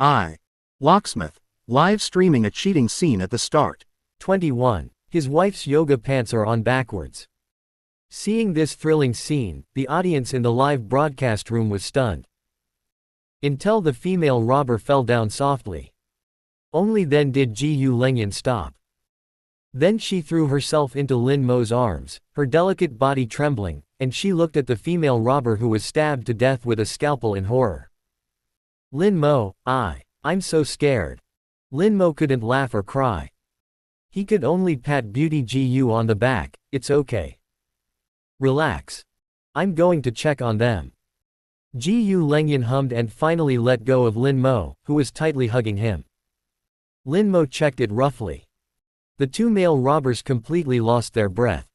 Locksmith, live streaming a cheating scene at the start. 21. His wife's yoga pants are on backwards. Seeing this thrilling scene, the audience in the live broadcast room was stunned. Until the female robber fell down softly. Only then did Ji-Yu Lengyan stop. Then she threw herself into Lin Mo's arms, her delicate body trembling, and she looked at the female robber who was stabbed to death with a scalpel in horror. Lin Mo, I'm so scared. Lin Mo couldn't laugh or cry. He could only pat Beauty Ji-Yu on the back. It's okay. Relax. I'm going to check on them. Ji-Yu Lengyan hummed and finally let go of Lin Mo, who was tightly hugging him. Lin Mo checked it roughly. The two male robbers completely lost their breath.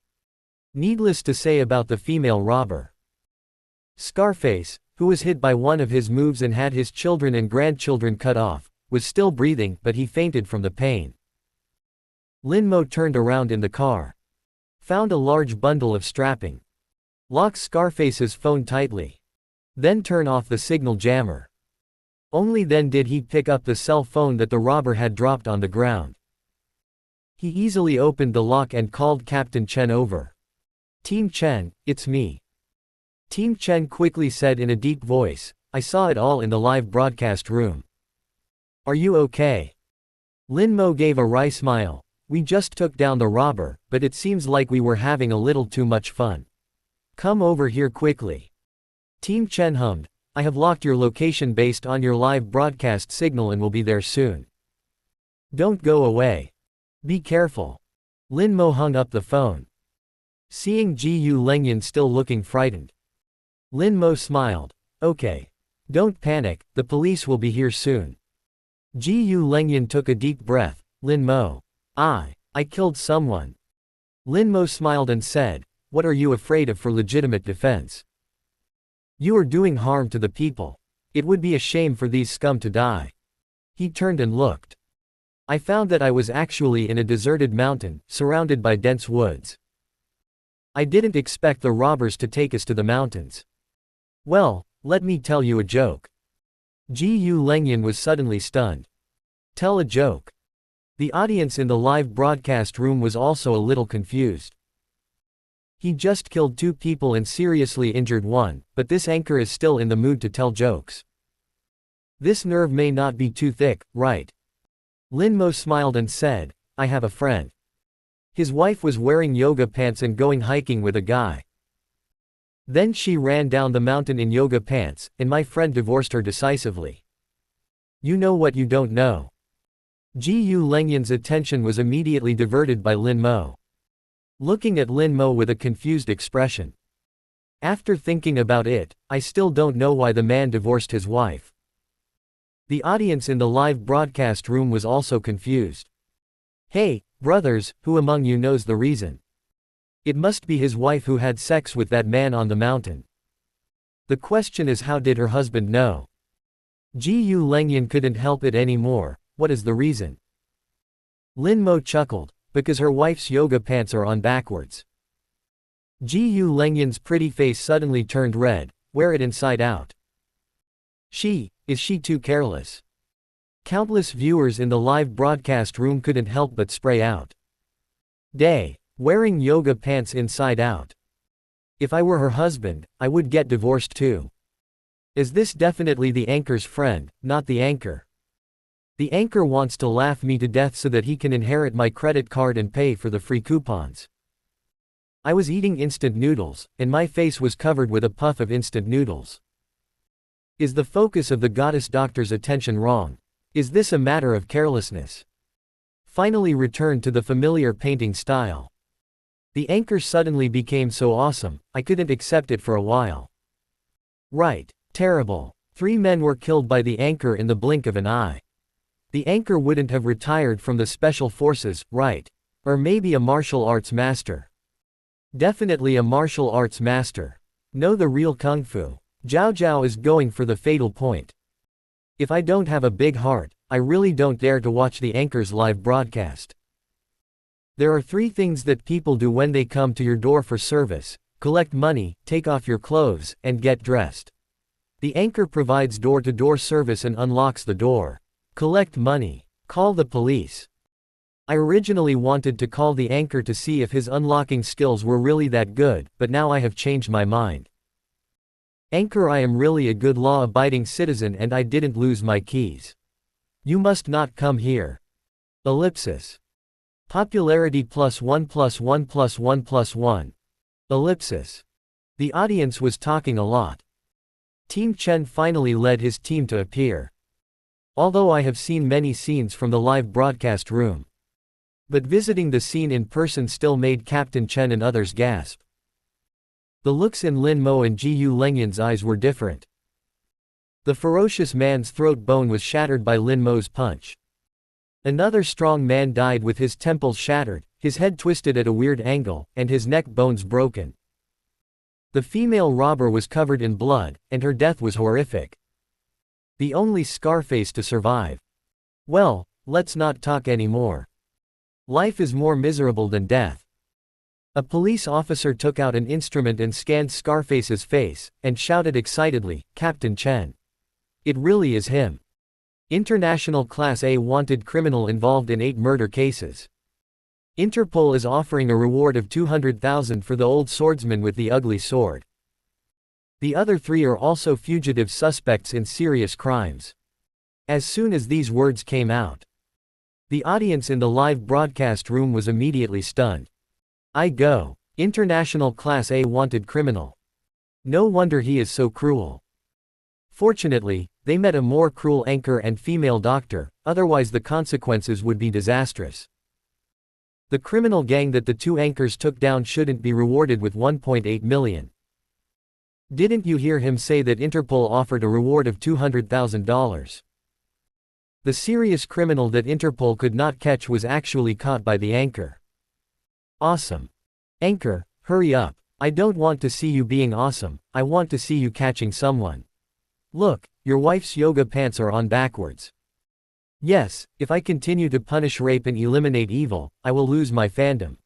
Needless to say about the female robber. Scarface, who was hit by one of his moves and had his children and grandchildren cut off, was still breathing, but he fainted from the pain. Lin Mo turned around in the car. Found a large bundle of strapping. Locked Scarface's phone tightly. Then turn off the signal jammer. Only then did he pick up the cell phone that the robber had dropped on the ground. He easily opened the lock and called Captain Chen over. Team Chen, it's me. Team Chen quickly said in a deep voice, I saw it all in the live broadcast room. Are you okay? Lin Mo gave a wry smile. We just took down the robber, but it seems like we were having a little too much fun. Come over here quickly. Team Chen hummed, I have locked your location based on your live broadcast signal and will be there soon. Don't go away. Be careful. Lin Mo hung up the phone. Seeing Ji-Yu Lengyan still looking frightened, Lin Mo smiled. Okay. Don't panic, the police will be here soon. Ji-Yu Lengyan took a deep breath. Lin Mo. I killed someone. Lin Mo smiled and said, what are you afraid of for legitimate defense? You are doing harm to the people. It would be a shame for these scum to die. He turned and looked. I found that I was actually in a deserted mountain, surrounded by dense woods. I didn't expect the robbers to take us to the mountains. Well, let me tell you a joke. Ji-Yu Lengyan was suddenly stunned. Tell a joke. The audience in the live broadcast room was also a little confused. He just killed 2 people and seriously injured 1, but this anchor is still in the mood to tell jokes. This nerve may not be too thick, right? Lin Mo smiled and said, I have a friend. His wife was wearing yoga pants and going hiking with a guy. Then she ran down the mountain in yoga pants, and my friend divorced her decisively. You know what you don't know. Ji-Yu Lengyan's attention was immediately diverted by Lin Mo. Looking at Lin Mo with a confused expression. After thinking about it, I still don't know why the man divorced his wife. The audience in the live broadcast room was also confused. Hey, brothers, who among you knows the reason? It must be his wife who had sex with that man on the mountain. The question is, how did her husband know? Ji-Yu Lengyan couldn't help it anymore. What is the reason? Lin Mo chuckled, because her wife's yoga pants are on backwards. Ji-Yu Lengyan's pretty face suddenly turned red. Wear it inside out. Is she too careless? Countless viewers in the live broadcast room couldn't help but spray out. Wearing yoga pants inside out. If I were her husband, I would get divorced too. Is this definitely the anchor's friend, not the anchor? The anchor wants to laugh me to death so that he can inherit my credit card and pay for the free coupons. I was eating instant noodles, and my face was covered with a puff of instant noodles. Is the focus of the goddess doctor's attention wrong? Is this a matter of carelessness? Finally returned to the familiar painting style. The anchor suddenly became so awesome, I couldn't accept it for a while. Right. Terrible. 3 men were killed by the anchor in the blink of an eye. The anchor wouldn't have retired from the special forces, right? Or maybe a martial arts master. Definitely a martial arts master. Know the real kung fu. Zhao Zhao is going for the fatal point. If I don't have a big heart, I really don't dare to watch the anchor's live broadcast. There are 3 things that people do when they come to your door for service: collect money, take off your clothes, and get dressed. The anchor provides door-to-door service and unlocks the door. Collect money. Call the police. I originally wanted to call the anchor to see if his unlocking skills were really that good, but now I have changed my mind. Anchor, I am really a good law-abiding citizen and I didn't lose my keys. You must not come here. Ellipsis. Popularity +1 +1 +1 +1. Ellipsis. The audience was talking a lot. Team Chen finally led his team to appear. Although I have seen many scenes from the live broadcast room. But visiting the scene in person still made Captain Chen and others gasp. The looks in Lin Mo and Ji Lengyan's eyes were different. The ferocious man's throat bone was shattered by Lin Mo's punch. Another strong man died with his temples shattered, his head twisted at a weird angle, and his neck bones broken. The female robber was covered in blood, and her death was horrific. The only Scarface to survive. Well, let's not talk anymore. Life is more miserable than death. A police officer took out an instrument and scanned Scarface's face, and shouted excitedly, "Captain Chen. It really is him. International Class A wanted criminal involved in 8 murder cases. Interpol is offering a reward of 200,000 for the old swordsman with the ugly sword. The other 3 are also fugitive suspects in serious crimes." As soon as these words came out, the audience in the live broadcast room was immediately stunned. I go. International Class A wanted criminal. No wonder he is so cruel. Fortunately, they met a more cruel anchor and female doctor, otherwise the consequences would be disastrous. The criminal gang that the 2 anchors took down shouldn't be rewarded with 1.8 million. Didn't you hear him say that Interpol offered a reward of $200,000? The serious criminal that Interpol could not catch was actually caught by the anchor. Awesome. Anchor, hurry up. I don't want to see you being awesome, I want to see you catching someone. Look, your wife's yoga pants are on backwards. Yes, if I continue to punish rape and eliminate evil, I will lose my fandom.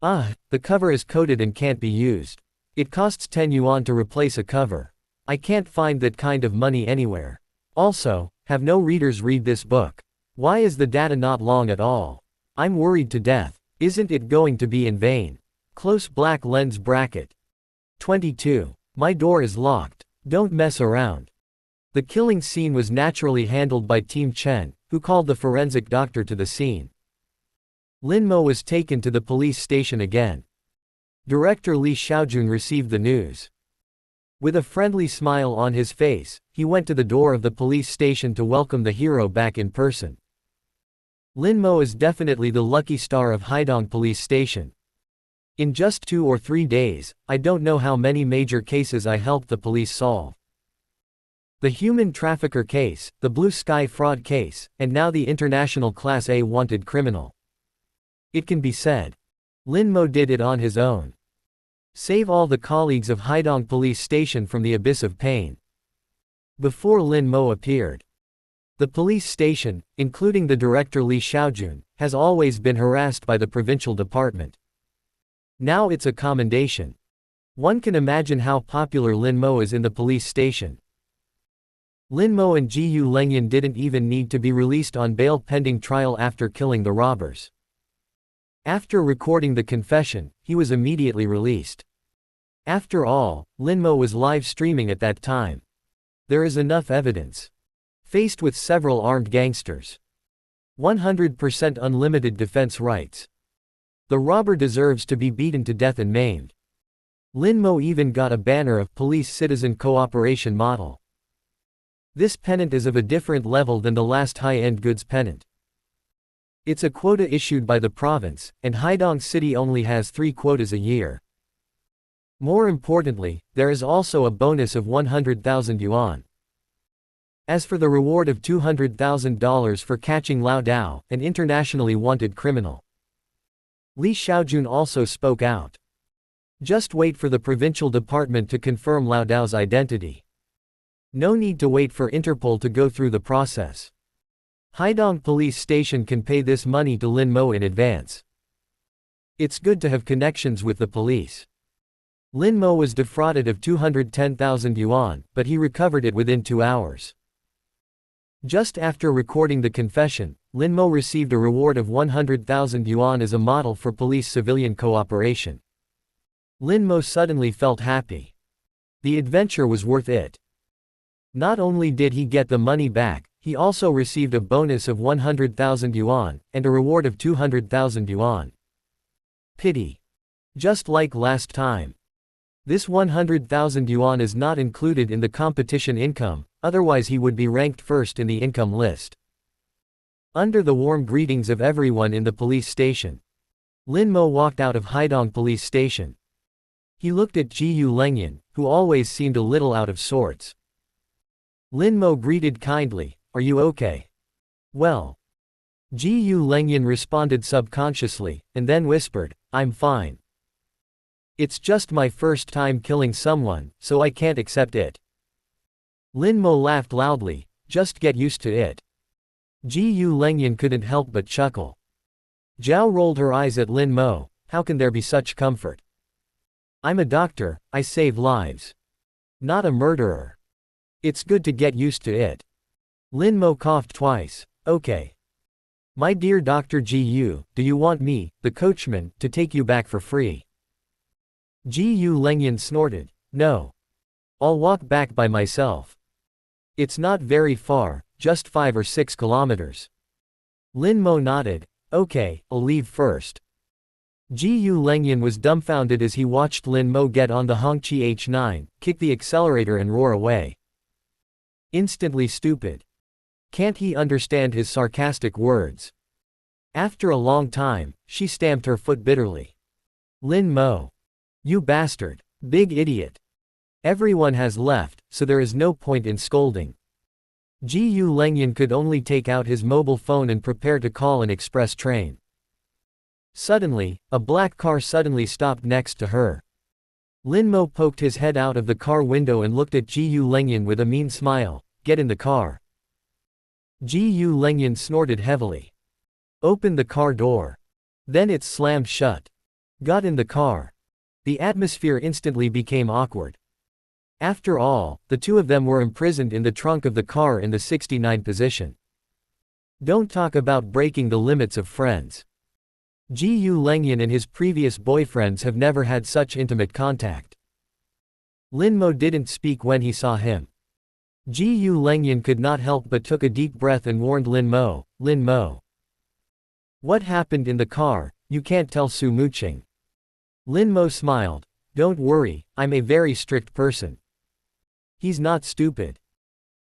The cover is coded and can't be used. It costs 10 yuan to replace a cover. I can't find that kind of money anywhere. Also, have no readers read this book. Why is the data not long at all? I'm worried to death. Isn't it going to be in vain? Close black lens bracket. 22. My door is locked. Don't mess around. The killing scene was naturally handled by Team Chen, who called the forensic doctor to the scene. Lin Mo was taken to the police station again. Director Li Xiaojun received the news. With a friendly smile on his face, he went to the door of the police station to welcome the hero back in person. Lin Mo is definitely the lucky star of Haidong Police Station. In just 2 or 3 days, I don't know how many major cases I helped the police solve. The human trafficker case, the blue sky fraud case, and now the international Class A wanted criminal. It can be said. Lin Mo did it on his own. Save all the colleagues of Haidong Police Station from the abyss of pain. Before Lin Mo appeared, the police station, including the director Li Xiaojun, has always been harassed by the provincial department. Now it's a commendation. One can imagine how popular Lin Mo is in the police station. Lin Mo and Ji Lengyan didn't even need to be released on bail pending trial after killing the robbers. After recording the confession, he was immediately released. After all, Lin Mo was live streaming at that time. There is enough evidence. Faced with several armed gangsters. 100% unlimited defense rights. The robber deserves to be beaten to death and maimed. Lin Mo even got a banner of police-citizen cooperation model. This pennant is of a different level than the last high-end goods pennant. It's a quota issued by the province, and Haidong City only has 3 quotas a year. More importantly, there is also a bonus of 100,000 yuan. As for the reward of $200,000 for catching Lao Dao, an internationally wanted criminal. Li Xiaojun also spoke out. Just wait for the provincial department to confirm Lao Dao's identity. No need to wait for Interpol to go through the process. Haidong Police Station can pay this money to Lin Mo in advance. It's good to have connections with the police. Lin Mo was defrauded of 210,000 yuan, but he recovered it within 2 hours. Just after recording the confession, Lin Mo received a reward of 100,000 yuan as a model for police-civilian cooperation. Lin Mo suddenly felt happy. The adventure was worth it. Not only did he get the money back, he also received a bonus of 100,000 yuan, and a reward of 200,000 yuan. Pity. Just like last time. This 100,000 yuan is not included in the competition income, otherwise he would be ranked first in the income list. Under the warm greetings of everyone in the police station, Lin Mo walked out of Haidong police station. He looked at Jiyu Lengyan, who always seemed a little out of sorts. Lin Mo greeted kindly, "Are you okay?" "Well." Jiyu Lengyan responded subconsciously, and then whispered, "I'm fine. It's just my first time killing someone, so I can't accept it." Lin Mo laughed loudly, "Just get used to it." Jiyu Lengyan couldn't help but chuckle. Zhao rolled her eyes at Lin Mo, "How can there be such comfort? I'm a doctor, I save lives. Not a murderer. It's good to get used to it." Lin Mo coughed twice, "Okay. My dear Dr. Jiyu, do you want me, the coachman, to take you back for free?" Jiyu Lengyan snorted, "No. I'll walk back by myself. It's not very far, just 5 or 6 kilometers." Lin Mo nodded, "Okay, I'll leave first." Jiyu Lengyan was dumbfounded as he watched Lin Mo get on the Hongqi H9, kick the accelerator and roar away. Instantly stupid. Can't he understand his sarcastic words? After a long time, she stamped her foot bitterly. "Lin Mo. You bastard. Big idiot. Everyone has left, so there is no point in scolding." Jiyu Lengyan could only take out his mobile phone and prepare to call an express train. Suddenly, a black car suddenly stopped next to her. Lin Mo poked his head out of the car window and looked at Jiyu Lengyan with a mean smile, "Get in the car." Jiyu Lengyan snorted heavily. "Open the car door." Then it slammed shut. Got in the car. The atmosphere instantly became awkward. After all, the two of them were imprisoned in the trunk of the car in the 69 position. Don't talk about breaking the limits of friends. Jiyu Lengyan and his previous boyfriends have never had such intimate contact. Lin Mo didn't speak when he saw him. Jiyu Lengyan could not help but took a deep breath and warned Lin Mo, "Lin Mo. What happened in the car? You can't tell Su Muqing." Lin Mo smiled, "Don't worry, I'm a very strict person." He's not stupid.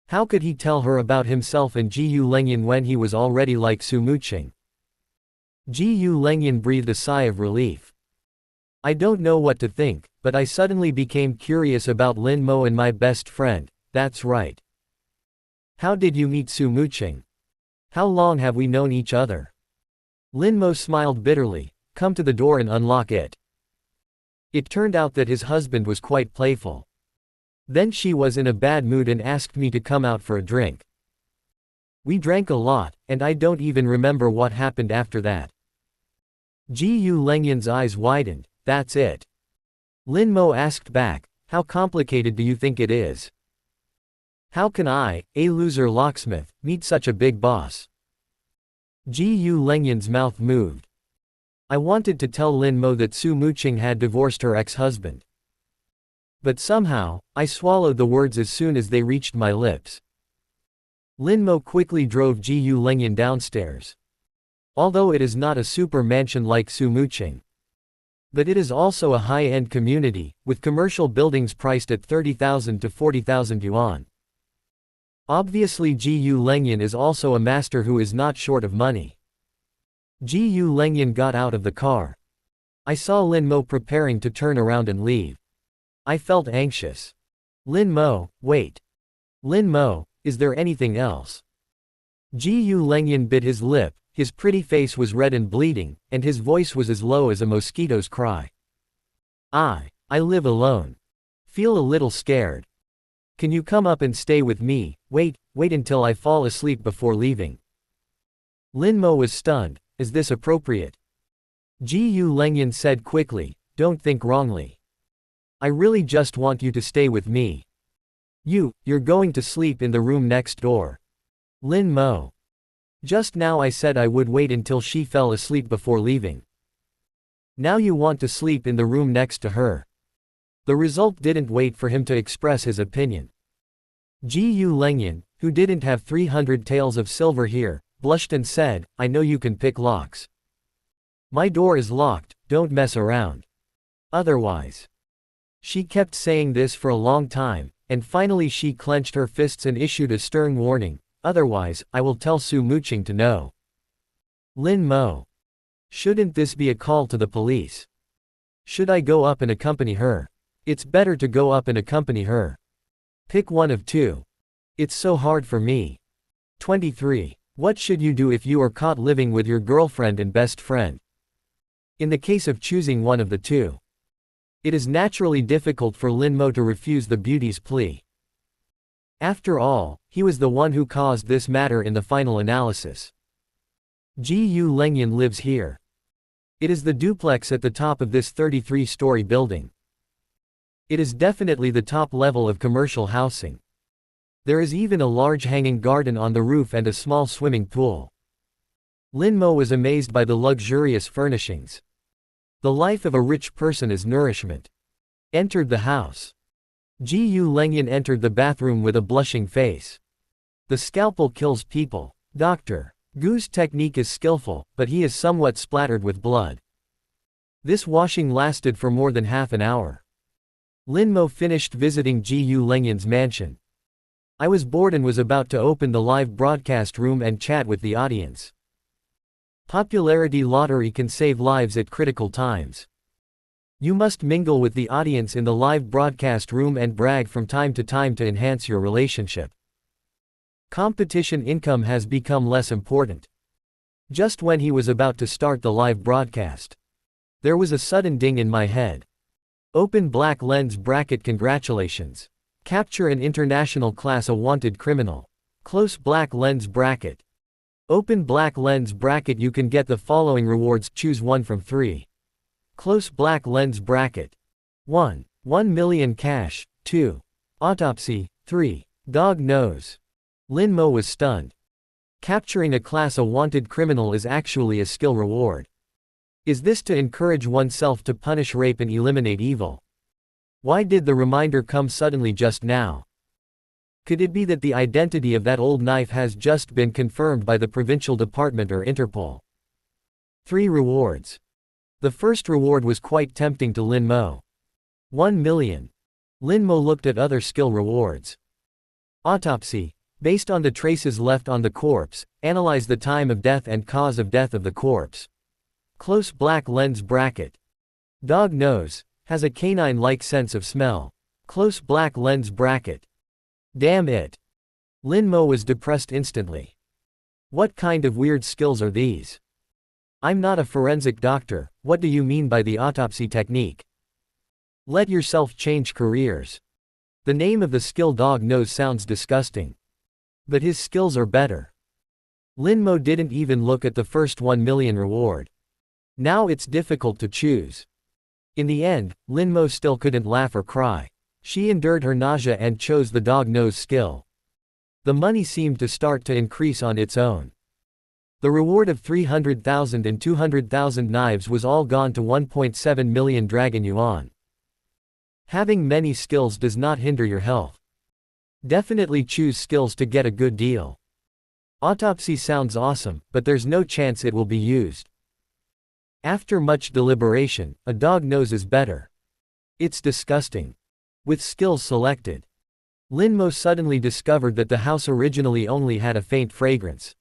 How could he tell her about himself and Jiyu Lengyan when he was already like Su Muqing? Jiyu Lengyan breathed a sigh of relief. "I don't know what to think, but I suddenly became curious about Lin Mo and my best friend, that's right." "How did you meet Su Muqing? How long have we known each other?" Lin Mo smiled bitterly, "Come to the door and unlock it." It turned out that his husband was quite playful. Then she was in a bad mood and asked me to come out for a drink. We drank a lot, and I don't even remember what happened after that. Jiyu Lengyan's eyes widened, "That's it?" Lin Mo asked back, "How complicated do you think it is? How can I, a loser locksmith, meet such a big boss?" Jiyu Lengyan's mouth moved. "I wanted to tell Lin Mo that Su Muqing had divorced her ex-husband. But somehow, I swallowed the words as soon as they reached my lips." Lin Mo quickly drove Jiyu Lengyan downstairs. Although it is not a super mansion like Su Muqing, but it is also a high-end community, with commercial buildings priced at 30,000 to 40,000 yuan. Obviously Jiyu Lengyan is also a master who is not short of money. Jiyu Lengyan got out of the car. I saw Lin Mo preparing to turn around and leave. I felt anxious. "Lin Mo, wait. Lin Mo, is there anything else?" Jiyu Lengyan bit his lip, his pretty face was red and bleeding, and his voice was as low as a mosquito's cry. I live alone. Feel a little scared. Can you come up and stay with me? Wait until I fall asleep before leaving." Lin Mo was stunned. Is this appropriate? Jiyu Lengyan said quickly, "Don't think wrongly. I really just want you to stay with me. You're going to sleep in the room next door. Lin Mo. Just now I said I would wait until she fell asleep before leaving. Now you want to sleep in the room next to her. The result didn't wait for him to express his opinion. Gu Lengyan, who didn't have 300 taels of silver here, blushed and said, I know you can pick locks. My door is locked, don't mess around. Otherwise. She kept saying this for a long time, and finally she clenched her fists and issued a stern warning, otherwise, I will tell Su Muqing to know. Lin Mo. Shouldn't this be a call to the police? Should I go up and accompany her? It's better to go up and accompany her. Pick one of two. It's so hard for me. 23. What should you do if you are caught living with your girlfriend and best friend? In the case of choosing one of the two, it is naturally difficult for Lin Mo to refuse the beauty's plea. After all, he was the one who caused this matter in the final analysis. Gu Lengyan lives here. It is the duplex at the top of this 33-story building. It is definitely the top level of commercial housing. There is even a large hanging garden on the roof and a small swimming pool. Lin Mo was amazed by the luxurious furnishings. The life of a rich person is nourishment. Entered the house. Gu Lengyan entered the bathroom with a blushing face. The scalpel kills people. Dr. Gu's technique is skillful, but he is somewhat splattered with blood. This washing lasted for more than half an hour. Lin Mo finished visiting Gu Lengyan's mansion. I was bored and was about to open the live broadcast room and chat with the audience. Popularity lottery can save lives at critical times. You must mingle with the audience in the live broadcast room and brag from time to time to enhance your relationship. Competition income has become less important. Just when he was about to start the live broadcast, there was a sudden ding in my head. Open black lens bracket. Congratulations. Capture an international class a wanted criminal. Close black lens bracket. Open black lens bracket. You can get the following rewards, choose one from 3. Close black lens bracket. 1. 1 million cash. 2. Autopsy. 3. Dog nose. Lin Mo was stunned. Capturing a class a wanted criminal is actually a skill reward. Is this to encourage oneself to punish rape and eliminate evil? Why did the reminder come suddenly just now? Could it be that the identity of that old knife has just been confirmed by the provincial department or Interpol? 3 rewards. The first reward was quite tempting to Lin Mo. 1 million. Lin Mo looked at other skill rewards. Autopsy. Based on the traces left on the corpse, analyze the time of death and cause of death of the corpse. Close black lens bracket. Dog nose. Has a canine-like sense of smell. Close black lens bracket. Damn it. Lin Mo was depressed instantly. What kind of weird skills are these? I'm not a forensic doctor, what do you mean by the autopsy technique? Let yourself change careers. The name of the skill dog nose sounds disgusting. But his skills are better. Lin Mo didn't even look at the first 1 million reward. Now it's difficult to choose. In the end, Lin Mo still couldn't laugh or cry. She endured her nausea and chose the dog nose skill. The money seemed to start to increase on its own. The reward of 300,000 and 200,000 knives was all gone to 1.7 million dragon yuan. Having many skills does not hinder your health. Definitely choose skills to get a good deal. Autopsy sounds awesome, but there's no chance it will be used. After much deliberation, a dog nose is better. It's disgusting. With skills selected, Lin Mo suddenly discovered that the house originally only had a faint fragrance.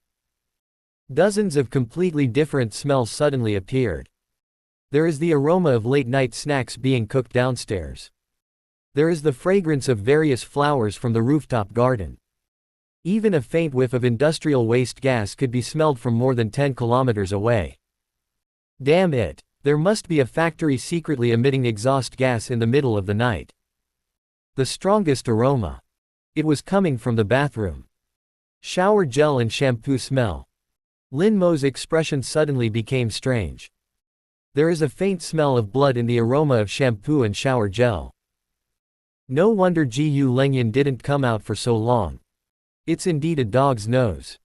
Dozens of completely different smells suddenly appeared. There is the aroma of late-night snacks being cooked downstairs. There is the fragrance of various flowers from the rooftop garden. Even a faint whiff of industrial waste gas could be smelled from more than 10 kilometers away. Damn it, there must be a factory secretly emitting exhaust gas in the middle of the night. The strongest aroma. It was coming from the bathroom. Shower gel and shampoo smell. Lin Mo's expression suddenly became strange. There is a faint smell of blood in the aroma of shampoo and shower gel. No wonder Gu Lengyan didn't come out for so long. It's indeed a dog's nose.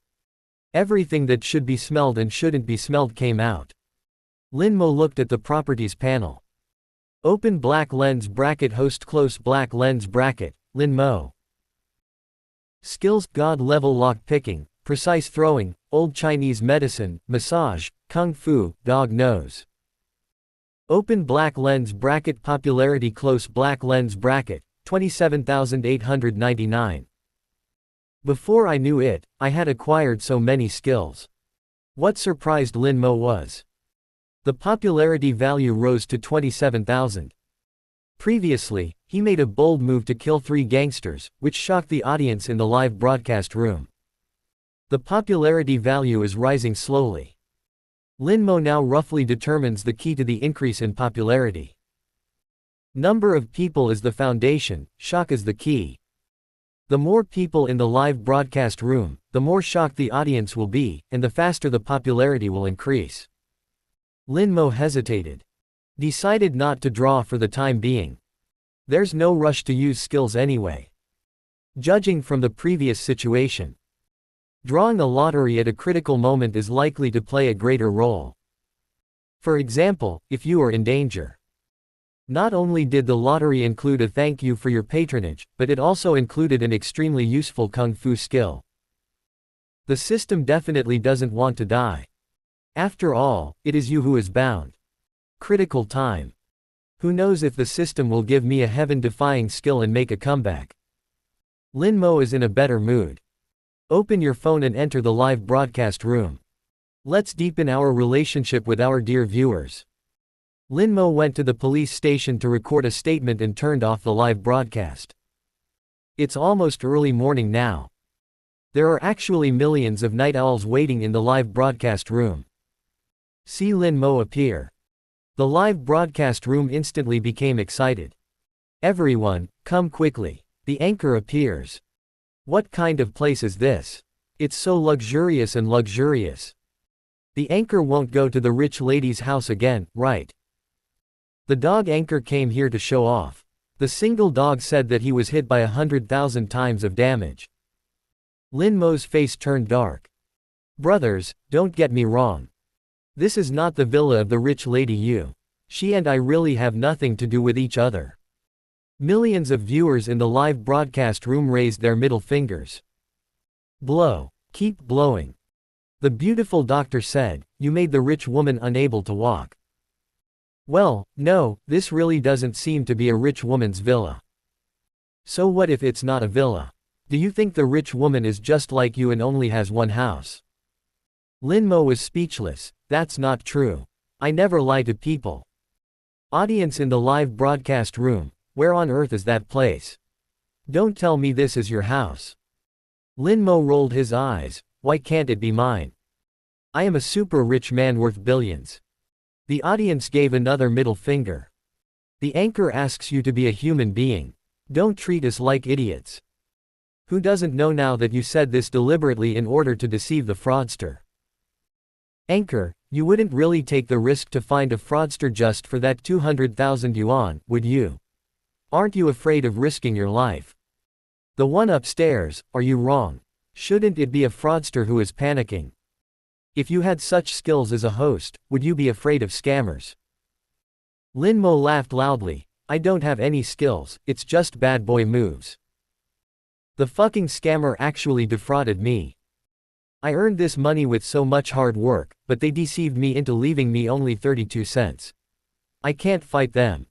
Everything that should be smelled and shouldn't be smelled came out. Lin Mo looked at the properties panel. Open black lens bracket host close black lens bracket, Lin Mo. Skills, God level lock picking, precise throwing, old Chinese medicine, massage, kung fu, dog nose. Open black lens bracket popularity close black lens bracket, 27,899. Before I knew it, I had acquired so many skills. What surprised Lin Mo was the popularity value rose to 27,000. Previously, he made a bold move to kill 3 gangsters, which shocked the audience in the live broadcast room. The popularity value is rising slowly. Lin Mo now roughly determines the key to the increase in popularity. Number of people is the foundation, shock is the key. The more people in the live broadcast room, the more shocked the audience will be, and the faster the popularity will increase. Lin Mo hesitated. Decided not to draw for the time being. There's no rush to use skills anyway. Judging from the previous situation, drawing a lottery at a critical moment is likely to play a greater role. For example, if you are in danger. Not only did the lottery include a thank you for your patronage, but it also included an extremely useful kung fu skill. The system definitely doesn't want to die. After all, it is you who is bound. Critical time. Who knows if the system will give me a heaven-defying skill and make a comeback. Lin Mo is in a better mood. Open your phone and enter the live broadcast room. Let's deepen our relationship with our dear viewers. Lin Mo went to the police station to record a statement and turned off the live broadcast. It's almost early morning now. There are actually millions of night owls waiting in the live broadcast room. See Lin Mo appear. The live broadcast room instantly became excited. Everyone, come quickly. The anchor appears. What kind of place is this? It's so luxurious and luxurious. The anchor won't go to the rich lady's house again, right? The dog anchor came here to show off. The single dog said that he was hit by 100,000 times of damage. Lin Mo's face turned dark. Brothers, don't get me wrong. This is not the villa of the rich lady Yu. She and I really have nothing to do with each other. Millions of viewers in the live broadcast room raised their middle fingers. Blow. Keep blowing. The beautiful doctor said, you made the rich woman unable to walk. Well, no, this really doesn't seem to be a rich woman's villa. So what if it's not a villa? Do you think the rich woman is just like you and only has one house? Lin Mo was speechless. That's not true. I never lie to people. Audience in the live broadcast room, where on earth is that place? Don't tell me this is your house. Lin Mo rolled his eyes. Why can't it be mine? I am a super rich man worth billions. The audience gave another middle finger. The anchor asks you to be a human being. Don't treat us like idiots. Who doesn't know now that you said this deliberately in order to deceive the fraudster? Anchor, you wouldn't really take the risk to find a fraudster just for that 200,000 yuan, would you? Aren't you afraid of risking your life? The one upstairs, are you wrong? Shouldn't it be a fraudster who is panicking? If you had such skills as a host, would you be afraid of scammers? Lin Mo laughed loudly. I don't have any skills, it's just bad boy moves. The fucking scammer actually defrauded me. I earned this money with so much hard work, but they deceived me into leaving me only 32 cents. I can't fight them.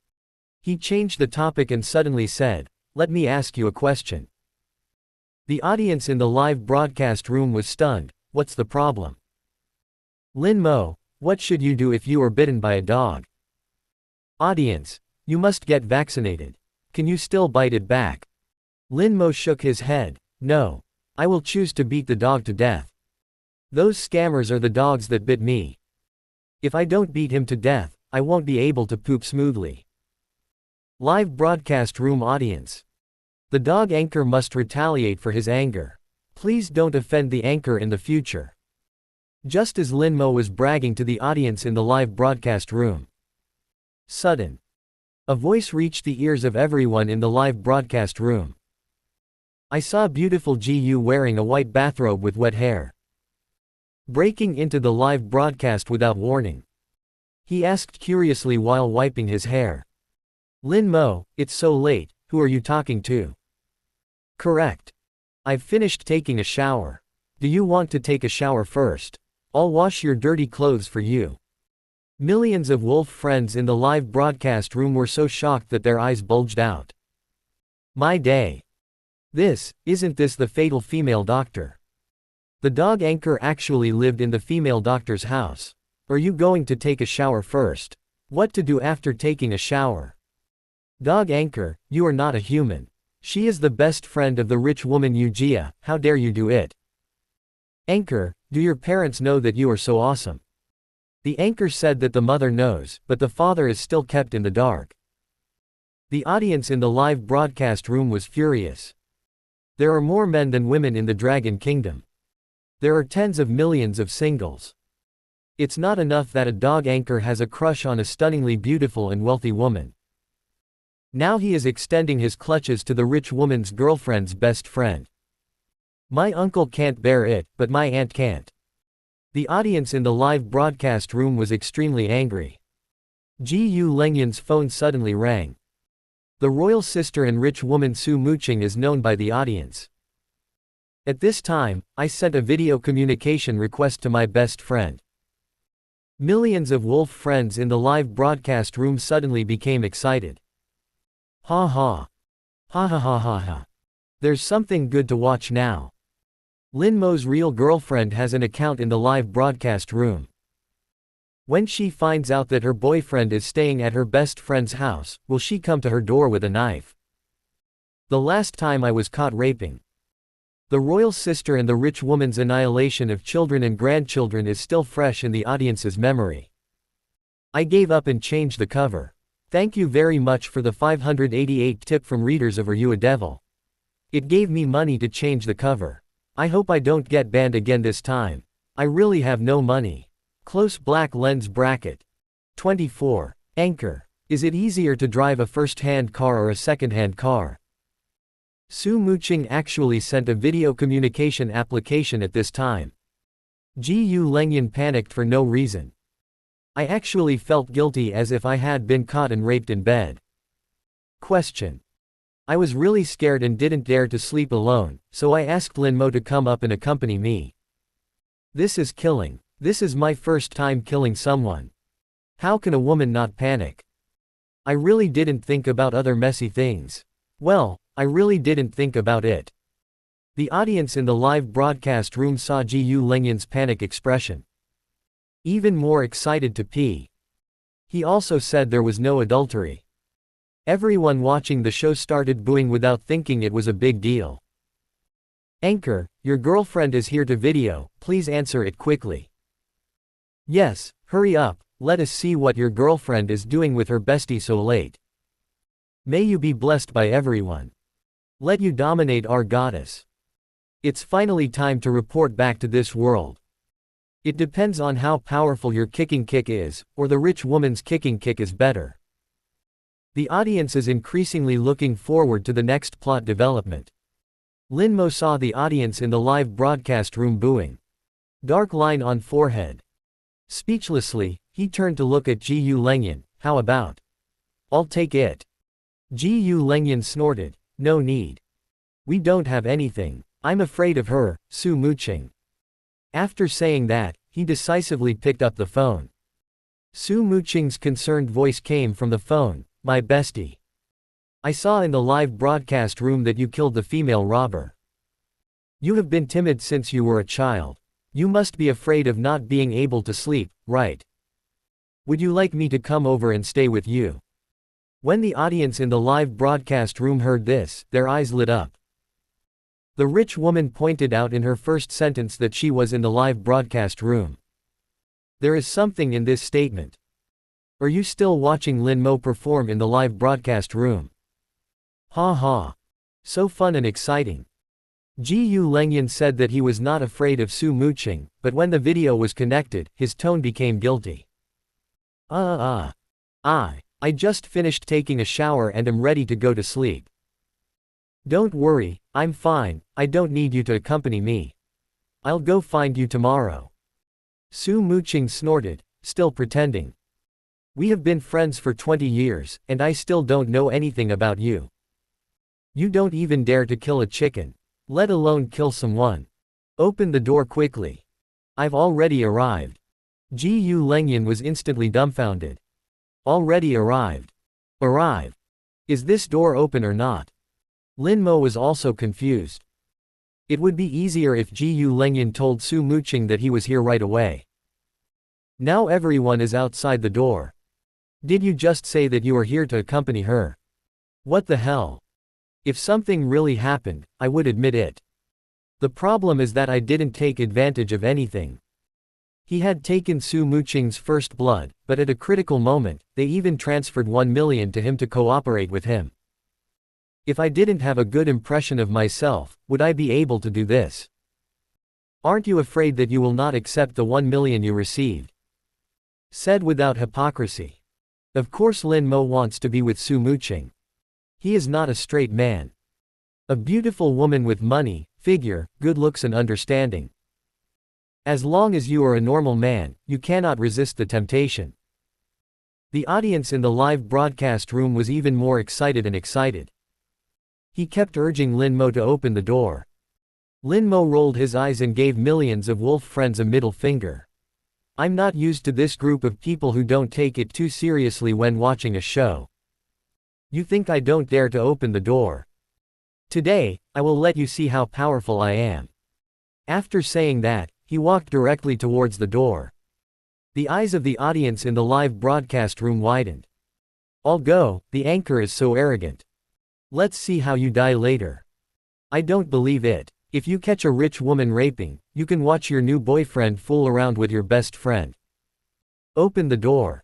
He changed the topic and suddenly said, let me ask you a question. The audience in the live broadcast room was stunned. What's the problem? Lin Mo, what should you do if you are bitten by a dog? Audience, you must get vaccinated. Can you still bite it back? Lin Mo shook his head. No. I will choose to beat the dog to death. Those scammers are the dogs that bit me. If I don't beat him to death, I won't be able to poop smoothly. Live broadcast room audience. The dog anchor must retaliate for his anger. Please don't offend the anchor in the future. Just as Lin Mo was bragging to the audience in the live broadcast room. Sudden. A voice reached the ears of everyone in the live broadcast room. I saw beautiful Gu wearing a white bathrobe with wet hair, breaking into the live broadcast without warning. He asked curiously while wiping his hair. Lin Mo, it's so late, who are you talking to? Correct. I've finished taking a shower. Do you want to take a shower first? I'll wash your dirty clothes for you. Millions of wolf friends in the live broadcast room were so shocked that their eyes bulged out. My day. Isn't this the fatal female doctor? The dog anchor actually lived in the female doctor's house. Are you going to take a shower first? What to do after taking a shower? Dog anchor, you are not a human. She is the best friend of the rich woman Yujia, how dare you do it? Anchor, do your parents know that you are so awesome? The anchor said that the mother knows, but the father is still kept in the dark. The audience in the live broadcast room was furious. There are more men than women in the Dragon Kingdom. There are tens of millions of singles. It's not enough that a dog anchor has a crush on a stunningly beautiful and wealthy woman. Now he is extending his clutches to the rich woman's girlfriend's best friend. My uncle can't bear it, but my aunt can't. The audience in the live broadcast room was extremely angry. Gu Lengyan's phone suddenly rang. The royal sister and rich woman Su Muqing is known by the audience. At this time, I sent a video communication request to my best friend. Millions of wolf friends in the live broadcast room suddenly became excited. Ha ha. Ha ha ha ha ha. There's something good to watch now. Lin Mo's real girlfriend has an account in the live broadcast room. When she finds out that her boyfriend is staying at her best friend's house, will she come to her door with a knife? The last time I was caught raping. The royal sister and the rich woman's annihilation of children and grandchildren is still fresh in the audience's memory. I gave up and changed the cover. Thank you very much for the 588 tip from readers of Are You a Devil? It gave me money to change the cover. I hope I don't get banned again this time. I really have no money. Close black lens bracket. 24. Anchor. Is it easier to drive a first-hand car or a second-hand car? Su Muqing actually sent a video communication application at this time. Gu Lengyan panicked for no reason. I actually felt guilty as if I had been caught and raped in bed. Question. I was really scared and didn't dare to sleep alone, so I asked Lin Mo to come up and accompany me. This is killing. This is my first time killing someone. How can a woman not panic? I really didn't think about other messy things. Well, I really didn't think about it. The audience in the live broadcast room saw Gu Lengyan's panic expression. Even more excited to pee. He also said there was no adultery. Everyone watching the show started booing without thinking it was a big deal. Anchor, your girlfriend is here to video, please answer it quickly. Yes, hurry up, let us see what your girlfriend is doing with her bestie so late. May you be blessed by everyone. Let you dominate our goddess. It's finally time to report back to this world. It depends on how powerful your kicking kick is, or the rich woman's kicking kick is better. The audience is increasingly looking forward to the next plot development. Lin Mo saw the audience in the live broadcast room booing. Dark line on forehead. Speechlessly, he turned to look at Gu Lengyan. How about? I'll take it. Gu Lengyan snorted. No need. We don't have anything. I'm afraid of her, Su Muqing. After saying that, he decisively picked up the phone. Su Muqing's concerned voice came from the phone. My bestie. I saw in the live broadcast room that you killed the female robber. You have been timid since you were a child. You must be afraid of not being able to sleep, right? Would you like me to come over and stay with you? When the audience in the live broadcast room heard this, their eyes lit up. The rich woman pointed out in her first sentence that she was in the live broadcast room. There is something in this statement. Are you still watching Lin Mo perform in the live broadcast room? Ha ha. So fun and exciting. Gu Lengyan said that he was not afraid of Su Muqing, but when the video was connected, his tone became guilty. I just finished taking a shower and am ready to go to sleep. Don't worry, I'm fine, I don't need you to accompany me. I'll go find you tomorrow. Su Muqing snorted, still pretending. We have been friends for 20 years, and I still don't know anything about you. You don't even dare to kill a chicken, let alone kill someone. Open the door quickly. I've already arrived. Yu Lengyan was instantly dumbfounded. Already arrived. Arrive. Is this door open or not? Lin Mo was also confused. It would be easier if Yu Lengyan told Su Muqing that he was here right away. Now everyone is outside the door. Did you just say that you are here to accompany her? What the hell? If something really happened, I would admit it. The problem is that I didn't take advantage of anything. He had taken Su Muqing's first blood, but at a critical moment, they even transferred 1 million to him to cooperate with him. If I didn't have a good impression of myself, would I be able to do this? Aren't you afraid that you will not accept the 1 million you received? Said without hypocrisy. Of course Lin Mo wants to be with Su Muqing. He is not a straight man. A beautiful woman with money, figure, good looks and understanding. As long as you are a normal man, you cannot resist the temptation. The audience in the live broadcast room was even more excited and excited. He kept urging Lin Mo to open the door. Lin Mo rolled his eyes and gave millions of wolf friends a middle finger. I'm not used to this group of people who don't take it too seriously when watching a show. You think I don't dare to open the door? Today, I will let you see how powerful I am. After saying that, he walked directly towards the door. The eyes of the audience in the live broadcast room widened. I'll go, the anchor is so arrogant. Let's see how you die later. I don't believe it. If you catch a rich woman raping, you can watch your new boyfriend fool around with your best friend. Open the door.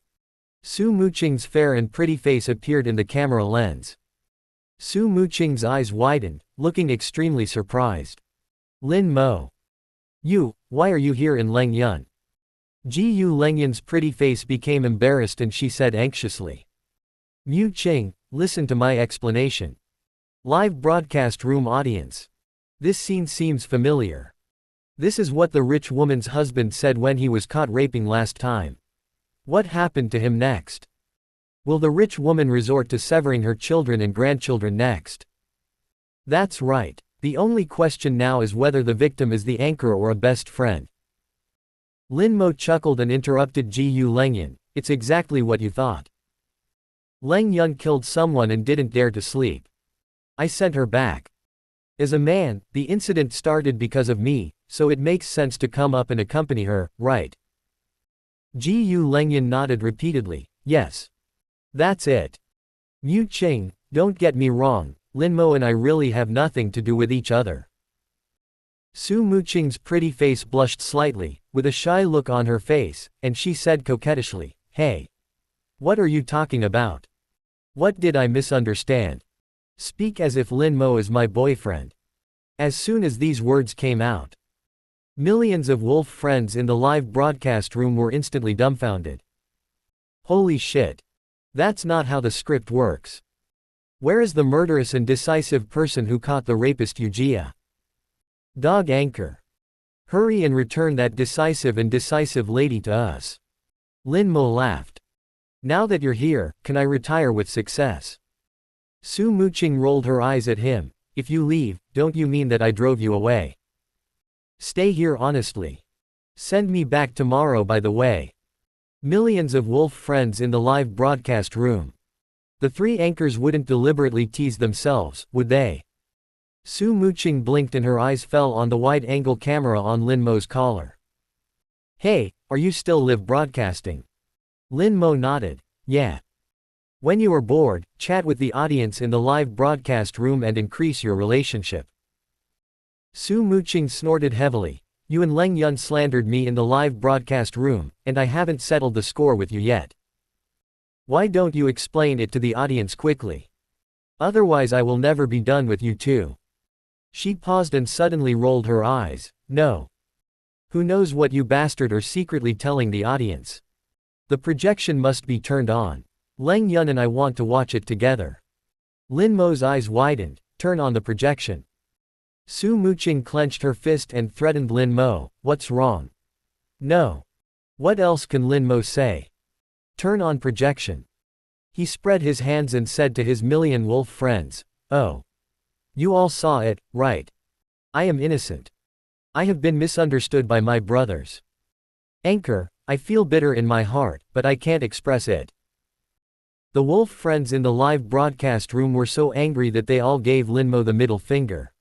Su Muqing's fair and pretty face appeared in the camera lens. Su Muqing's eyes widened, looking extremely surprised. Lin Mo. Why are you here in Lengyan? Yu Lengyan's pretty face became embarrassed and she said anxiously. Muqing, listen to my explanation. Live broadcast room audience. This scene seems familiar. This is what the rich woman's husband said when he was caught raping last time. What happened to him next? Will the rich woman resort to severing her children and grandchildren next? That's right. The only question now is whether the victim is the anchor or a best friend. Lin Mo chuckled and interrupted Yu Lengyan. It's exactly what you thought. Leng Yun killed someone and didn't dare to sleep. I sent her back. As a man, the incident started because of me, so it makes sense to come up and accompany her, right? Yu Lengyan nodded repeatedly, yes. That's it. Muqing, don't get me wrong, Lin Mo and I really have nothing to do with each other. Su Muqing's pretty face blushed slightly, with a shy look on her face, and she said coquettishly, hey. What are you talking about? What did I misunderstand? Speak as if Lin Mo is my boyfriend. As soon as these words came out, millions of wolf friends in the live broadcast room were instantly dumbfounded. Holy shit. That's not how the script works. Where is the murderous and decisive person who caught the rapist Yujia? Dog anchor. Hurry and return that decisive lady to us. Lin Mo laughed. Now that you're here, can I retire with success? Su Muqing rolled her eyes at him. If you leave, don't you mean that I drove you away? Stay here honestly. Send me back tomorrow by the way. Millions of wolf friends in the live broadcast room. The three anchors wouldn't deliberately tease themselves, would they? Su Muqing blinked and her eyes fell on the wide-angle camera on Lin Mo's collar. Hey, are you still live broadcasting? Lin Mo nodded. Yeah. When you are bored, chat with the audience in the live broadcast room and increase your relationship. Su Muqing snorted heavily. You and Leng Yun slandered me in the live broadcast room, and I haven't settled the score with you yet. Why don't you explain it to the audience quickly? Otherwise I will never be done with you two. She paused and suddenly rolled her eyes. No. Who knows what you bastard are secretly telling the audience? The projection must be turned on. Leng Yun and I want to watch it together. Lin Mo's eyes widened. Turn on the projection. Su Muqing clenched her fist and threatened Lin Mo, what's wrong? No. What else can Lin Mo say? Turn on projection. He spread his hands and said to his million wolf friends, oh. You all saw it, right? I am innocent. I have been misunderstood by my brothers. Anchor, I feel bitter in my heart, but I can't express it. The wolf friends in the live broadcast room were so angry that they all gave Lin Mo the middle finger.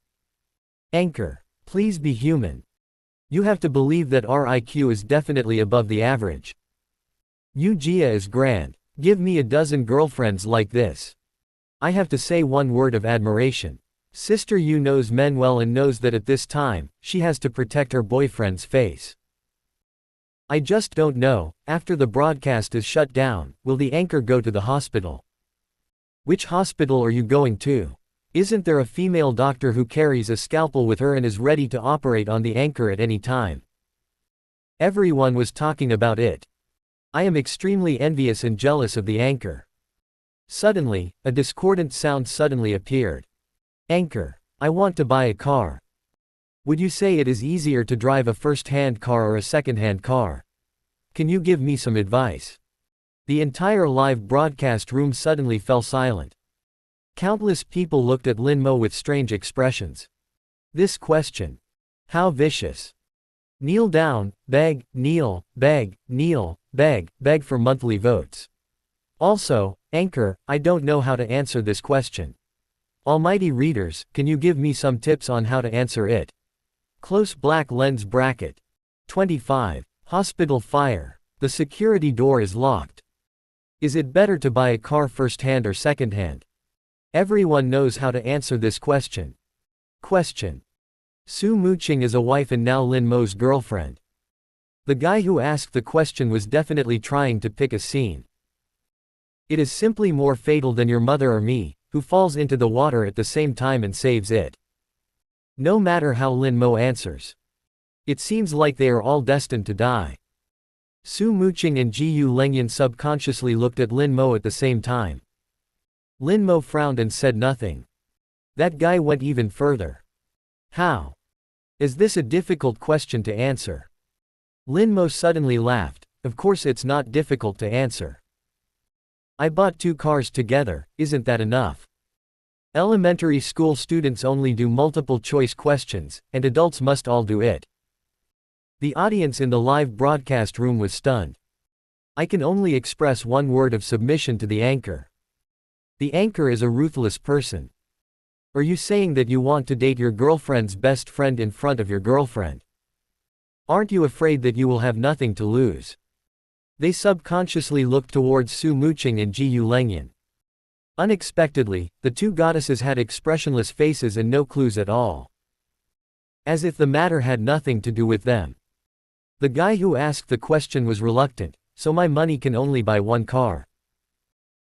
Anchor, please be human. You have to believe that our IQ is definitely above the average. Yu Jia is grand. Give me a dozen girlfriends like this. I have to say one word of admiration. Sister Yu knows men well and knows that at this time, she has to protect her boyfriend's face. I just don't know, after the broadcast is shut down, will the anchor go to the hospital? Which hospital are you going to? Isn't there a female doctor who carries a scalpel with her and is ready to operate on the anchor at any time? Everyone was talking about it. I am extremely envious and jealous of the anchor. Suddenly, a discordant sound suddenly appeared. Anchor, I want to buy a car. Would you say it is easier to drive a first-hand car or a second-hand car? Can you give me some advice? The entire live broadcast room suddenly fell silent. Countless people looked at Lin Mo with strange expressions. This question. How vicious. Kneel down, beg, kneel, beg, kneel, beg, beg for monthly votes. Also, Anchor, I don't know how to answer this question. Almighty readers, can you give me some tips on how to answer it? Close black lens bracket. 25. Hospital fire. The security door is locked. Is it better to buy a car first-hand or second-hand? Everyone knows how to answer this question. Question. Su Muqing is a wife and now Lin Mo's girlfriend. The guy who asked the question was definitely trying to pick a scene. It is simply more fatal than your mother or me, who falls into the water at the same time and saves it. No matter how Lin Mo answers. It seems like they are all destined to die. Su Muqing and Jiyu Lengyan subconsciously looked at Lin Mo at the same time. Lin Mo frowned and said nothing. That guy went even further. How? Is this a difficult question to answer? Lin Mo suddenly laughed. Of course it's not difficult to answer. I bought 2 cars together, isn't that enough? Elementary school students only do multiple choice questions, and adults must all do it. The audience in the live broadcast room was stunned. I can only express one word of submission to the anchor. The anchor is a ruthless person. Are you saying that you want to date your girlfriend's best friend in front of your girlfriend? Aren't you afraid that you will have nothing to lose? They subconsciously looked towards Su Muqing and Jiyu Lengyan. Unexpectedly, the 2 goddesses had expressionless faces and no clues at all. As if the matter had nothing to do with them. The guy who asked the question was reluctant, so my money can only buy 1 car.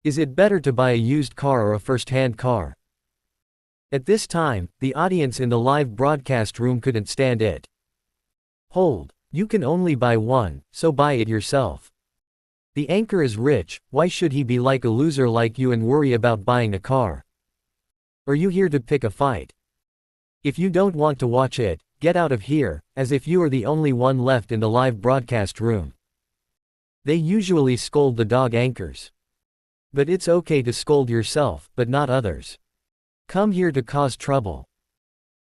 Is it better to buy a used car or a first-hand car? At this time, the audience in the live broadcast room couldn't stand it. Hold, you can only buy 1, so buy it yourself. The anchor is rich, why should he be like a loser like you and worry about buying a car? Are you here to pick a fight? If you don't want to watch it, get out of here, as if you are the only one left in the live broadcast room. They usually scold the dog anchors. But it's okay to scold yourself, but not others. Come here to cause trouble.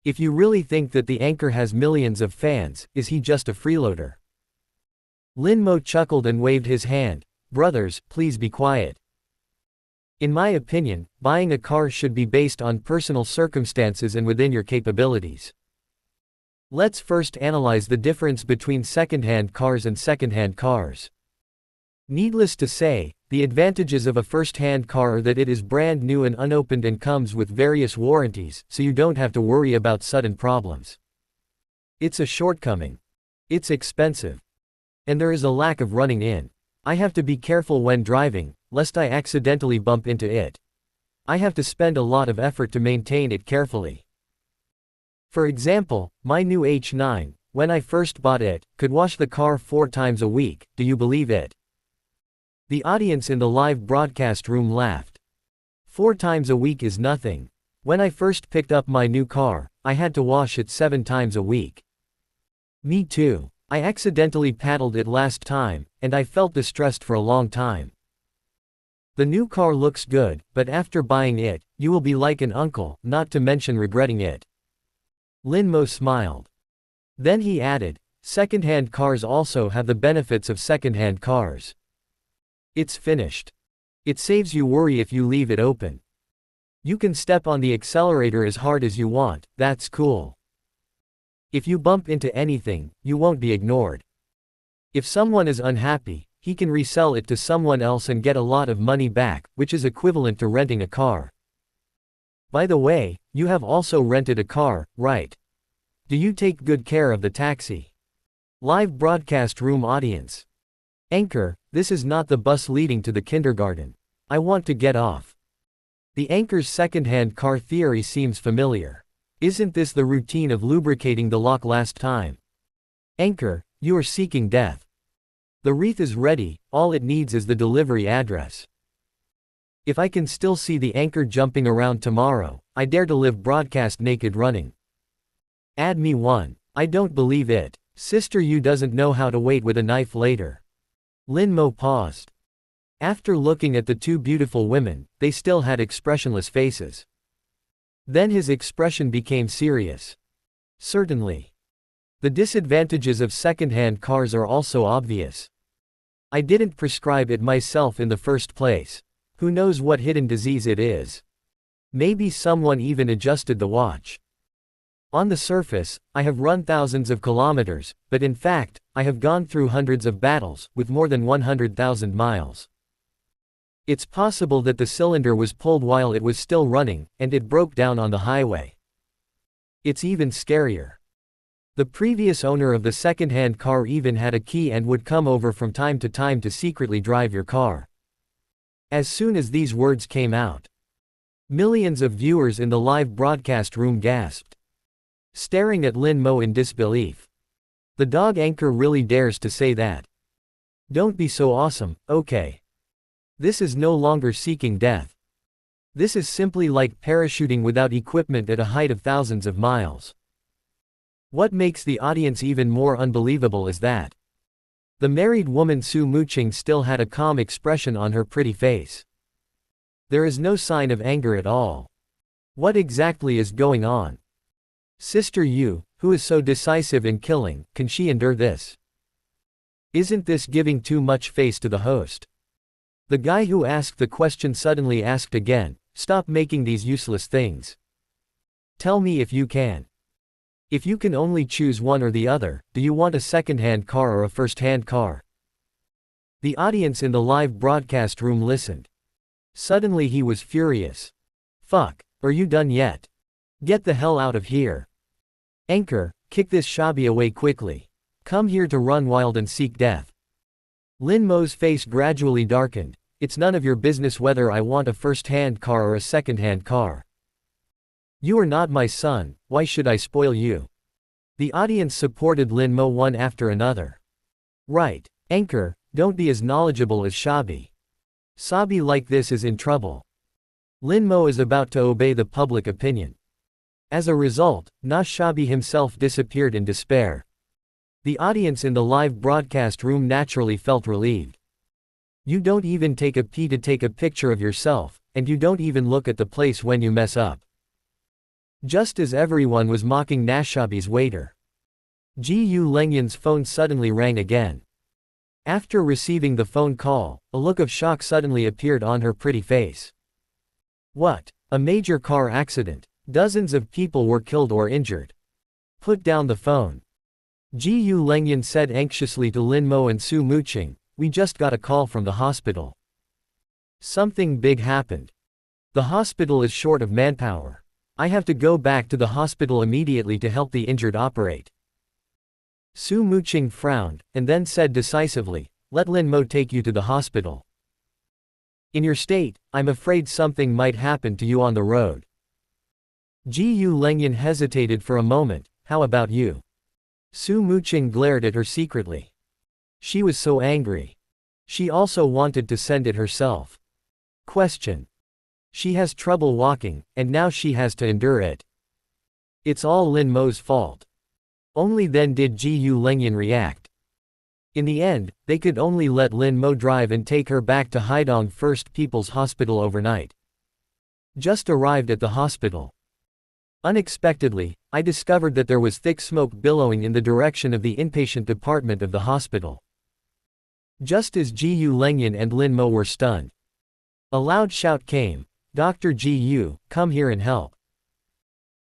If you really think that the anchor has millions of fans, is he just a freeloader? Lin Mo chuckled and waved his hand. Brothers, please be quiet. In my opinion, buying a car should be based on personal circumstances and within your capabilities. Let's first analyze the difference between second-hand cars and second-hand cars. Needless to say, the advantages of a first-hand car are that it is brand new and unopened and comes with various warranties, so you don't have to worry about sudden problems. It's a shortcoming. It's expensive. And there is a lack of running in. I have to be careful when driving, lest I accidentally bump into it. I have to spend a lot of effort to maintain it carefully. For example, my new H9, when I first bought it, could wash the car 4 times a week, do you believe it? The audience in the live broadcast room laughed. 4 times a week is nothing. When I first picked up my new car, I had to wash it 7 times a week. Me too. I accidentally paddled it last time, and I felt distressed for a long time. The new car looks good, but after buying it, you will be like an uncle, not to mention regretting it. Lin Mo smiled. Then he added, second-hand cars also have the benefits of second-hand cars. It's finished. It saves you worry if you leave it open. You can step on the accelerator as hard as you want, that's cool. If you bump into anything, you won't be ignored. If someone is unhappy, he can resell it to someone else and get a lot of money back, which is equivalent to renting a car. By the way, you have also rented a car, right? Do you take good care of the taxi? Live broadcast room audience. Anchor, this is not the bus leading to the kindergarten. I want to get off. The anchor's second-hand car theory seems familiar. Isn't this the routine of lubricating the lock last time? Anchor, you are seeking death. The wreath is ready, all it needs is the delivery address. If I can still see the anchor jumping around tomorrow, I dare to live broadcast naked running. Add me one. I don't believe it. Sister Yu doesn't know how to wait with a knife later. Lin Mo paused. After looking at the 2 beautiful women, they still had expressionless faces. Then his expression became serious. Certainly. The disadvantages of second-hand cars are also obvious. I didn't prescribe it myself in the first place. Who knows what hidden disease it is? Maybe someone even adjusted the watch. On the surface, I have run thousands of kilometers, but in fact, I have gone through hundreds of battles, with more than 100,000 miles. It's possible that the cylinder was pulled while it was still running, and it broke down on the highway. It's even scarier. The previous owner of the second-hand car even had a key and would come over from time to time to secretly drive your car. As soon as these words came out, millions of viewers in the live broadcast room gasped, staring at Lin Mo in disbelief. The dog anchor really dares to say that. Don't be so awesome, okay? This is no longer seeking death. This is simply like parachuting without equipment at a height of thousands of miles. What makes the audience even more unbelievable is that the married woman Su Muqing still had a calm expression on her pretty face. There is no sign of anger at all. What exactly is going on? Sister Yu, who is so decisive in killing, can she endure this? Isn't this giving too much face to the host? The guy who asked the question suddenly asked again, stop making these useless things. Tell me if you can. If you can only choose one or the other, do you want a second-hand car or a first-hand car? The audience in the live broadcast room listened. Suddenly he was furious. Fuck, are you done yet? Get the hell out of here. Anchor, kick this shabby away quickly. Come here to run wild and seek death. Lin Mo's face gradually darkened. It's none of your business whether I want a first-hand car or a second-hand car. You are not my son, why should I spoil you? The audience supported Lin Mo one after another. Right, Anchor, don't be as knowledgeable as Shabi. Sabi like this is in trouble. Lin Mo is about to obey the public opinion. As a result, Na Shabi himself disappeared in despair. The audience in the live broadcast room naturally felt relieved. You don't even take a pee to take a picture of yourself, and you don't even look at the place when you mess up. Just as everyone was mocking Nashabi's waiter, Gu Lengyan's phone suddenly rang again. After receiving the phone call, a look of shock suddenly appeared on her pretty face. What? A major car accident. Dozens of people were killed or injured. Put down the phone. Gu Lengyan said anxiously to Lin Mo and Su Muqing, we just got a call from the hospital. Something big happened. The hospital is short of manpower. I have to go back to the hospital immediately to help the injured operate. Su Muqing frowned, and then said decisively, let Lin Mo take you to the hospital. In your state, I'm afraid something might happen to you on the road. Gu Lengyan hesitated for a moment, how about you? Su Muqing glared at her secretly. She was so angry. She also wanted to send it herself. Question. She has trouble walking, and now she has to endure it. It's all Lin Mo's fault. Only then did Ji Yu Lengyan react. In the end, they could only let Lin Mo drive and take her back to Haidong First People's Hospital overnight. Just arrived at the hospital. Unexpectedly, I discovered that there was thick smoke billowing in the direction of the inpatient department of the hospital. Just as Ji Yu Lengyan and Lin Mo were stunned, a loud shout came, "Dr. Ji Yu, come here and help.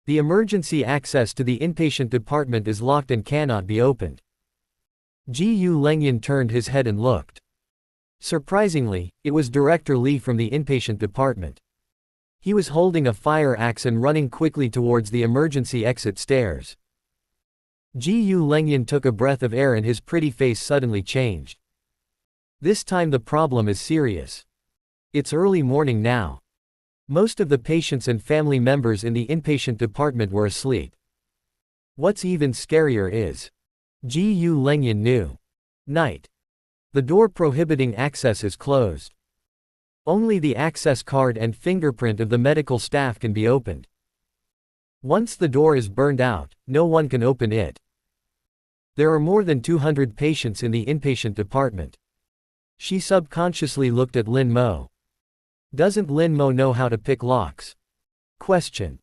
The emergency access to the inpatient department is locked and cannot be opened." Ji Yu Lengyan turned his head and looked. Surprisingly, it was Director Li from the inpatient department. He was holding a fire axe and running quickly towards the emergency exit stairs. Ji Yu Lengyan took a breath of air and his pretty face suddenly changed. This time the problem is serious. It's early morning now. Most of the patients and family members in the inpatient department were asleep. What's even scarier is, Ji Yu Lengyan knew. Night. The door prohibiting access is closed. Only the access card and fingerprint of the medical staff can be opened. Once the door is burned out, no one can open it. There are more than 200 patients in the inpatient department. She subconsciously looked at Lin Mo. Doesn't Lin Mo know how to pick locks? Question.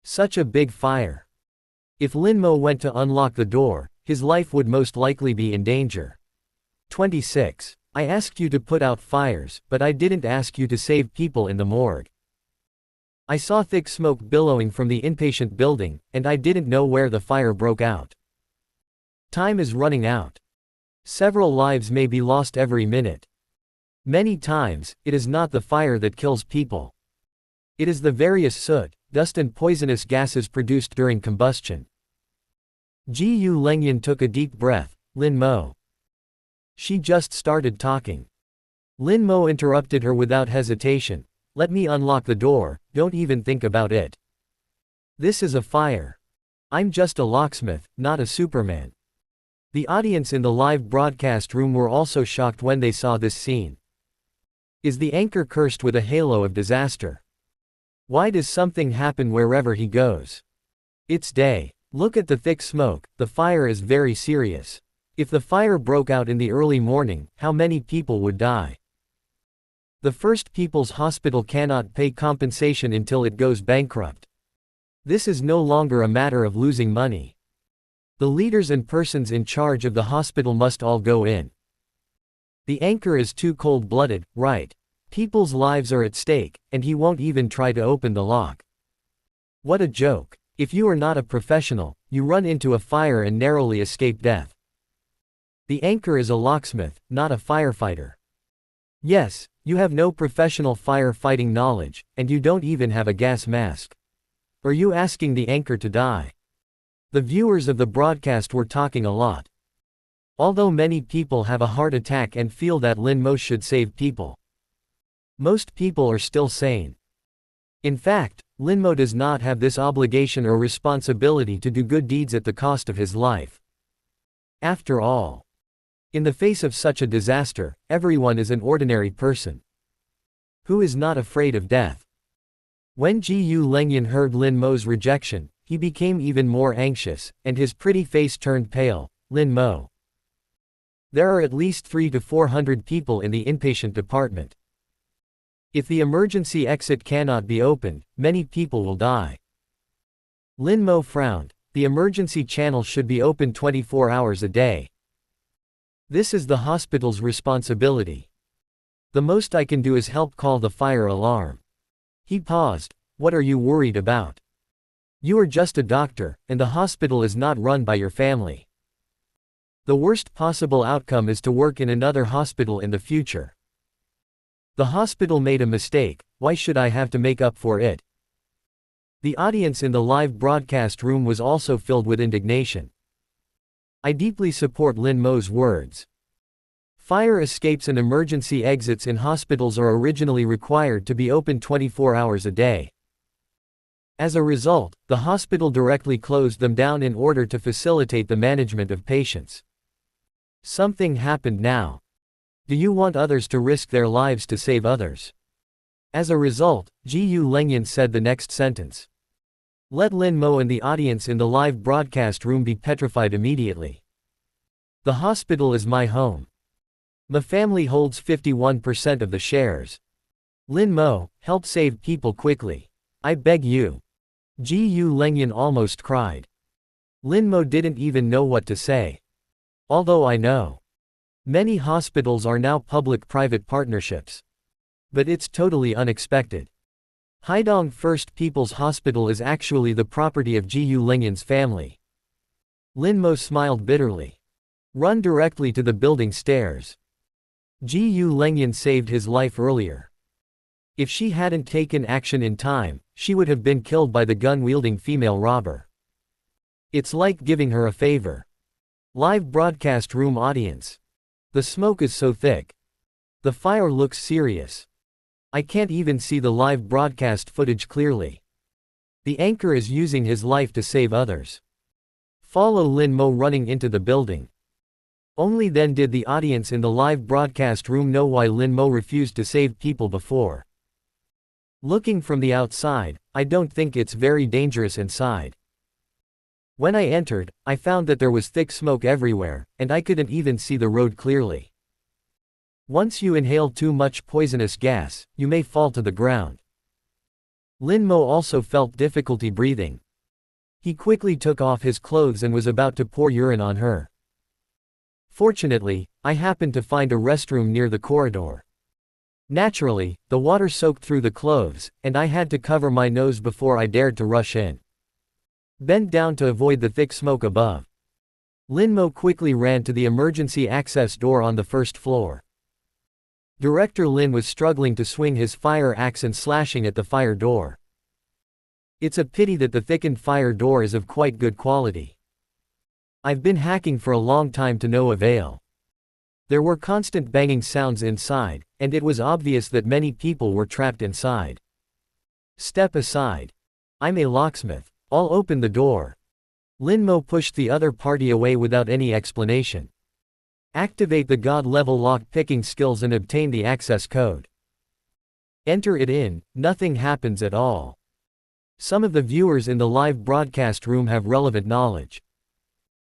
Such a big fire. If Lin Mo went to unlock the door, his life would most likely be in danger. 26. I asked you to put out fires, but I didn't ask you to save people in the morgue. I saw thick smoke billowing from the inpatient building, and I didn't know where the fire broke out. Time is running out. Several lives may be lost every minute. Many times, it is not the fire that kills people. It is the various soot, dust and poisonous gases produced during combustion. Ji Yu Lengyan took a deep breath. Lin Mo. She just started talking. Lin Mo interrupted her without hesitation. Let me unlock the door, don't even think about it. This is a fire. I'm just a locksmith, not a Superman. The audience in the live broadcast room were also shocked when they saw this scene. Is the anchor cursed with a halo of disaster? Why does something happen wherever he goes? It's day. Look at the thick smoke, the fire is very serious. If the fire broke out in the early morning, how many people would die? The First People's Hospital cannot pay compensation until it goes bankrupt. This is no longer a matter of losing money. The leaders and persons in charge of the hospital must all go in. The anchor is too cold-blooded, right? People's lives are at stake, and he won't even try to open the lock. What a joke. If you are not a professional, you run into a fire and narrowly escape death. The anchor is a locksmith, not a firefighter. Yes, you have no professional firefighting knowledge, and you don't even have a gas mask. Are you asking the anchor to die? The viewers of the broadcast were talking a lot. Although many people have a heart attack and feel that Lin Mo should save people, most people are still sane. In fact, Lin Mo does not have this obligation or responsibility to do good deeds at the cost of his life. After all, in the face of such a disaster, everyone is an ordinary person who is not afraid of death. When Ji Yu Lengyan heard Lin Mo's rejection, he became even more anxious, and his pretty face turned pale. Lin Mo. There are at least 300 to 400 people in the inpatient department. If the emergency exit cannot be opened, many people will die. Lin Mo frowned. The emergency channel should be open 24 hours a day. This is the hospital's responsibility. The most I can do is help call the fire alarm. He paused. What are you worried about? You are just a doctor, and the hospital is not run by your family. The worst possible outcome is to work in another hospital in the future. The hospital made a mistake, why should I have to make up for it? The audience in the live broadcast room was also filled with indignation. I deeply support Lin Mo's words. Fire escapes and emergency exits in hospitals are originally required to be open 24 hours a day. As a result, the hospital directly closed them down in order to facilitate the management of patients. Something happened now. Do you want others to risk their lives to save others? As a result, Gu Lengyan said the next sentence. Let Lin Mo and the audience in the live broadcast room be petrified immediately. The hospital is my home. My family holds 51% of the shares. Lin Mo, help save people quickly. I beg you. Gu Lengyan almost cried. Lin Mo didn't even know what to say. Although I know. Many hospitals are now public-private partnerships. But it's totally unexpected. Haidong First People's Hospital is actually the property of Gu Lengyan's family. Lin Mo smiled bitterly. Run directly to the building stairs. Gu Lengyan saved his life earlier. If she hadn't taken action in time, she would have been killed by the gun-wielding female robber. It's like giving her a favor. Live broadcast room audience. The smoke is so thick. The fire looks serious. I can't even see the live broadcast footage clearly. The anchor is using his life to save others. Follow Lin Mo running into the building. Only then did the audience in the live broadcast room know why Lin Mo refused to save people before. Looking from the outside, I don't think it's very dangerous inside. When I entered, I found that there was thick smoke everywhere, and I couldn't even see the road clearly. Once you inhale too much poisonous gas, you may fall to the ground. Lin Mo also felt difficulty breathing. He quickly took off his clothes and was about to pour urine on her. Fortunately, I happened to find a restroom near the corridor. Naturally, the water soaked through the clothes, and I had to cover my nose before I dared to rush in. Bent down to avoid the thick smoke above. Lin Mo quickly ran to the emergency access door on the first floor. Director Lin was struggling to swing his fire axe and slashing at the fire door. It's a pity that the thickened fire door is of quite good quality. I've been hacking for a long time to no avail. There were constant banging sounds inside, and it was obvious that many people were trapped inside. Step aside. I'm a locksmith. I'll open the door. Lin Mo pushed the other party away without any explanation. Activate the God-level lock-picking skills and obtain the access code. Enter it in, nothing happens at all. Some of the viewers in the live broadcast room have relevant knowledge.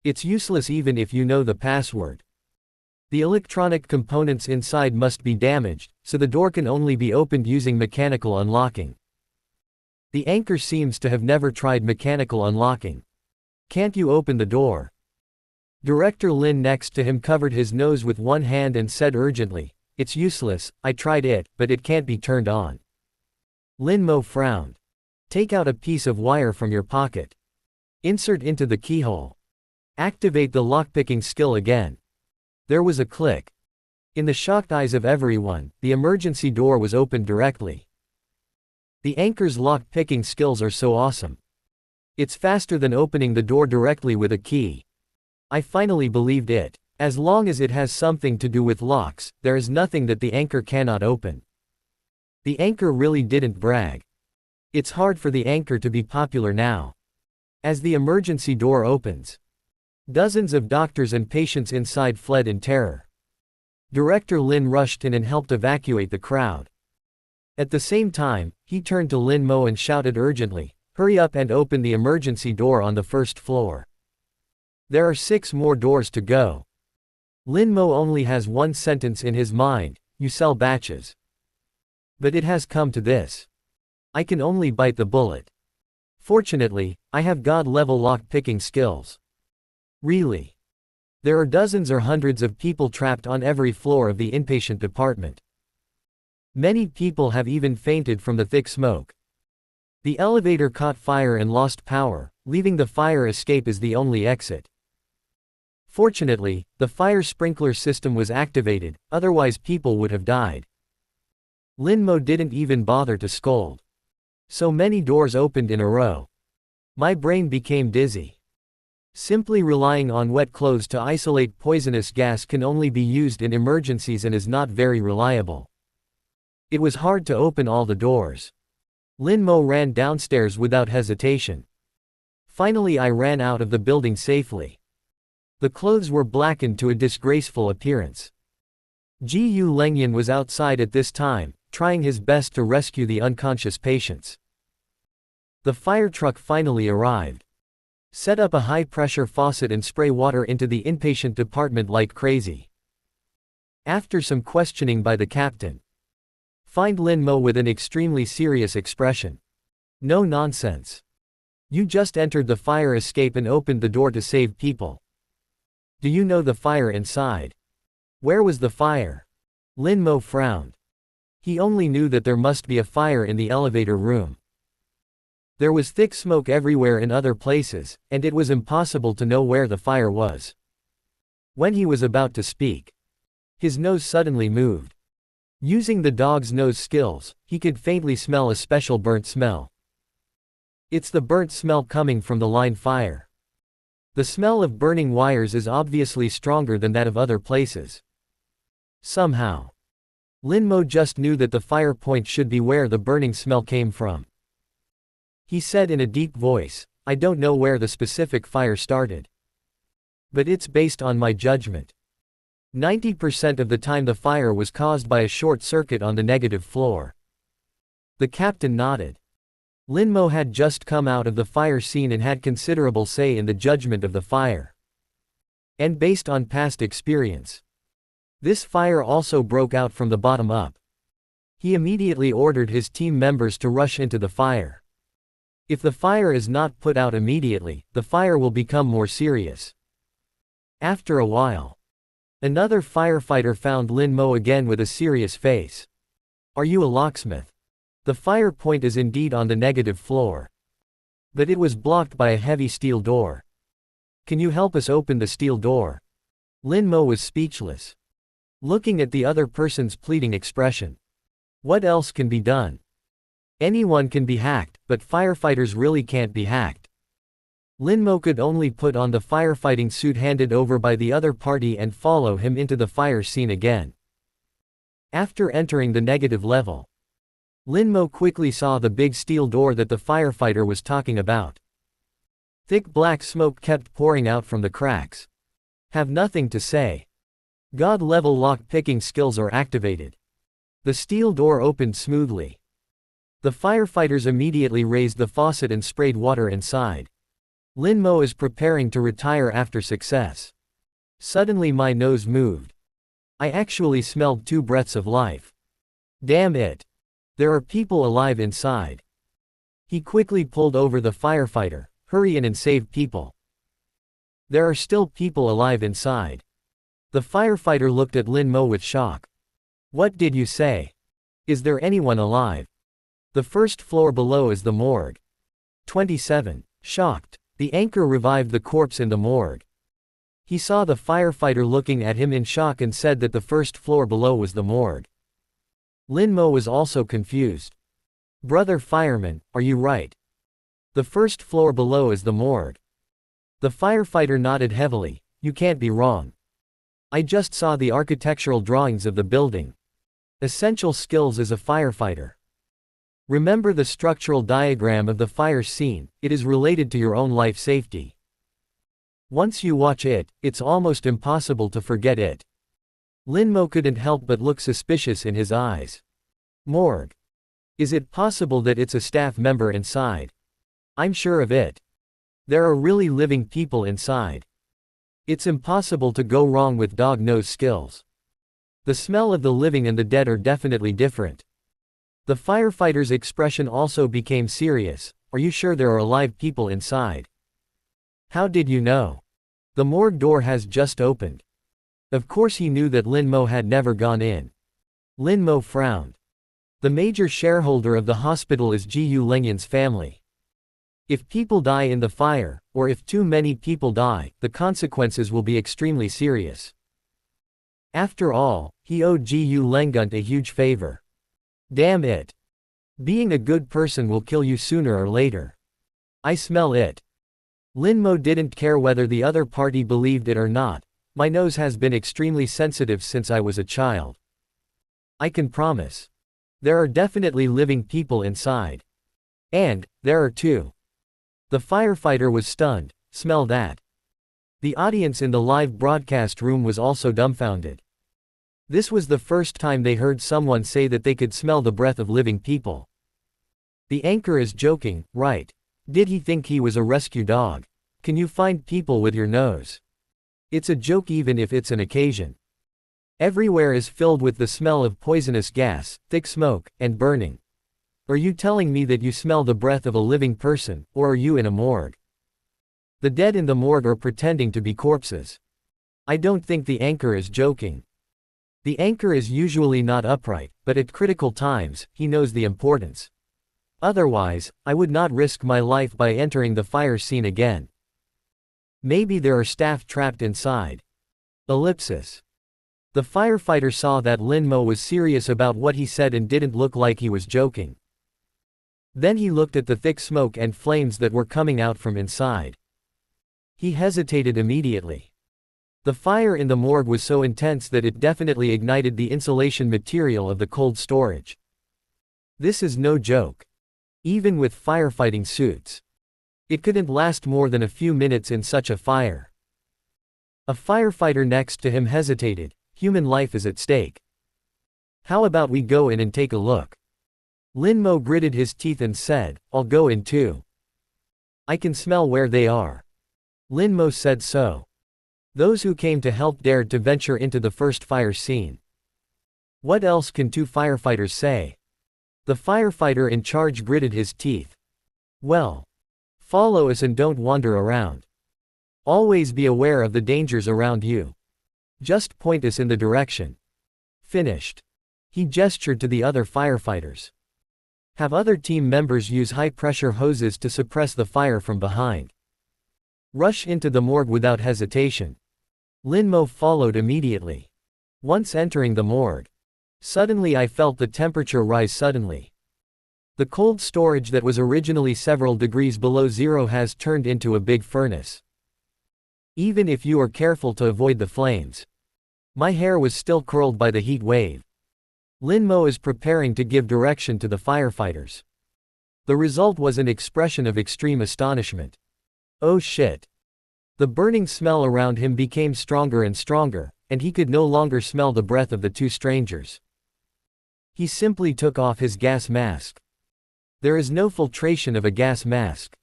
It's useless even if you know the password. The electronic components inside must be damaged, so the door can only be opened using mechanical unlocking. The anchor seems to have never tried mechanical unlocking. Can't you open the door? Director Lin next to him covered his nose with one hand and said urgently, It's useless, I tried it, but it can't be turned on. Lin Mo frowned. Take out a piece of wire from your pocket. Insert into the keyhole. Activate the lockpicking skill again. There was a click. In the shocked eyes of everyone, the emergency door was opened directly. The anchor's lock-picking skills are so awesome. It's faster than opening the door directly with a key. I finally believed it. As long as it has something to do with locks, there is nothing that the anchor cannot open. The anchor really didn't brag. It's hard for the anchor to be popular now. As the emergency door opens, dozens of doctors and patients inside fled in terror. Director Lin rushed in and helped evacuate the crowd. At the same time, he turned to Lin Mo and shouted urgently, Hurry up and open the emergency door on the first floor. There are 6 more doors to go. Lin Mo only has one sentence in his mind, You sell batches. But it has come to this. I can only bite the bullet. Fortunately, I have God-level lock-picking skills. Really? There are dozens or hundreds of people trapped on every floor of the inpatient department. Many people have even fainted from the thick smoke. The elevator caught fire and lost power, leaving the fire escape as the only exit. Fortunately, the fire sprinkler system was activated, otherwise people would have died. Lin Mo didn't even bother to scold. So many doors opened in a row. My brain became dizzy. Simply relying on wet clothes to isolate poisonous gas can only be used in emergencies and is not very reliable. It was hard to open all the doors. Lin Mo ran downstairs without hesitation. Finally I ran out of the building safely. The clothes were blackened to a disgraceful appearance. Gu Lengyan was outside at this time, trying his best to rescue the unconscious patients. The fire truck finally arrived. Set up a high-pressure faucet and spray water into the inpatient department like crazy. After some questioning by the captain, find Lin Mo with an extremely serious expression. No nonsense. You just entered the fire escape and opened the door to save people. Do you know the fire inside? Where was the fire? Lin Mo frowned. He only knew that there must be a fire in the elevator room. There was thick smoke everywhere in other places, and it was impossible to know where the fire was. When he was about to speak, his nose suddenly moved. Using the dog's nose skills, he could faintly smell a special burnt smell. It's the burnt smell coming from the line fire. The smell of burning wires is obviously stronger than that of other places. Somehow, Lin Mo just knew that the fire point should be where the burning smell came from. He said in a deep voice, I don't know where the specific fire started. But it's based on my judgment. 90% of the time the fire was caused by a short circuit on the negative floor. The captain nodded. Lin Mo had just come out of the fire scene and had considerable say in the judgment of the fire. And based on past experience, this fire also broke out from the bottom up. He immediately ordered his team members to rush into the fire. If the fire is not put out immediately, the fire will become more serious. After a while, another firefighter found Lin Mo again with a serious face. Are you a locksmith? The fire point is indeed on the negative floor. But it was blocked by a heavy steel door. Can you help us open the steel door? Lin Mo was speechless, looking at the other person's pleading expression. What else can be done? Anyone can be hacked, but firefighters really can't be hacked. Lin Mo could only put on the firefighting suit handed over by the other party and follow him into the fire scene again. After entering the negative level, Lin Mo quickly saw the big steel door that the firefighter was talking about. Thick black smoke kept pouring out from the cracks. Have nothing to say. God-level lock-picking skills are activated. The steel door opened smoothly. The firefighters immediately raised the faucet and sprayed water inside. Lin Mo is preparing to retire after success. Suddenly my nose moved. I actually smelled 2 breaths of life. Damn it. There are people alive inside. He quickly pulled over the firefighter. Hurry in and save people. There are still people alive inside. The firefighter looked at Lin Mo with shock. What did you say? Is there anyone alive? The first floor below is the morgue. 27. Shocked, the anchor revived the corpse in the morgue. He saw the firefighter looking at him in shock and said that the first floor below was the morgue. Lin Mo was also confused. Brother fireman, are you right? The first floor below is the morgue. The firefighter nodded heavily. You can't be wrong. I just saw the architectural drawings of the building. Essential skills as a firefighter. Remember the structural diagram of the fire scene, it is related to your own life safety. Once you watch it, it's almost impossible to forget it. Lin Mo couldn't help but look suspicious in his eyes. Morgue. Is it possible that it's a staff member inside? I'm sure of it. There are really living people inside. It's impossible to go wrong with dog nose skills. The smell of the living and the dead are definitely different. The firefighter's expression also became serious. Are you sure there are alive people inside? How did you know? The morgue door has just opened. Of course he knew that Lin Mo had never gone in. Lin Mo frowned. The major shareholder of the hospital is Gu Lengyan's family. If people die in the fire, or if too many people die, the consequences will be extremely serious. After all, he owed Gu Lengyan a huge favor. Damn it. Being a good person will kill you sooner or later. I smell it. Lin Mo didn't care whether the other party believed it or not. My nose has been extremely sensitive since I was a child. I can promise. There are definitely living people inside. And, there are 2. The firefighter was stunned. Smell that. The audience in the live broadcast room was also dumbfounded. This was the first time they heard someone say that they could smell the breath of living people. The anchor is joking, right? Did he think he was a rescue dog? Can you find people with your nose? It's a joke even if it's an occasion. Everywhere is filled with the smell of poisonous gas, thick smoke, and burning. Are you telling me that you smell the breath of a living person, or are you in a morgue? The dead in the morgue are pretending to be corpses. I don't think the anchor is joking. The anchor is usually not upright, but at critical times, he knows the importance. Otherwise, I would not risk my life by entering the fire scene again. Maybe there are staff trapped inside. Ellipsis. The firefighter saw that Lin Mo was serious about what he said and didn't look like he was joking. Then he looked at the thick smoke and flames that were coming out from inside. He hesitated immediately. The fire in the morgue was so intense that it definitely ignited the insulation material of the cold storage. This is no joke. Even with firefighting suits, it couldn't last more than a few minutes in such a fire. A firefighter next to him hesitated. Human life is at stake. How about we go in and take a look? Lin Mo gritted his teeth and said, I'll go in too. I can smell where they are. Lin Mo said so. Those who came to help dared to venture into the first fire scene. What else can two firefighters say? The firefighter in charge gritted his teeth. Well, follow us and don't wander around. Always be aware of the dangers around you. Just point us in the direction. Finished. He gestured to the other firefighters. Have other team members use high-pressure hoses to suppress the fire from behind. Rush into the morgue without hesitation. Lin Mo followed immediately. Once entering the morgue, suddenly I felt the temperature rise suddenly. The cold storage that was originally several degrees below zero has turned into a big furnace. Even if you are careful to avoid the flames. My hair was still curled by the heat wave. Lin Mo is preparing to give direction to the firefighters. The result was an expression of extreme astonishment. Oh shit. The burning smell around him became stronger and stronger, and he could no longer smell the breath of the two strangers. He simply took off his gas mask. There is no filtration of a gas mask.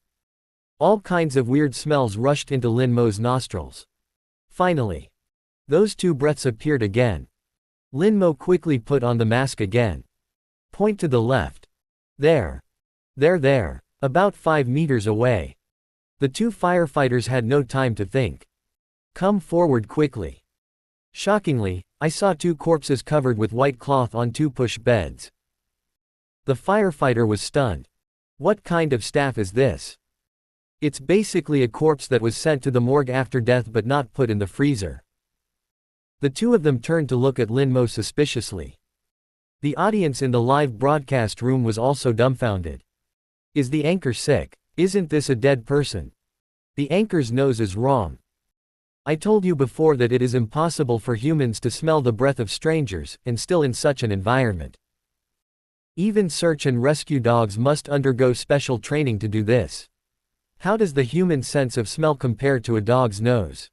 All kinds of weird smells rushed into Lin Mo's nostrils. Finally, those two breaths appeared again. Lin Mo quickly put on the mask again. Point to the left. There. There. About 5 meters away. The two firefighters had no time to think. Come forward quickly. Shockingly, I saw two corpses covered with white cloth on two push beds. The firefighter was stunned. What kind of staff is this? It's basically a corpse that was sent to the morgue after death but not put in the freezer. The two of them turned to look at Lin Mo suspiciously. The audience in the live broadcast room was also dumbfounded. Is the anchor sick? Isn't this a dead person? The anchor's nose is wrong. I told you before that it is impossible for humans to smell the breath of strangers, and still in such an environment. Even search and rescue dogs must undergo special training to do this. How does the human sense of smell compare to a dog's nose?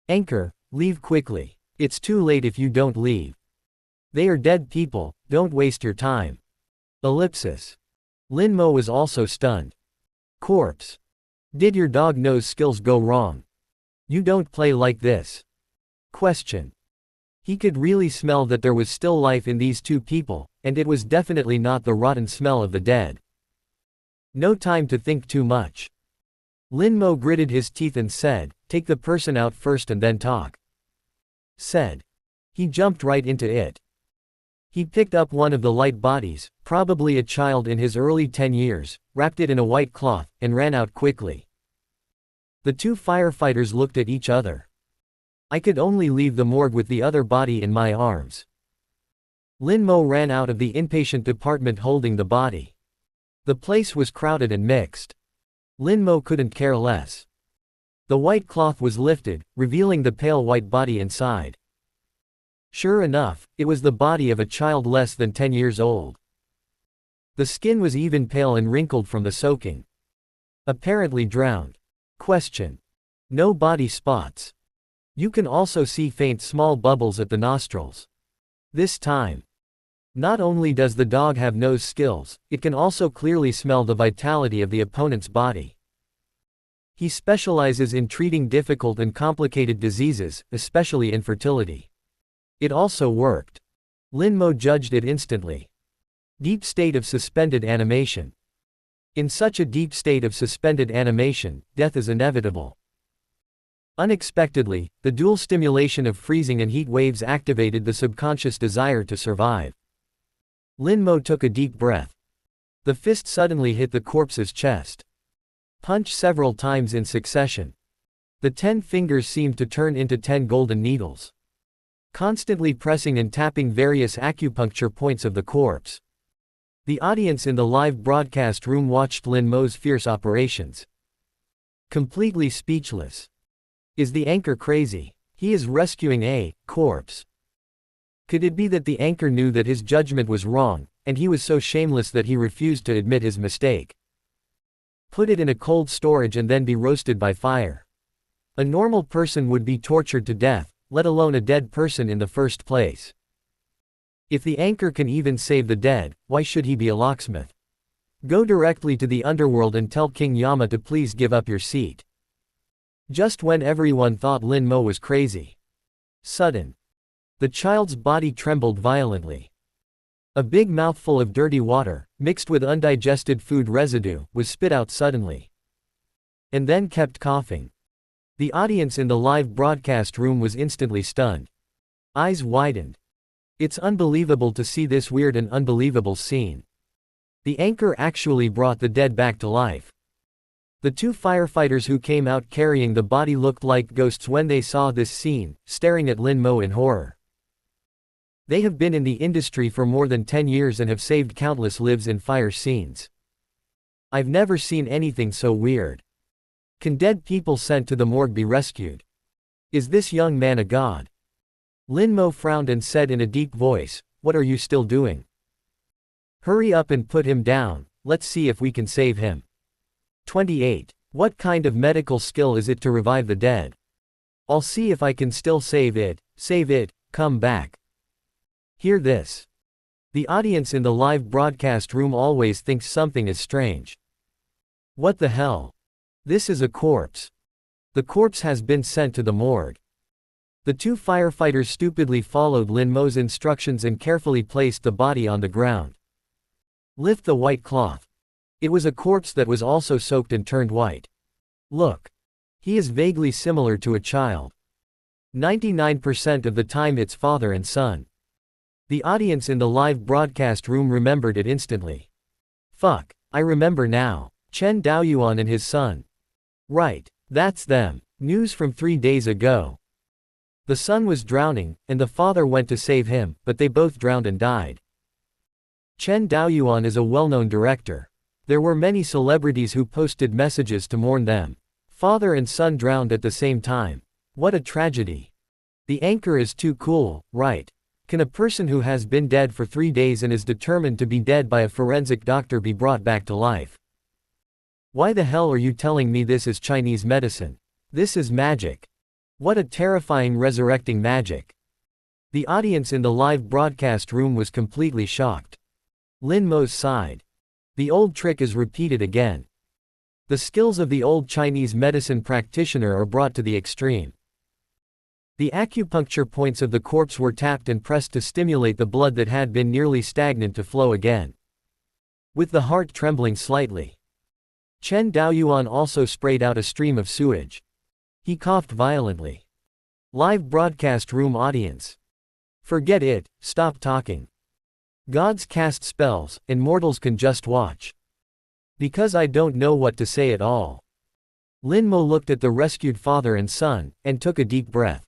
Anchor, leave quickly. It's too late if you don't leave. They are dead people, don't waste your time. Ellipsis. Lin Mo was also stunned. Corpse. Did your dog nose skills go wrong? You don't play like this. Question. He could really smell that there was still life in these two people, and it was definitely not the rotten smell of the dead. No time to think too much. Lin Mo gritted his teeth and said, take the person out first and then talk. Said. He jumped right into it. He picked up one of the light bodies, probably a child in his early 10 years, wrapped it in a white cloth, and ran out quickly. The two firefighters looked at each other. I could only leave the morgue with the other body in my arms. Lin Mo ran out of the inpatient department holding the body. The place was crowded and mixed. Lin Mo couldn't care less. The white cloth was lifted, revealing the pale white body inside. Sure enough, it was the body of a child less than 10 years old. The skin was even pale and wrinkled from the soaking. Apparently drowned. Question. No body spots. You can also see faint small bubbles at the nostrils. This time, not only does the dog have nose skills, it can also clearly smell the vitality of the opponent's body. He specializes in treating difficult and complicated diseases, especially infertility. It also worked. Lin Mo judged it instantly. Deep state of suspended animation. In such a deep state of suspended animation, death is inevitable. Unexpectedly, the dual stimulation of freezing and heat waves activated the subconscious desire to survive. Lin Mo took a deep breath. The fist suddenly hit the corpse's chest. Punch several times in succession. The 10 fingers seemed to turn into 10 golden needles. Constantly pressing and tapping various acupuncture points of the corpse. The audience in the live broadcast room watched Lin Mo's fierce operations. Completely speechless. Is the anchor crazy? He is rescuing a corpse. Could it be that the anchor knew that his judgment was wrong, and he was so shameless that he refused to admit his mistake? Put it in a cold storage and then be roasted by fire. A normal person would be tortured to death, let alone a dead person in the first place. If the anchor can even save the dead, why should he be a locksmith? Go directly to the underworld and tell King Yama to please give up your seat. Just when everyone thought Lin Mo was crazy. Sudden. The child's body trembled violently. A big mouthful of dirty water, mixed with undigested food residue, was spit out suddenly. And then kept coughing. The audience in the live broadcast room was instantly stunned. Eyes widened. It's unbelievable to see this weird and unbelievable scene. The anchor actually brought the dead back to life. The 2 firefighters who came out carrying the body looked like ghosts when they saw this scene, staring at Lin Mo in horror. They have been in the industry for more than 10 years and have saved countless lives in fire scenes. I've never seen anything so weird. Can dead people sent to the morgue be rescued? Is this young man a god? Lin Mo frowned and said in a deep voice, "What are you still doing? Hurry up and put him down, let's see if we can save him." 28. What kind of medical skill is it to revive the dead? I'll see if I can still save it, come back. Hear this. The audience in the live broadcast room always thinks something is strange. What the hell? This is a corpse. The corpse has been sent to the morgue. The 2 firefighters stupidly followed Lin Mo's instructions and carefully placed the body on the ground. Lift the white cloth. It was a corpse that was also soaked and turned white. Look. He is vaguely similar to a child. 99% of the time it's father and son. The audience in the live broadcast room remembered it instantly. Fuck, I remember now. Chen Daoyuan and his son. Right, that's them. News from 3 days ago. The son was drowning, and the father went to save him, but they both drowned and died. Chen Daoyuan is a well-known director. There were many celebrities who posted messages to mourn them. Father and son drowned at the same time. What a tragedy. The anchor is too cool, right? Can a person who has been dead for 3 days and is determined to be dead by a forensic doctor be brought back to life? Why the hell are you telling me this is Chinese medicine? This is magic. What a terrifying resurrecting magic. The audience in the live broadcast room was completely shocked. Lin Mo sighed. The old trick is repeated again. The skills of the old Chinese medicine practitioner are brought to the extreme. The acupuncture points of the corpse were tapped and pressed to stimulate the blood that had been nearly stagnant to flow again. With the heart trembling slightly. Chen Daoyuan also sprayed out a stream of sewage. He coughed violently. Live broadcast room audience. Forget it, stop talking. Gods cast spells, and mortals can just watch. Because I don't know what to say at all. Lin Mo looked at the rescued father and son, and took a deep breath.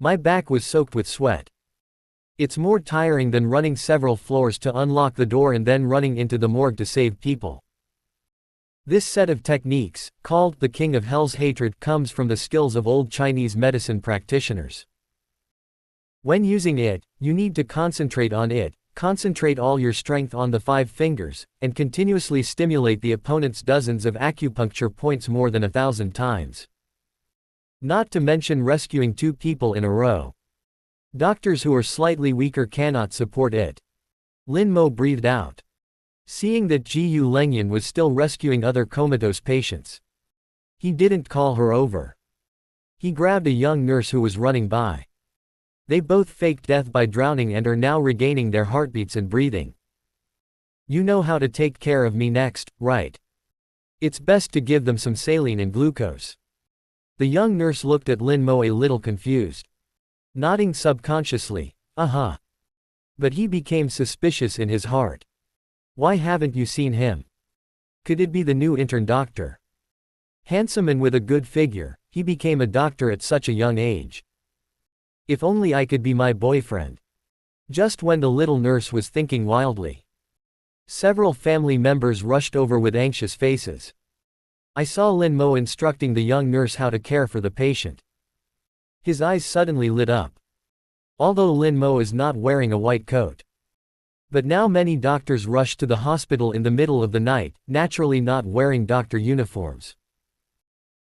My back was soaked with sweat. It's more tiring than running several floors to unlock the door and then running into the morgue to save people. This set of techniques, called the King of Hell's Hatred, comes from the skills of old Chinese medicine practitioners. When using it, you need to concentrate on it, concentrate all your strength on the 5 fingers, and continuously stimulate the opponent's dozens of acupuncture points more than 1,000 times. Not to mention rescuing 2 people in a row. Doctors who are slightly weaker cannot support it. Lin Mo breathed out. Seeing that Ji Lengyan was still rescuing other comatose patients, he didn't call her over. He grabbed a young nurse who was running by. They both faked death by drowning and are now regaining their heartbeats and breathing. You know how to take care of me next, right? It's best to give them some saline and glucose. The young nurse looked at Lin Mo a little confused. Nodding subconsciously, uh-huh. But he became suspicious in his heart. Why haven't you seen him? Could it be the new intern doctor? Handsome and with a good figure, he became a doctor at such a young age. If only I could be my boyfriend. Just when the little nurse was thinking wildly, several family members rushed over with anxious faces. I saw Lin Mo instructing the young nurse how to care for the patient. His eyes suddenly lit up. Although Lin Mo is not wearing a white coat. But now many doctors rush to the hospital in the middle of the night, naturally not wearing doctor uniforms.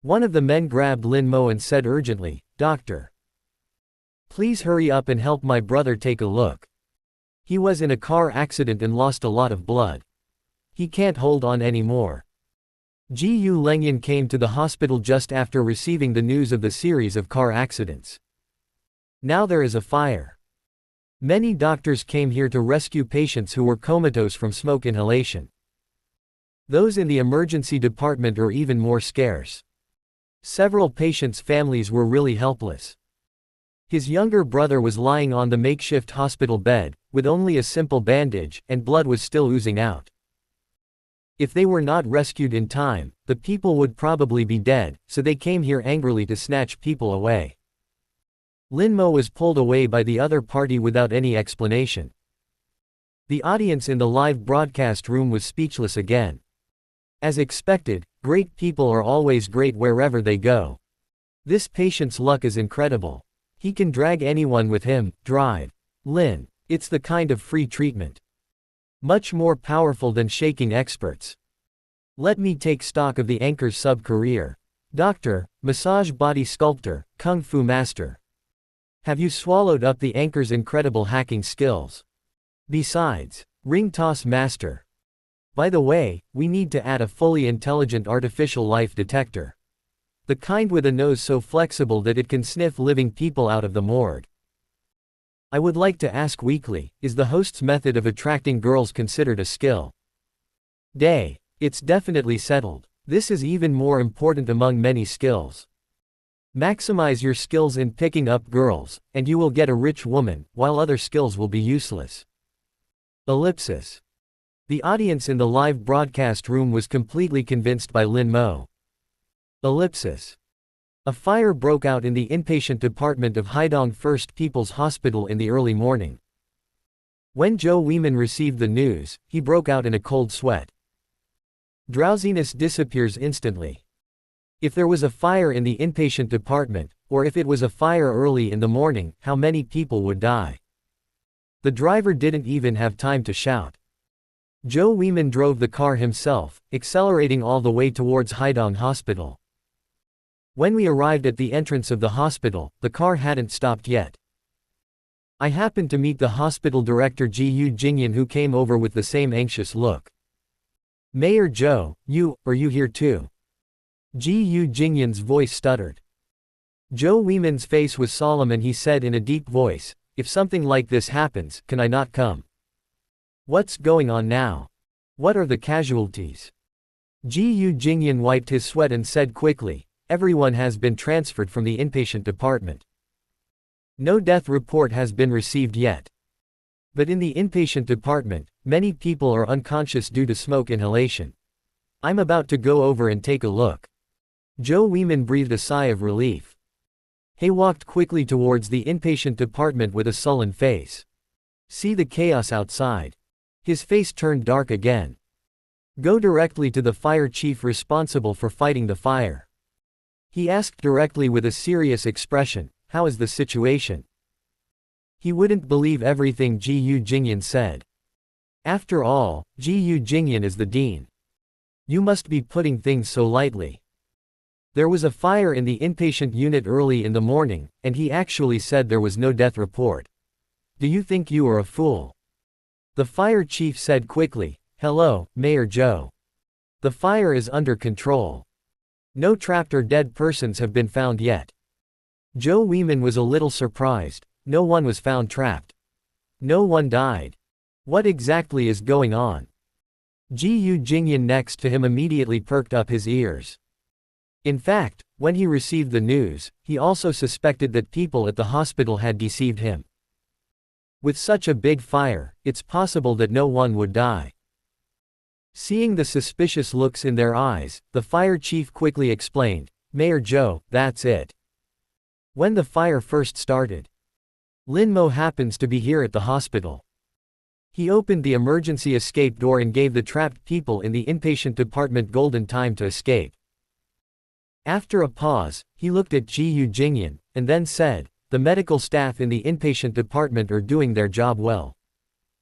One of the men grabbed Lin Mo and said urgently, "Doctor, please hurry up and help my brother take a look. He was in a car accident and lost a lot of blood. He can't hold on anymore." Ji Lengyan came to the hospital just after receiving the news of the series of car accidents. Now there is a fire. Many doctors came here to rescue patients who were comatose from smoke inhalation. Those in the emergency department are even more scarce. Several patients' families were really helpless. His younger brother was lying on the makeshift hospital bed, with only a simple bandage, and blood was still oozing out. If they were not rescued in time, the people would probably be dead, so they came here angrily to snatch people away. Lin Mo was pulled away by the other party without any explanation. The audience in the live broadcast room was speechless again. As expected, great people are always great wherever they go. This patient's luck is incredible. He can drag anyone with him, drive. Lin, it's the kind of free treatment. Much more powerful than shaking experts. Let me take stock of the anchor's sub-career. Doctor, massage body sculptor, kung fu master. Have you swallowed up the anchor's incredible hacking skills? Besides, ring toss master. By the way, we need to add a fully intelligent artificial life detector. The kind with a nose so flexible that it can sniff living people out of the morgue. I would like to ask weakly, is the host's method of attracting girls considered a skill? Day. It's definitely settled. This is even more important among many skills. Maximize your skills in picking up girls, and you will get a rich woman, while other skills will be useless. Ellipsis. The audience in the live broadcast room was completely convinced by Lin Mo. Ellipsis. A fire broke out in the inpatient department of Haidong First People's Hospital in the early morning. When Zhou Weiman received the news, he broke out in a cold sweat. Drowsiness disappears instantly. If there was a fire in the inpatient department, or if it was a fire early in the morning, how many people would die? The driver didn't even have time to shout. Zhou Weiman drove the car himself, accelerating all the way towards Haidong Hospital. When we arrived at the entrance of the hospital, the car hadn't stopped yet. I happened to meet the hospital director Ji Jingyan, who came over with the same anxious look. Mayor Zhou, are you here too? Ji Jingyan's voice stuttered. Zhou Weiman's face was solemn and he said in a deep voice, "If something like this happens, can I not come? What's going on now? What are the casualties?" Ji Jingyan wiped his sweat and said quickly, "Everyone has been transferred from the inpatient department. No death report has been received yet. But in the inpatient department, many people are unconscious due to smoke inhalation. I'm about to go over and take a look." Zhou Weiman breathed a sigh of relief. He walked quickly towards the inpatient department with a sullen face. See the chaos outside. His face turned dark again. Go directly to the fire chief responsible for fighting the fire. He asked directly with a serious expression, "How is the situation?" He wouldn't believe everything Ji Jingyan said. After all, Ji Jingyan is the dean. You must be putting things so lightly. There was a fire in the inpatient unit early in the morning, and he actually said there was no death report. Do you think you are a fool? The fire chief said quickly, "Hello, Mayor Joe. The fire is under control. No trapped or dead persons have been found yet." Joe Weeman was a little surprised. No one was found trapped. No one died. What exactly is going on? Gu Jingyan next to him immediately perked up his ears. In fact, when he received the news, he also suspected that people at the hospital had deceived him. With such a big fire, it's possible that no one would die. Seeing the suspicious looks in their eyes, the fire chief quickly explained, "Mayor Joe, that's it. When the fire first started, Lin Mo happens to be here at the hospital. He opened the emergency escape door and gave the trapped people in the inpatient department golden time to escape." After a pause, he looked at Gu Jingyan, and then said, "The medical staff in the inpatient department are doing their job well.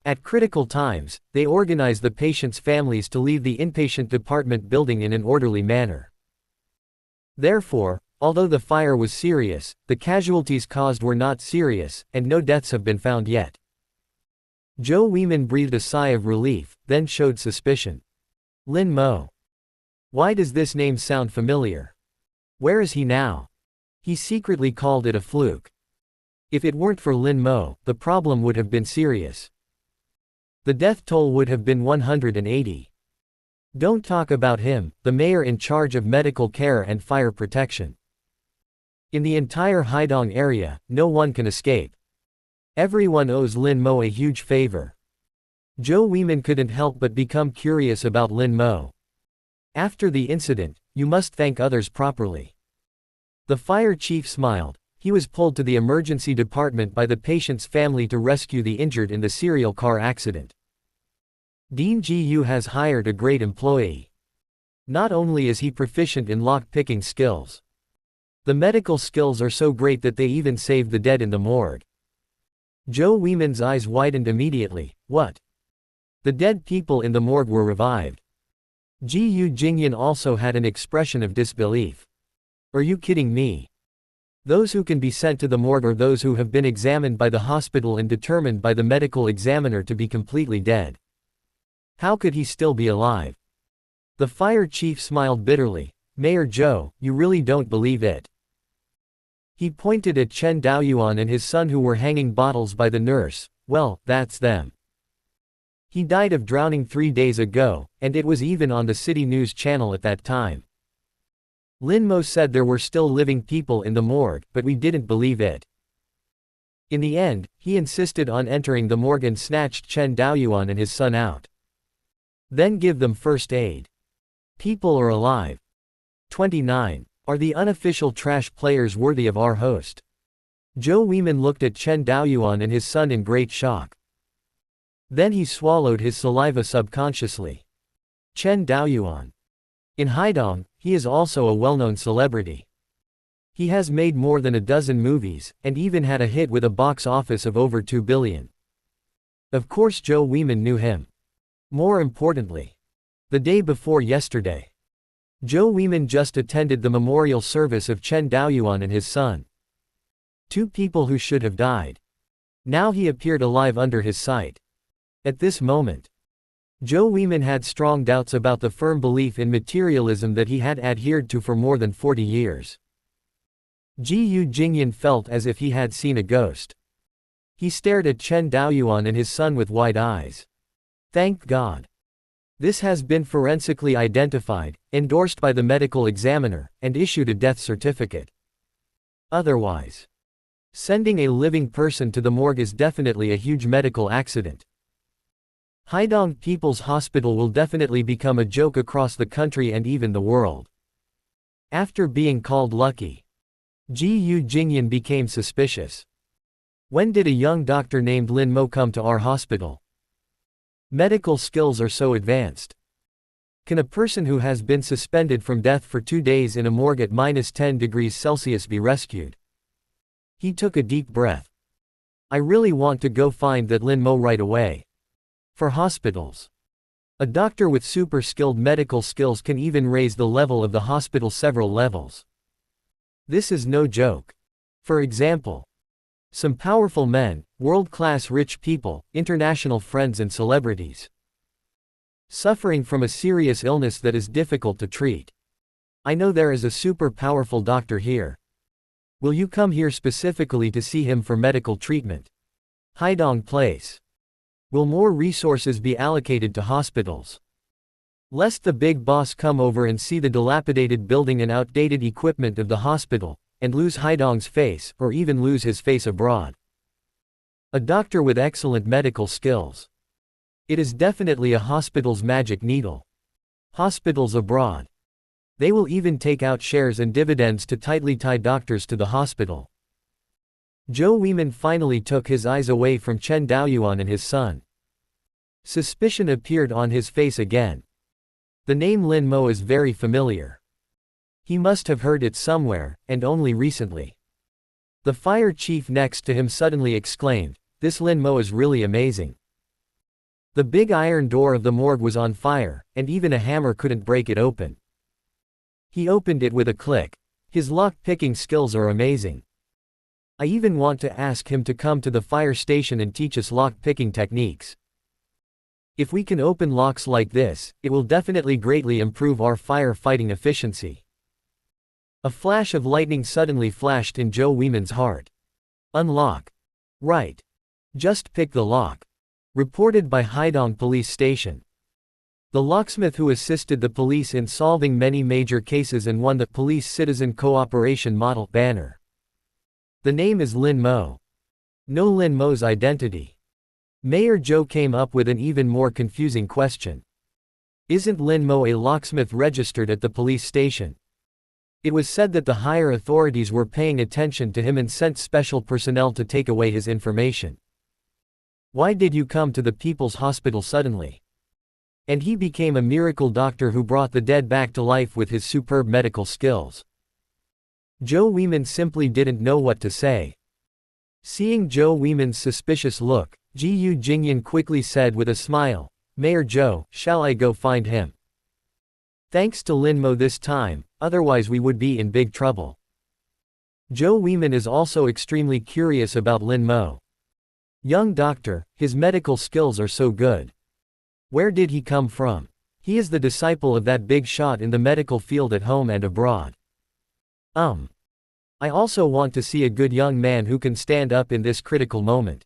At critical times, they organize the patients' families to leave the inpatient department building in an orderly manner. Therefore, although the fire was serious, the casualties caused were not serious, and no deaths have been found yet." Joe Weeman breathed a sigh of relief, then showed suspicion. "Lin Mo. Why does this name sound familiar? Where is he now?" He secretly called it a fluke. If it weren't for Lin Mo, the problem would have been serious. The death toll would have been 180. Don't talk about him, the mayor in charge of medical care and fire protection. In the entire Haidong area, no one can escape. Everyone owes Lin Mo a huge favor. Joe Weeman couldn't help but become curious about Lin Mo. After the incident, you must thank others properly. The fire chief smiled. He was pulled to the emergency department by the patient's family to rescue the injured in the serial car accident. Dean Gu has hired a great employee. Not only is he proficient in lock-picking skills, the medical skills are so great that they even saved the dead in the morgue. Joe Weeman's eyes widened immediately. What? The dead people in the morgue were revived. Gu Jingyan also had an expression of disbelief. Are you kidding me? Those who can be sent to the morgue are those who have been examined by the hospital and determined by the medical examiner to be completely dead. How could he still be alive? The fire chief smiled bitterly. Mayor Joe, you really don't believe it. He pointed at Chen Daoyuan and his son who were hanging bottles by the nurse. Well, that's them. He died of drowning 3 days ago, and it was even on the city news channel at that time. Lin Mo said there were still living people in the morgue, but we didn't believe it. In the end, he insisted on entering the morgue and snatched Chen Daoyuan and his son out. Then give them first aid. People are alive. 29. Are the unofficial trash players worthy of our host? Joe Weeman looked at Chen Daoyuan and his son in great shock. Then he swallowed his saliva subconsciously. Chen Daoyuan. In Haidong, he is also a well-known celebrity. He has made more than a dozen movies, and even had a hit with a box office of over 2 billion. Of course Joe Weeman knew him. More importantly, the day before yesterday, Joe Weeman just attended the memorial service of Chen Daoyuan and his son. 2 people who should have died. Now he appeared alive under his sight. At this moment, Joe Weeman had strong doubts about the firm belief in materialism that he had adhered to for more than 40 years. Gu Jingyan felt as if he had seen a ghost. He stared at Chen Daoyuan and his son with wide eyes. Thank God. This has been forensically identified, endorsed by the medical examiner, and issued a death certificate. Otherwise, sending a living person to the morgue is definitely a huge medical accident. Haidong People's Hospital will definitely become a joke across the country and even the world. After being called lucky, Gu Jingyan became suspicious. When did a young doctor named Lin Mo come to our hospital? Medical skills are so advanced. Can a person who has been suspended from death for 2 days in a morgue at -10 degrees Celsius be rescued? He took a deep breath. I really want to go find that Lin Mo right away. For hospitals, A doctor with super skilled medical skills can even raise the level of the hospital several levels. This is no joke. For example, some powerful men, world-class rich people, international friends and celebrities, suffering from a serious illness that is difficult to treat. I know there is a super powerful doctor here. Will you come here specifically to see him for medical treatment? Haidong Place. Will more resources be allocated to hospitals? Lest the big boss come over and see the dilapidated building and outdated equipment of the hospital, and lose Haidong's face, or even lose his face abroad. A doctor with excellent medical skills. It is definitely a hospital's magic needle. Hospitals abroad. They will even take out shares and dividends to tightly tie doctors to the hospital. Zhou Weiman finally took his eyes away from Chen Daoyuan and his son. Suspicion appeared on his face again. The name Lin Mo is very familiar. He must have heard it somewhere, and only recently. The fire chief next to him suddenly exclaimed, "This Lin Mo is really amazing." The big iron door of the morgue was on fire, and even a hammer couldn't break it open. He opened it with a click. His lock-picking skills are amazing. I even want to ask him to come to the fire station and teach us lock-picking techniques. If we can open locks like this, it will definitely greatly improve our fire-fighting efficiency. A flash of lightning suddenly flashed in Zhou Weiman's heart. Unlock. Right. Just pick the lock. Reported by Haidong Police Station. The locksmith who assisted the police in solving many major cases and won the Police Citizen Cooperation Model banner. The name is Lin Mo. Know Lin Mo's identity. Mayor Zhou came up with an even more confusing question. Isn't Lin Mo a locksmith registered at the police station? It was said that the higher authorities were paying attention to him and sent special personnel to take away his information. Why did you come to the People's Hospital suddenly? And he became a miracle doctor who brought the dead back to life with his superb medical skills. Zhou Weiman simply didn't know what to say. Seeing Zhou Weiman's suspicious look, Jiyu Jingyan quickly said with a smile, "Mayor Zhou, shall I go find him?" Thanks to Lin Mo this time, otherwise we would be in big trouble. Zhou Weiman is also extremely curious about Lin Mo. Young doctor, his medical skills are so good. Where did he come from? He is the disciple of that big shot in the medical field at home and abroad. I also want to see a good young man who can stand up in this critical moment.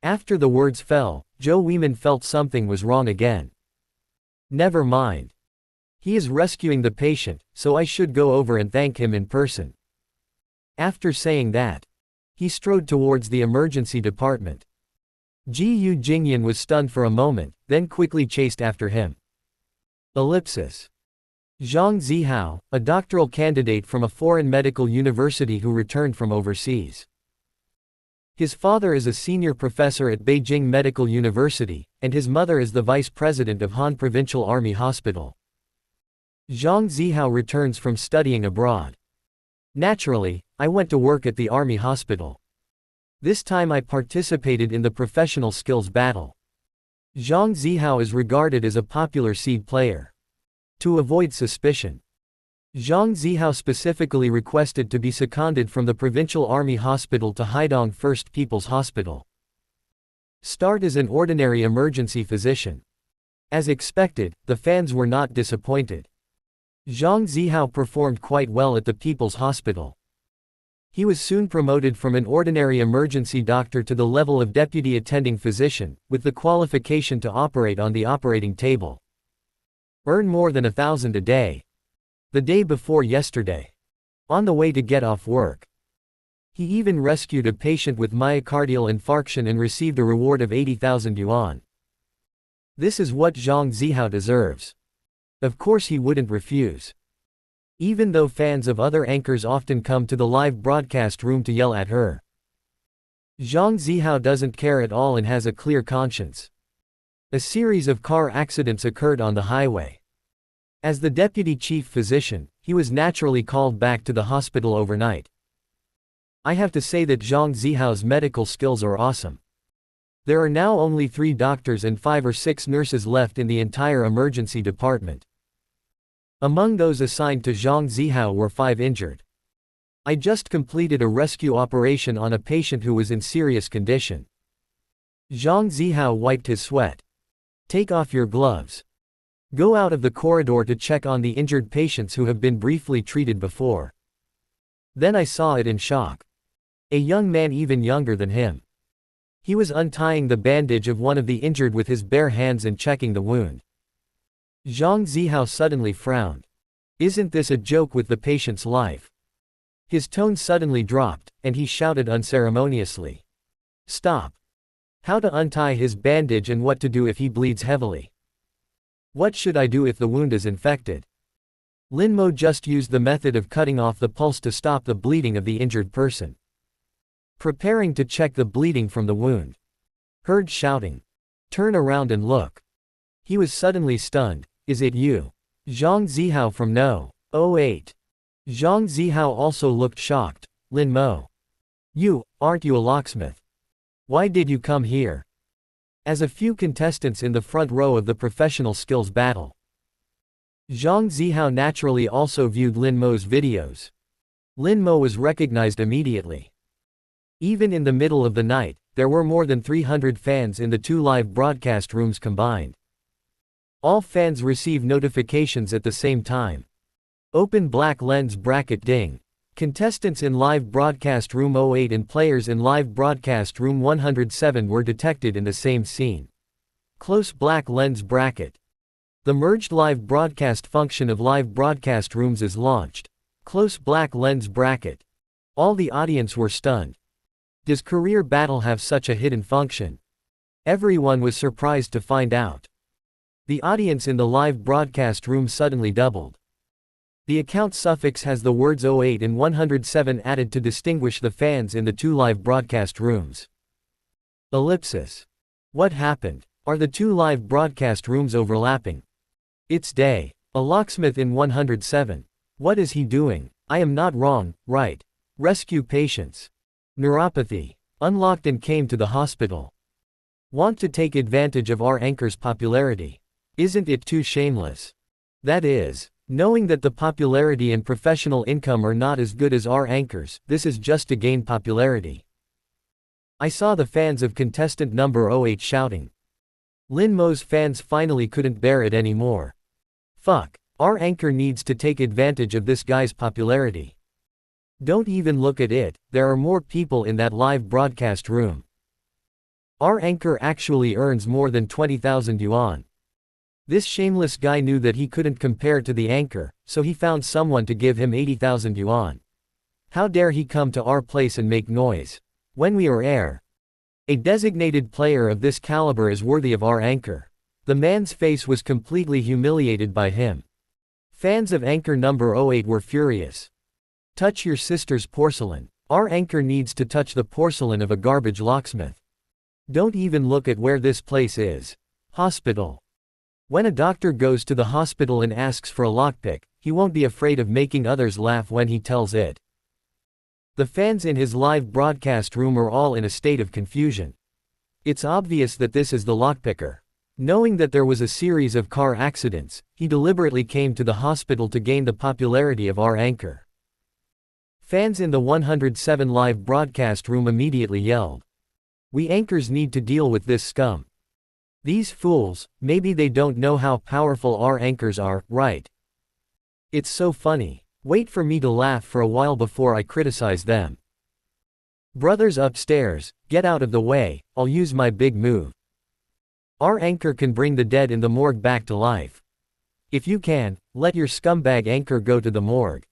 After the words fell, Zhou Weiman felt something was wrong again. Never mind. He is rescuing the patient, so I should go over and thank him in person. After saying that, he strode towards the emergency department. Jiyu Jingyan was stunned for a moment, then quickly chased after him. Ellipsis. Zhang Zihao, a doctoral candidate from a foreign medical university who returned from overseas. His father is a senior professor at Beijing Medical University, and his mother is the vice president of Han Provincial Army Hospital. Zhang Zihao returns from studying abroad. Naturally, I went to work at the army hospital. This time I participated in the professional skills battle. Zhang Zihao is regarded as a popular seed player. To avoid suspicion, Zhang Zihao specifically requested to be seconded from the Provincial Army Hospital to Haidong First People's Hospital. Start as an ordinary emergency physician. As expected, the fans were not disappointed. Zhang Zihao performed quite well at the People's Hospital. He was soon promoted from an ordinary emergency doctor to the level of deputy attending physician, with the qualification to operate on the operating table. Earn more than 1,000 a day. The day before yesterday. On the way to get off work. He even rescued a patient with myocardial infarction and received a reward of 80,000 yuan. This is what Zhang Zihao deserves. Of course he wouldn't refuse. Even though fans of other anchors often come to the live broadcast room to yell at her. Zhang Zihao doesn't care at all and has a clear conscience. A series of car accidents occurred on the highway. As the deputy chief physician, he was naturally called back to the hospital overnight. I have to say that Zhang Zihao's medical skills are awesome. There are now only 3 doctors and 5 or 6 nurses left in the entire emergency department. Among those assigned to Zhang Zihao were 5 injured. I just completed a rescue operation on a patient who was in serious condition. Zhang Zihao wiped his sweat. Take off your gloves. Go out of the corridor to check on the injured patients who have been briefly treated before. Then I saw it in shock. A young man even younger than him. He was untying the bandage of one of the injured with his bare hands and checking the wound. Zhang Zihao suddenly frowned. Isn't this a joke with the patient's life? His tone suddenly dropped, and he shouted unceremoniously. Stop. How to untie his bandage and what to do if he bleeds heavily. What should I do if the wound is infected? Lin Mo just used the method of cutting off the pulse to stop the bleeding of the injured person. Preparing to check the bleeding from the wound. Heard shouting. Turn around and look. He was suddenly stunned. Is it you? Zhang Zihao from No. 08. Zhang Zihao also looked shocked. Lin Mo. You, aren't you a locksmith? Why did you come here? As a few contestants in the front row of the professional skills battle. Zhang Zihao naturally also viewed Lin Mo's videos. Lin Mo was recognized immediately. Even in the middle of the night, there were more than 300 fans in the 2 live broadcast rooms combined. All fans receive notifications at the same time. Open black lens bracket ding. Contestants in live broadcast room 08 and players in live broadcast room 107 were detected in the same scene. Close black lens bracket. The merged live broadcast function of live broadcast rooms is launched. Close black lens bracket. All the audience were stunned. Does Career Battle have such a hidden function? Everyone was surprised to find out. The audience in the live broadcast room suddenly doubled. The account suffix has the words 08 and 107 added to distinguish the fans in the 2 live broadcast rooms. Ellipsis. What happened? Are the 2 live broadcast rooms overlapping? It's day. A locksmith in 107. What is he doing? I am not wrong, right? Rescue patients. Neuropathy. Unlocked and came to the hospital. Want to take advantage of our anchor's popularity. Isn't it too shameless? That is, knowing that the popularity and professional income are not as good as our anchors, this is just to gain popularity. I saw the fans of contestant number 08 shouting. Lin Mo's fans finally couldn't bear it anymore. Fuck, our anchor needs to take advantage of this guy's popularity. Don't even look at it, there are more people in that live broadcast room. Our anchor actually earns more than 20,000 yuan. This shameless guy knew that he couldn't compare to the anchor, so he found someone to give him 80,000 yuan. How dare he come to our place and make noise? When we are air. A designated player of this caliber is worthy of our anchor. The man's face was completely humiliated by him. Fans of anchor number 08 were furious. Touch your sister's porcelain. Our anchor needs to touch the porcelain of a garbage locksmith. Don't even look at where this place is. Hospital. When a doctor goes to the hospital and asks for a lockpick, he won't be afraid of making others laugh when he tells it. The fans in his live broadcast room are all in a state of confusion. It's obvious that this is the lockpicker. Knowing that there was a series of car accidents, he deliberately came to the hospital to gain the popularity of our anchor. Fans in the 107 live broadcast room immediately yelled. We anchors need to deal with this scum. These fools, maybe they don't know how powerful our anchors are, right? It's so funny. Wait for me to laugh for a while before I criticize them. Brothers upstairs, get out of the way, I'll use my big move. Our anchor can bring the dead in the morgue back to life. If you can, let your scumbag anchor go to the morgue.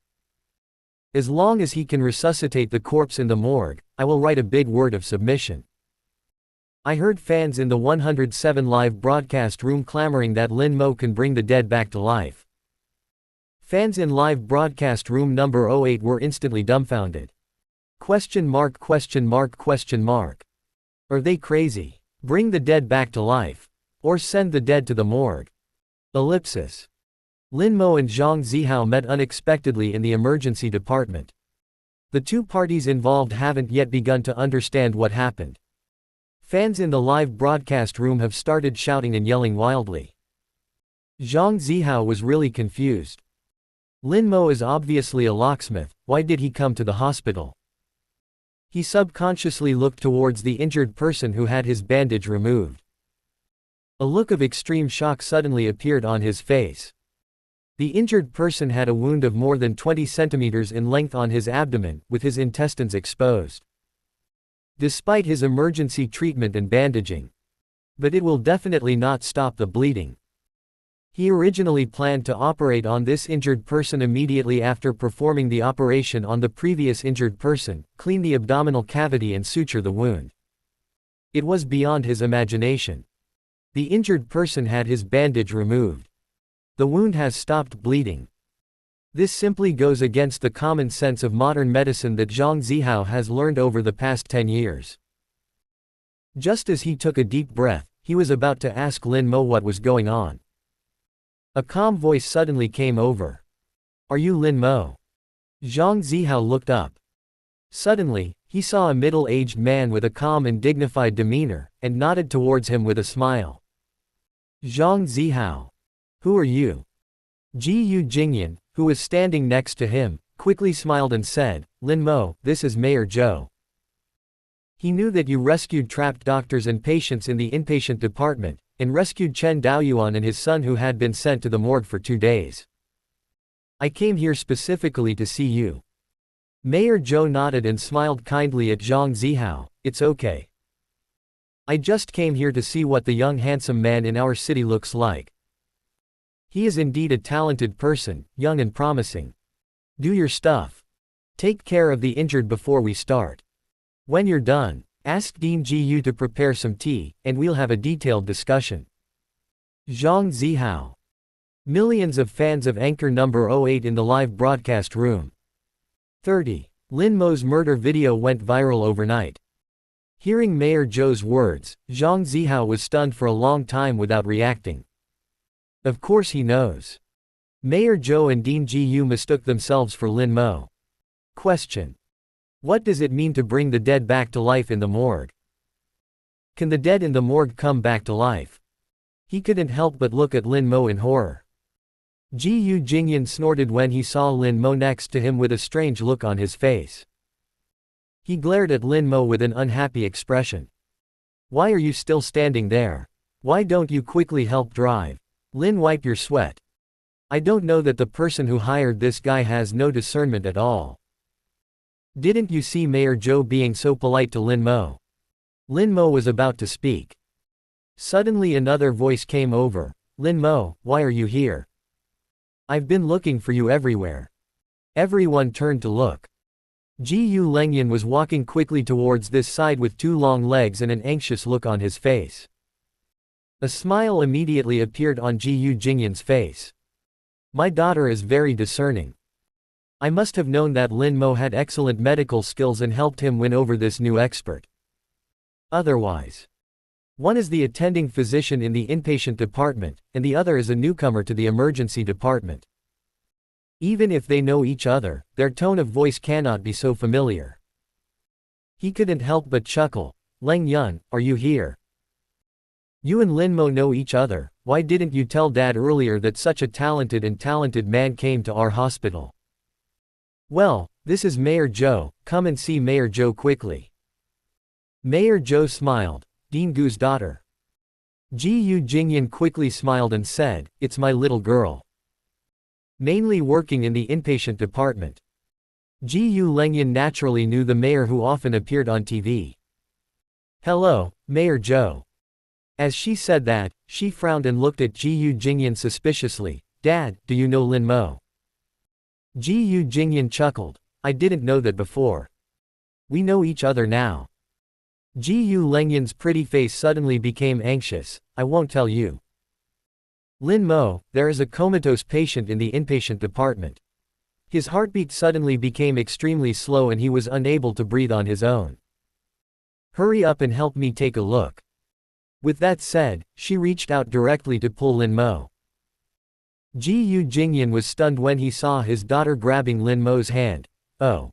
As long as he can resuscitate the corpse in the morgue, I will write a big word of submission. I heard fans in the 107 live broadcast room clamoring that Lin Mo can bring the dead back to life. Fans in live broadcast room number 08 were instantly dumbfounded. Question mark question mark question mark. Are they crazy? Bring the dead back to life. Or send the dead to the morgue. Ellipsis. Lin Mo and Zhang Zihao met unexpectedly in the emergency department. The 2 parties involved haven't yet begun to understand what happened. Fans in the live broadcast room have started shouting and yelling wildly. Zhang Zihao was really confused. Lin Mo is obviously a locksmith, why did he come to the hospital? He subconsciously looked towards the injured person who had his bandage removed. A look of extreme shock suddenly appeared on his face. The injured person had a wound of more than 20 centimeters in length on his abdomen, with his intestines exposed. Despite his emergency treatment and bandaging. But it will definitely not stop the bleeding. He originally planned to operate on this injured person immediately after performing the operation on the previous injured person, clean the abdominal cavity and suture the wound. It was beyond his imagination. The injured person had his bandage removed. The wound has stopped bleeding. This simply goes against the common sense of modern medicine that Zhang Zihao has learned over the past 10 years. Just as he took a deep breath, he was about to ask Lin Mo what was going on. A calm voice suddenly came over. "Are you Lin Mo?" Zhang Zihao looked up. Suddenly, he saw a middle-aged man with a calm and dignified demeanor, and nodded towards him with a smile. "Zhang Zihao. Who are you?" Ji Jingyan, who was standing next to him, quickly smiled and said, "Lin Mo, this is Mayor Zhou. He knew that you rescued trapped doctors and patients in the inpatient department, and rescued Chen Daoyuan and his son who had been sent to the morgue for 2 days. I came here specifically to see you." Mayor Zhou nodded and smiled kindly at Zhang Zihao. "It's okay. I just came here to see what the young handsome man in our city looks like. He is indeed a talented person, young and promising. Do your stuff. Take care of the injured before we start. When you're done, ask Dean Jiyu to prepare some tea, and we'll have a detailed discussion." Zhang Zihao. Millions of fans of anchor number 08 in the live broadcast room. 30. Lin Mo's murder video went viral overnight. Hearing Mayor Zhou's words, Zhang Zihao was stunned for a long time without reacting. Of course he knows. Mayor Zhou and Dean Jiyu mistook themselves for Lin Mo. Question. What does it mean to bring the dead back to life in the morgue? Can the dead in the morgue come back to life? He couldn't help but look at Lin Mo in horror. Ji Jingyan snorted when he saw Lin Mo next to him with a strange look on his face. He glared at Lin Mo with an unhappy expression. "Why are you still standing there? Why don't you quickly help drive? Lin, wipe your sweat. I don't know that the person who hired this guy has no discernment at all. Didn't you see Mayor Zhou being so polite to Lin Mo?" Lin Mo was about to speak. Suddenly another voice came over. "Lin Mo, why are you here? I've been looking for you everywhere." Everyone turned to look. Ji Lengyan was walking quickly towards this side with 2 long legs and an anxious look on his face. A smile immediately appeared on Ji Jingyan's face. "My daughter is very discerning. I must have known that Lin Mo had excellent medical skills and helped him win over this new expert. Otherwise, one is the attending physician in the inpatient department, and the other is a newcomer to the emergency department. Even if they know each other, their tone of voice cannot be so familiar." He couldn't help but chuckle. "Leng Yun, are you here? You and Lin Mo know each other, why didn't you tell Dad earlier that such a talented man came to our hospital?" "Well, this is Mayor Zhou, come and see Mayor Zhou quickly." Mayor Zhou smiled. "Dean Gu's daughter." Ji Jingyan quickly smiled and said, "It's my little girl. Mainly working in the inpatient department." Ji Lengyan naturally knew the mayor who often appeared on TV. "Hello, Mayor Zhou." As she said that, she frowned and looked at Ji Jingyan suspiciously. "Dad, do you know Lin Mo?" Ji Jingyan chuckled. "I didn't know that before. We know each other now." Ji Lengyan's pretty face suddenly became anxious. "I won't tell you. Lin Mo, there is a comatose patient in the inpatient department. His heartbeat suddenly became extremely slow and he was unable to breathe on his own. Hurry up and help me take a look." With that said, she reached out directly to pull Lin Mo. Ji Jingyan was stunned when he saw his daughter grabbing Lin Mo's hand. "Oh.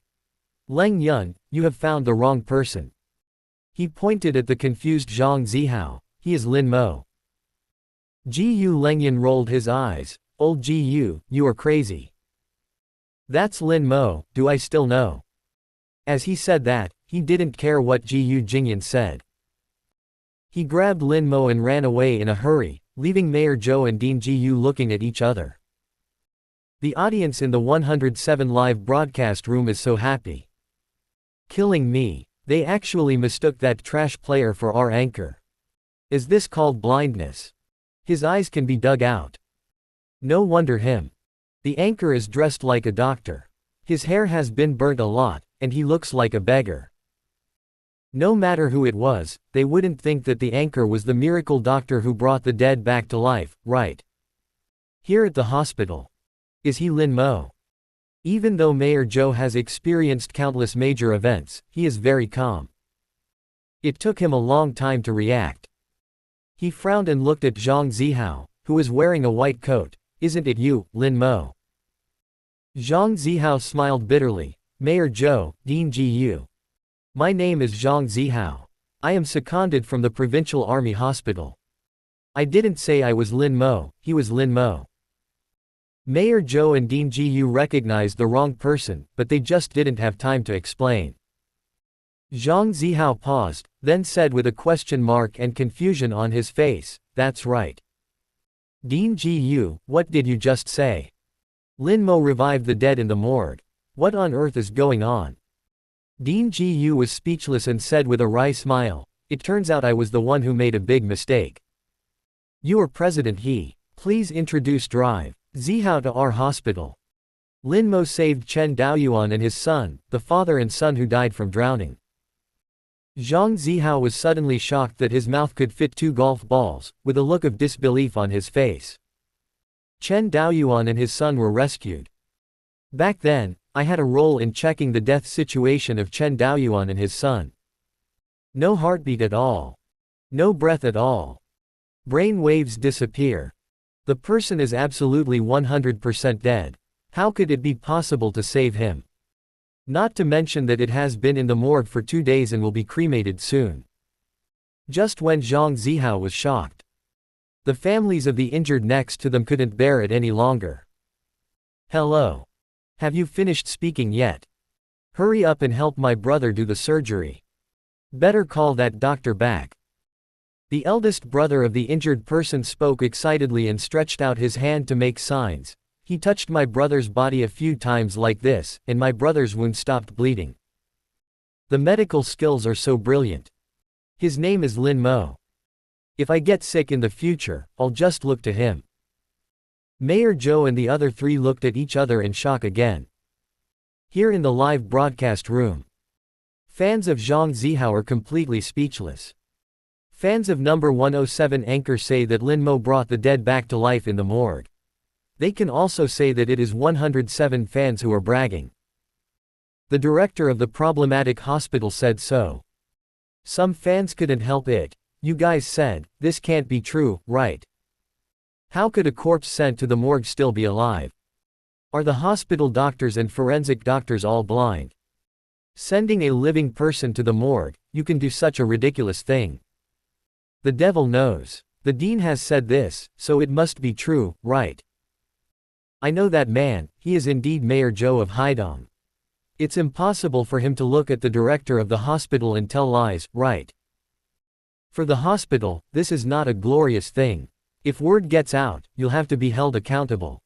Leng Yun, you have found the wrong person." He pointed at the confused Zhang Zihao. He is Lin Mo. Gu Lengyan rolled his eyes. Old Gu, you are crazy. That's Lin Mo, do I still know? As he said that, he didn't care what Gu Jingyan said. He grabbed Lin Mo and ran away in a hurry, leaving Mayor Zhou and Dean Gu looking at each other. The audience in the 107 live broadcast room is so happy. Killing me. They actually mistook that trash player for our anchor. Is this called blindness? His eyes can be dug out. No wonder him. The anchor is dressed like a doctor. His hair has been burnt a lot, and he looks like a beggar. No matter who it was, they wouldn't think that the anchor was the miracle doctor who brought the dead back to life, right? Here at the hospital. Is he Lin Mo? Even though Mayor Zhou has experienced countless major events, he is very calm. It took him a long time to react. He frowned and looked at Zhang Zihao, who is wearing a white coat. Isn't it you, Lin Mo? Zhang Zihao smiled bitterly. Mayor Zhou, Dean Gu. My name is Zhang Zihao. I am seconded from the Provincial Army Hospital. I didn't say I was Lin Mo, he was Lin Mo. Mayor Zhou and Dean Gu recognized the wrong person, but they just didn't have time to explain. Zhang Zihao paused, then said with a question mark and confusion on his face, that's right. Dean Gu, what did you just say? Lin Mo revived the dead in the morgue. What on earth is going on? Dean Gu was speechless and said with a wry smile, it turns out I was the one who made a big mistake. You are President He. Please introduce Drive Zihao to our hospital. Lin Mo saved Chen Daoyuan and his son, the father and son who died from drowning. Zhang Zihao was suddenly shocked that his mouth could fit 2 golf balls, with a look of disbelief on his face. Chen Daoyuan and his son were rescued. Back then, I had a role in checking the death situation of Chen Daoyuan and his son. No heartbeat at all. No breath at all. Brain waves disappear. The person is absolutely 100% dead. How could it be possible to save him? Not to mention that it has been in the morgue for 2 days and will be cremated soon. Just when Zhang Zihao was shocked. The families of the injured next to them couldn't bear it any longer. Hello. Have you finished speaking yet? Hurry up and help my brother do the surgery. Better call that doctor back. The eldest brother of the injured person spoke excitedly and stretched out his hand to make signs. He touched my brother's body a few times like this, and my brother's wound stopped bleeding. The medical skills are so brilliant. His name is Lin Mo. If I get sick in the future, I'll just look to him. Mayor Zhou and the other 3 looked at each other in shock again. Here in the live broadcast room, fans of Zhang Zihao are completely speechless. Fans of number 107 anchor say that Lin Mo brought the dead back to life in the morgue. They can also say that it is 107 fans who are bragging. The director of the problematic hospital said so. Some fans couldn't help it. You guys said, this can't be true, right? How could a corpse sent to the morgue still be alive? Are the hospital doctors and forensic doctors all blind? Sending a living person to the morgue, you can do such a ridiculous thing. The devil knows. The dean has said this, so it must be true, right? I know that man, he is indeed Mayor Zhou of Haidong. It's impossible for him to look at the director of the hospital and tell lies, right? For the hospital, this is not a glorious thing. If word gets out, you'll have to be held accountable.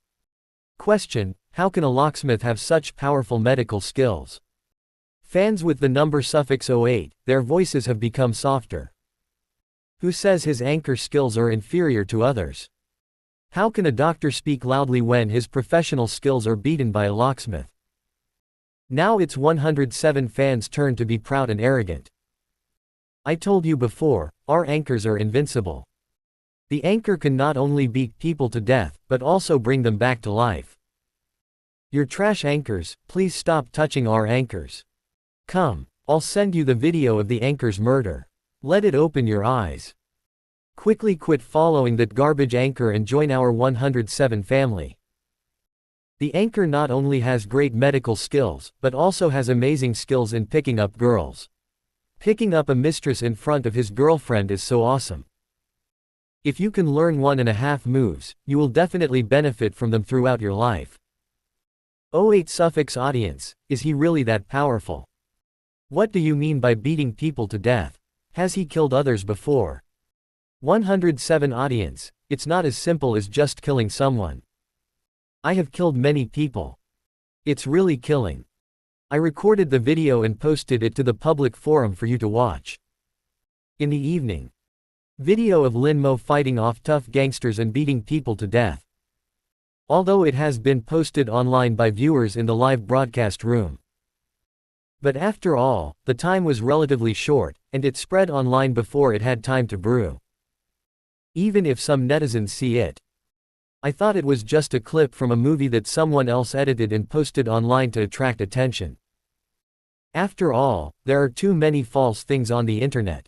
Question: how can a locksmith have such powerful medical skills? Fans with the number suffix 08, their voices have become softer. Who says his anchor skills are inferior to others? How can a doctor speak loudly when his professional skills are beaten by a locksmith? Now it's 107 fans' turn to be proud and arrogant. I told you before, our anchors are invincible. The anchor can not only beat people to death, but also bring them back to life. You're trash anchors, please stop touching our anchors. Come, I'll send you the video of the anchor's murder. Let it open your eyes. Quickly quit following that garbage anchor and join our 107 family. The anchor not only has great medical skills, but also has amazing skills in picking up girls. Picking up a mistress in front of his girlfriend is so awesome. If you can learn 1.5 moves, you will definitely benefit from them throughout your life. 08 Suffix audience, is he really that powerful? What do you mean by beating people to death? Has he killed others before? 107 audience, it's not as simple as just killing someone. I have killed many people. It's really killing. I recorded the video and posted it to the public forum for you to watch. In the evening. Video of Lin Mo fighting off tough gangsters and beating people to death. Although it has been posted online by viewers in the live broadcast room. But after all, the time was relatively short, and it spread online before it had time to brew. Even if some netizens see it. I thought it was just a clip from a movie that someone else edited and posted online to attract attention. After all, there are too many false things on the internet.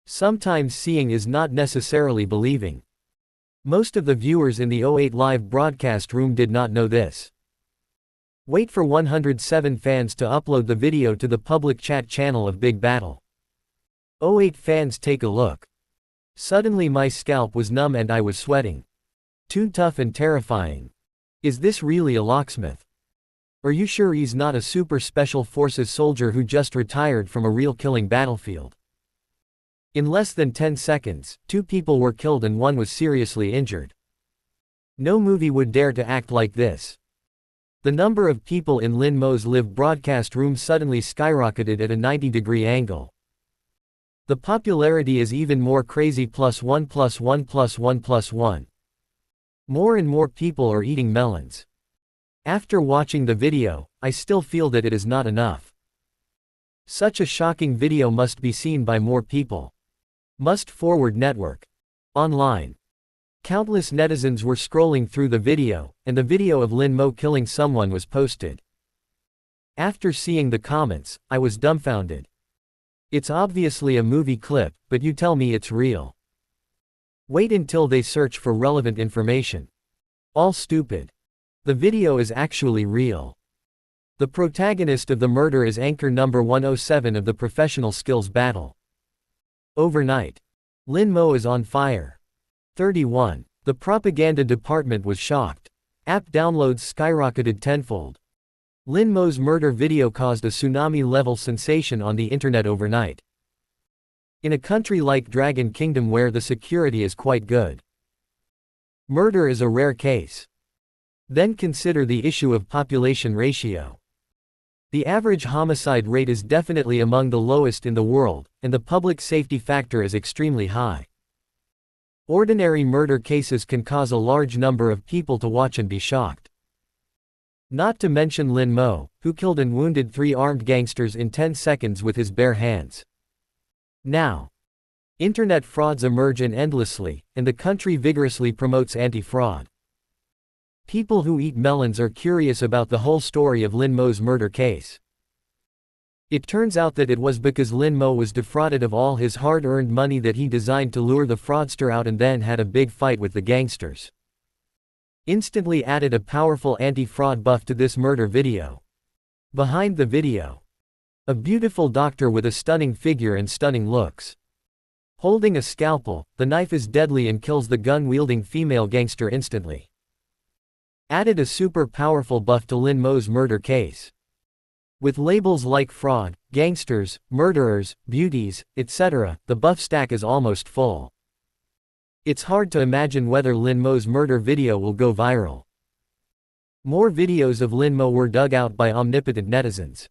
Sometimes seeing is not necessarily believing. Most of the viewers in the 08 live broadcast room did not know this. Wait for 107 fans to upload the video to the public chat channel of Big Battle. 08 fans, take a look. Suddenly my scalp was numb and I was sweating. Too tough and terrifying. Is this really a locksmith? Are you sure he's not a super special forces soldier who just retired from a real killing battlefield? In less than 10 seconds, 2 people were killed and 1 was seriously injured. No movie would dare to act like this. The number of people in Lin Mo's live broadcast room suddenly skyrocketed at a 90-degree angle. The popularity is even more crazy, +1 +1 +1 +1. More and more people are eating melons. After watching the video, I still feel that it is not enough. Such a shocking video must be seen by more people. Must forward network. Online. Countless netizens were scrolling through the video, and the video of Lin Mo killing someone was posted. After seeing the comments, I was dumbfounded. It's obviously a movie clip, but you tell me it's real. Wait until they search for relevant information. All stupid. The video is actually real. The protagonist of the murder is anchor number 107 of the professional skills battle. Overnight. Lin Mo is on fire. 31. The propaganda department was shocked. App downloads skyrocketed tenfold. Lin Mo's murder video caused a tsunami-level sensation on the internet overnight. In a country like Dragon Kingdom where the security is quite good. Murder is a rare case. Then consider the issue of population ratio. The average homicide rate is definitely among the lowest in the world, and the public safety factor is extremely high. Ordinary murder cases can cause a large number of people to watch and be shocked. Not to mention Lin Mo, who killed and wounded 3 armed gangsters in 10 seconds with his bare hands. Now, internet frauds emerge endlessly, and the country vigorously promotes anti-fraud. People who eat melons are curious about the whole story of Lin Mo's murder case. It turns out that it was because Lin Mo was defrauded of all his hard-earned money that he designed to lure the fraudster out and then had a big fight with the gangsters. Instantly added a powerful anti-fraud buff to this murder video. Behind the video. A beautiful doctor with a stunning figure and stunning looks. Holding a scalpel, the knife is deadly and kills the gun-wielding female gangster instantly. Added a super powerful buff to Lin Mo's murder case. With labels like fraud, gangsters, murderers, beauties, etc., the buff stack is almost full. It's hard to imagine whether Lin Mo's murder video will go viral. More videos of Lin Mo were dug out by omnipotent netizens.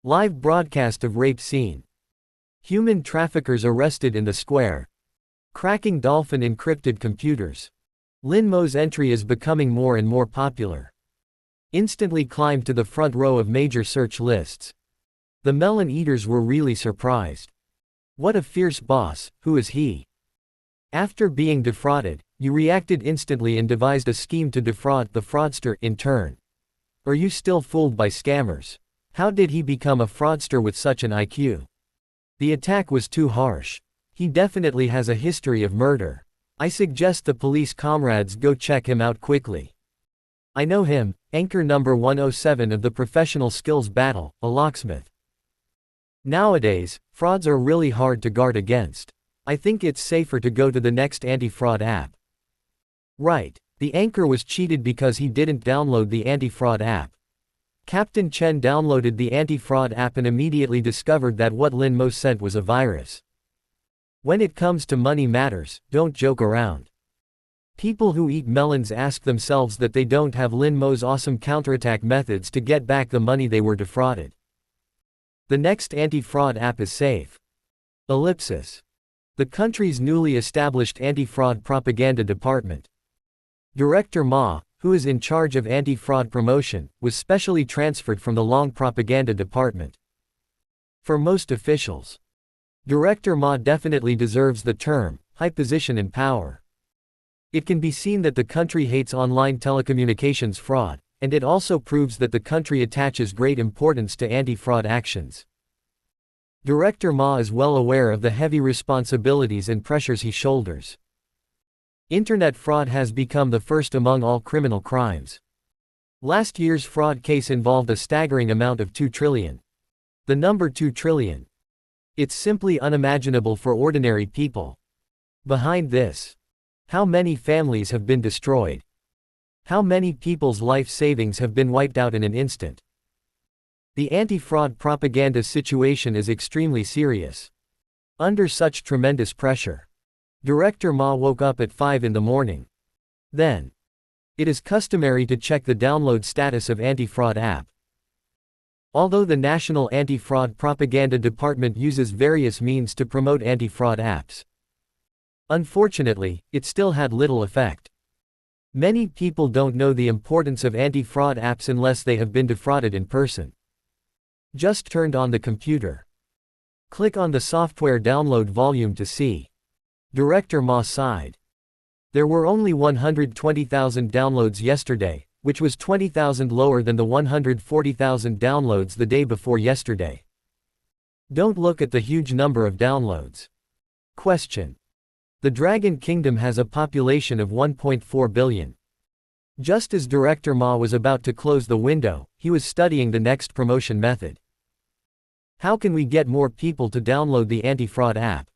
Live broadcast of rape scene. Human traffickers arrested in the square. Cracking dolphin encrypted computers. Lin Mo's entry is becoming more and more popular. Instantly climbed to the front row of major search lists. The melon eaters were really surprised. What a fierce boss, who is he? After being defrauded, you reacted instantly and devised a scheme to defraud the fraudster in turn. Are you still fooled by scammers? How did he become a fraudster with such an IQ? The attack was too harsh. He definitely has a history of murder. I suggest the police comrades go check him out quickly. I know him, anchor number 107 of the professional skills battle, a locksmith. Nowadays, frauds are really hard to guard against. I think it's safer to go to the next anti-fraud app. Right. The anchor was cheated because he didn't download the anti-fraud app. Captain Chen downloaded the anti-fraud app and immediately discovered that what Lin Mo sent was a virus. When it comes to money matters, don't joke around. People who eat melons ask themselves that they don't have Lin Mo's awesome counterattack methods to get back the money they were defrauded. The next anti-fraud app is safe. Ellipsis. The country's newly established anti-fraud propaganda department. Director Ma, who is in charge of anti-fraud promotion, was specially transferred from the Long Propaganda Department. For most officials, Director Ma definitely deserves the term, high position and power. It can be seen that the country hates online telecommunications fraud, and it also proves that the country attaches great importance to anti-fraud actions. Director Ma is well aware of the heavy responsibilities and pressures he shoulders. Internet fraud has become the first among all criminal crimes. Last year's fraud case involved a staggering amount of 2 trillion. The number 2 trillion. It's simply unimaginable for ordinary people. Behind this, how many families have been destroyed? How many people's life savings have been wiped out in an instant? The anti-fraud propaganda situation is extremely serious. Under such tremendous pressure, Director Ma woke up at 5 in the morning. Then, it is customary to check the download status of anti-fraud app. Although the National Anti-Fraud Propaganda Department uses various means to promote anti-fraud apps, unfortunately, it still had little effect. Many people don't know the importance of anti-fraud apps unless they have been defrauded in person. Just turned on the computer. Click on the software download volume to see. Director Ma sighed. There were only 120,000 downloads yesterday, which was 20,000 lower than the 140,000 downloads the day before yesterday. Don't look at the huge number of downloads. Question. The Dragon Kingdom has a population of 1.4 billion. Just as Director Ma was about to close the window, he was studying the next promotion method. How can we get more people to download the anti-fraud app?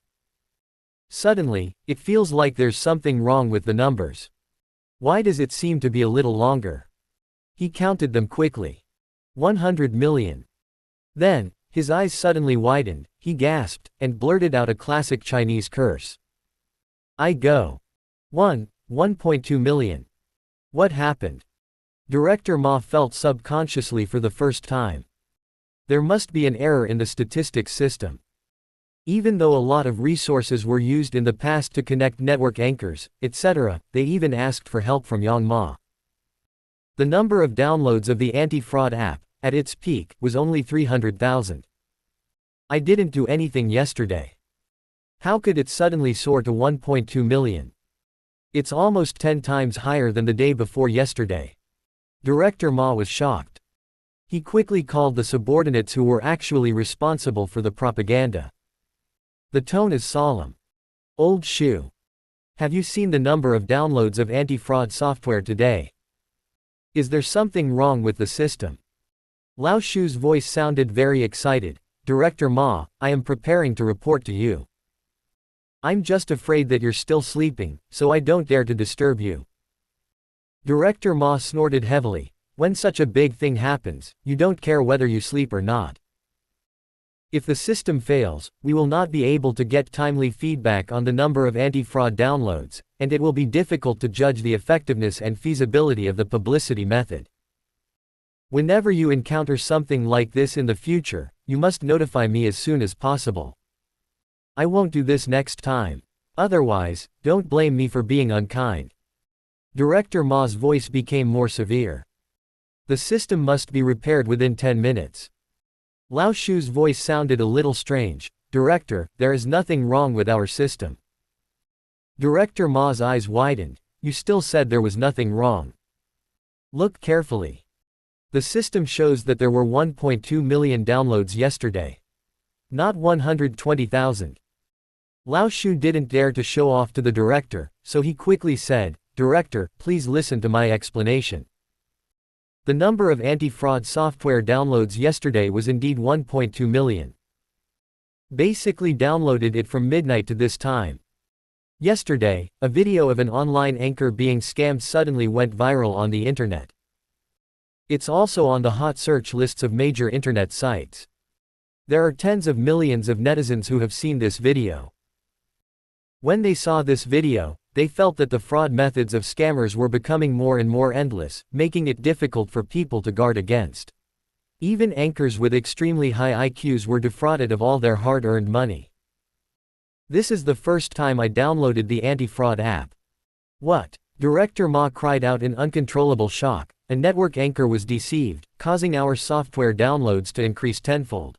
Suddenly, it feels like there's something wrong with the numbers. Why does it seem to be a little longer? He counted them quickly. 100 million. Then, his eyes suddenly widened, he gasped, and blurted out a classic Chinese curse. I go. 1.2 million. What happened? Director Ma felt subconsciously for the first time. There must be an error in the statistics system. Even though a lot of resources were used in the past to connect network anchors, etc., they even asked for help from Yang Ma. The number of downloads of the anti-fraud app, at its peak, was only 300,000. I didn't do anything yesterday. How could it suddenly soar to 1.2 million? It's almost 10 times higher than the day before yesterday. Director Ma was shocked. He quickly called the subordinates who were actually responsible for the propaganda. The tone is solemn. Old Shu. Have you seen the number of downloads of anti-fraud software today? Is there something wrong with the system? Lao Shu's voice sounded very excited. Director Ma, I am preparing to report to you. I'm just afraid that you're still sleeping, so I don't dare to disturb you. Director Ma snorted heavily. When such a big thing happens, you don't care whether you sleep or not. If the system fails, we will not be able to get timely feedback on the number of anti-fraud downloads, and it will be difficult to judge the effectiveness and feasibility of the publicity method. Whenever you encounter something like this in the future, you must notify me as soon as possible. I won't do this next time. Otherwise, don't blame me for being unkind. Director Ma's voice became more severe. The system must be repaired within 10 minutes. Lao Shu's voice sounded a little strange. Director, there is nothing wrong with our system. Director Ma's eyes widened. You still said there was nothing wrong. Look carefully. The system shows that there were 1.2 million downloads yesterday. Not 120,000. Lao Shu didn't dare to show off to the director, so he quickly said, Director, please listen to my explanation. The number of anti-fraud software downloads yesterday was indeed 1.2 million. Basically downloaded it from midnight to this time. Yesterday, a video of an online anchor being scammed suddenly went viral on the internet. It's also on the hot search lists of major internet sites. There are tens of millions of netizens who have seen this video. When they saw this video, they felt that the fraud methods of scammers were becoming more and more endless, making it difficult for people to guard against. Even anchors with extremely high IQs were defrauded of all their hard-earned money. This is the first time I downloaded the anti-fraud app. What? Director Ma cried out in uncontrollable shock. A network anchor was deceived, causing our software downloads to increase tenfold.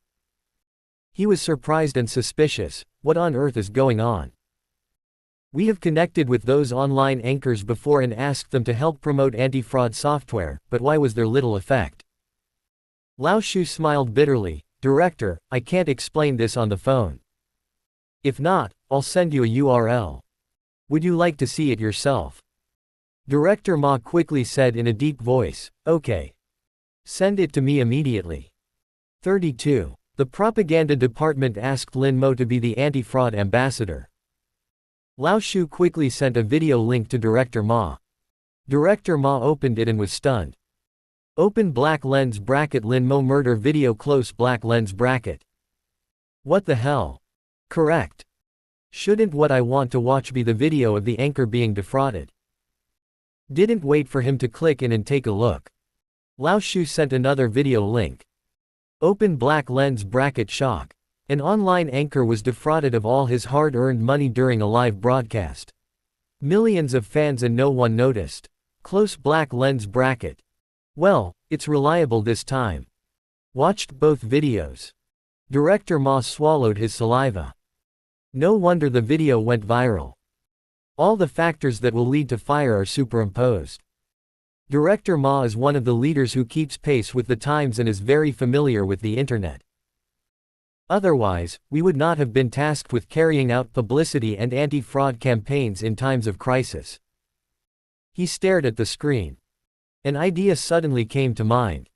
He was surprised and suspicious. What on earth is going on? We have connected with those online anchors before and asked them to help promote anti-fraud software, but why was there little effect? Lao Shu smiled bitterly. Director, I can't explain this on the phone. If not, I'll send you a URL. Would you like to see it yourself? Director Ma quickly said in a deep voice, okay. Send it to me immediately. 32. The propaganda department asked Lin Mo to be the anti-fraud ambassador. Lao Shu quickly sent a video link to Director Ma. Director Ma opened it and was stunned. Open black lens bracket Lin Mo murder video close black lens bracket. What the hell? Correct. Shouldn't what I want to watch be the video of the anchor being defrauded? Didn't wait for him to click in and take a look. Lao Shu sent another video link. Open black lens bracket shock. An online anchor was defrauded of all his hard-earned money during a live broadcast. Millions of fans and no one noticed. Close black lens bracket. Well, it's reliable this time. Watched both videos. Director Ma swallowed his saliva. No wonder the video went viral. All the factors that will lead to fire are superimposed. Director Ma is one of the leaders who keeps pace with the times and is very familiar with the internet. Otherwise, we would not have been tasked with carrying out publicity and anti-fraud campaigns in times of crisis. He stared at the screen. An idea suddenly came to mind.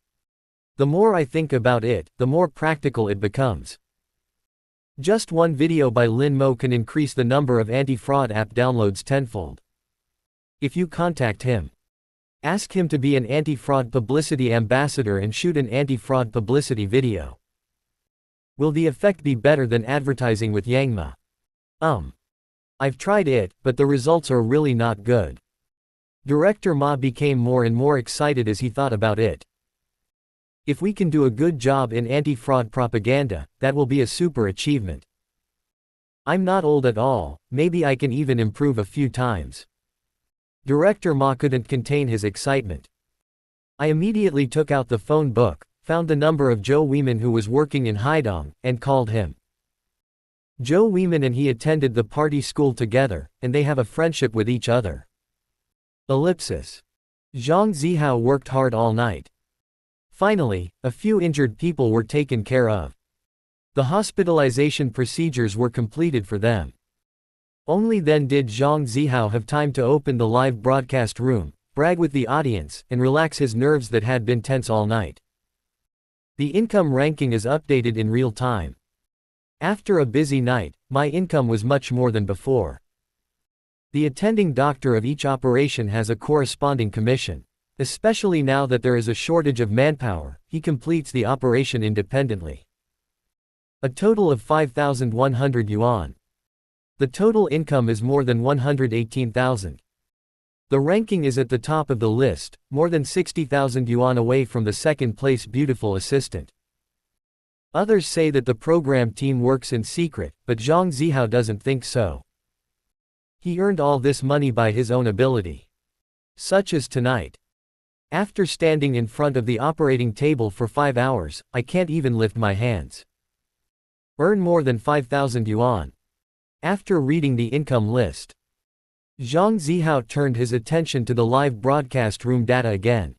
The more I think about it, the more practical it becomes. Just one video by Lin Mo can increase the number of anti-fraud app downloads tenfold. If you contact him, ask him to be an anti-fraud publicity ambassador and shoot an anti-fraud publicity video. Will the effect be better than advertising with Yangma? I've tried it, but the results are really not good. Director Ma became more and more excited as he thought about it. If we can do a good job in anti-fraud propaganda, that will be a super achievement. I'm not old at all, maybe I can even improve a few times. Director Ma couldn't contain his excitement. I immediately took out the phone book, found the number of Zhou Weiman who was working in Haidong, and called him. Zhou Weiman and he attended the party school together, and they have a friendship with each other. Ellipsis. Zhang Zihao worked hard all night. Finally, a few injured people were taken care of. The hospitalization procedures were completed for them. Only then did Zhang Zihao have time to open the live broadcast room, brag with the audience, and relax his nerves that had been tense all night. The income ranking is updated in real time. After a busy night, my income was much more than before. The attending doctor of each operation has a corresponding commission. Especially now that there is a shortage of manpower, he completes the operation independently. A total of 5,100 yuan. The total income is more than 118,000. The ranking is at the top of the list, more than 60,000 yuan away from the second place beautiful assistant. Others say that the program team works in secret, but Zhang Zihao doesn't think so. He earned all this money by his own ability. Such as tonight. After standing in front of the operating table for 5 hours, I can't even lift my hands. Earn more than 5,000 yuan. After reading the income list, Zhang Zihao turned his attention to the live broadcast room data again.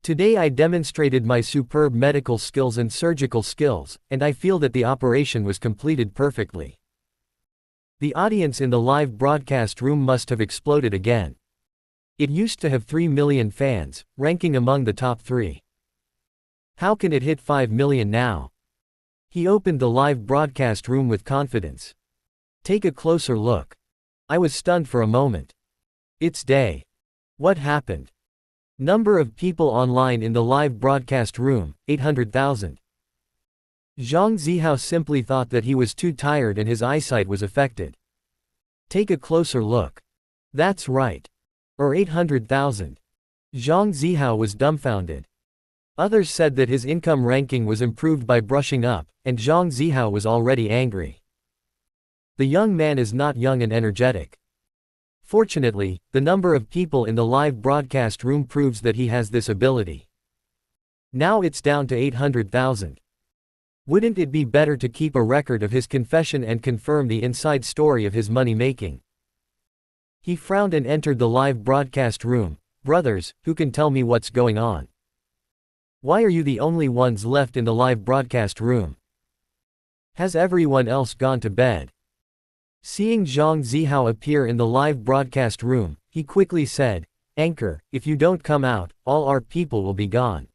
Today I demonstrated my superb medical skills and surgical skills, and I feel that the operation was completed perfectly. The audience in the live broadcast room must have exploded again. It used to have 3 million fans, ranking among the top 3. How can it hit 5 million now? He opened the live broadcast room with confidence. Take a closer look. I was stunned for a moment. It's day. What happened? Number of people online in the live broadcast room, 800,000. Zhang Zihao simply thought that he was too tired and his eyesight was affected. Take a closer look. That's right. Or 800,000. Zhang Zihao was dumbfounded. Others said that his income ranking was improved by brushing up, and Zhang Zihao was already angry. The young man is not young and energetic. Fortunately, the number of people in the live broadcast room proves that he has this ability. Now it's down to 800,000. Wouldn't it be better to keep a record of his confession and confirm the inside story of his money-making? He frowned and entered the live broadcast room. Brothers, who can tell me what's going on? Why are you the only ones left in the live broadcast room? Has everyone else gone to bed? Seeing Zhang Zihao appear in the live broadcast room, he quickly said, Anchor, if you don't come out, all our people will be gone.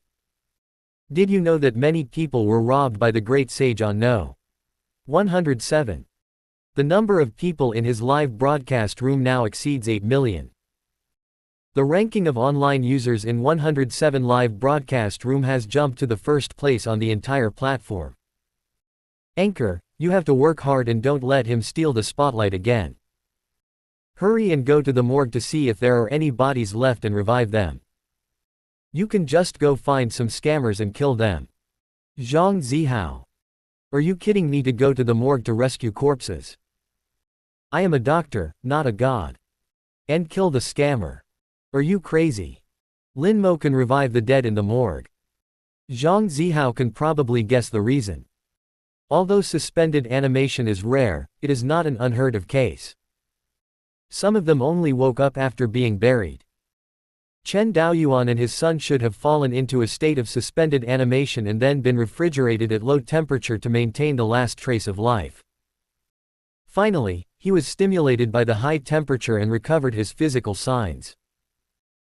Did you know that many people were robbed by the great sage on No. 107? The number of people in his live broadcast room now exceeds 8 million. The ranking of online users in 107 live broadcast room has jumped to the first place on the entire platform. Anchor, you have to work hard and don't let him steal the spotlight again. Hurry and go to the morgue to see if there are any bodies left and revive them. You can just go find some scammers and kill them. Zhang Zihao. Are you kidding me to go to the morgue to rescue corpses? I am a doctor, not a god. And kill the scammer. Are you crazy? Lin Mo can revive the dead in the morgue. Zhang Zihao can probably guess the reason. Although suspended animation is rare, it is not an unheard of case. Some of them only woke up after being buried. Chen Daoyuan and his son should have fallen into a state of suspended animation and then been refrigerated at low temperature to maintain the last trace of life. Finally, he was stimulated by the high temperature and recovered his physical signs.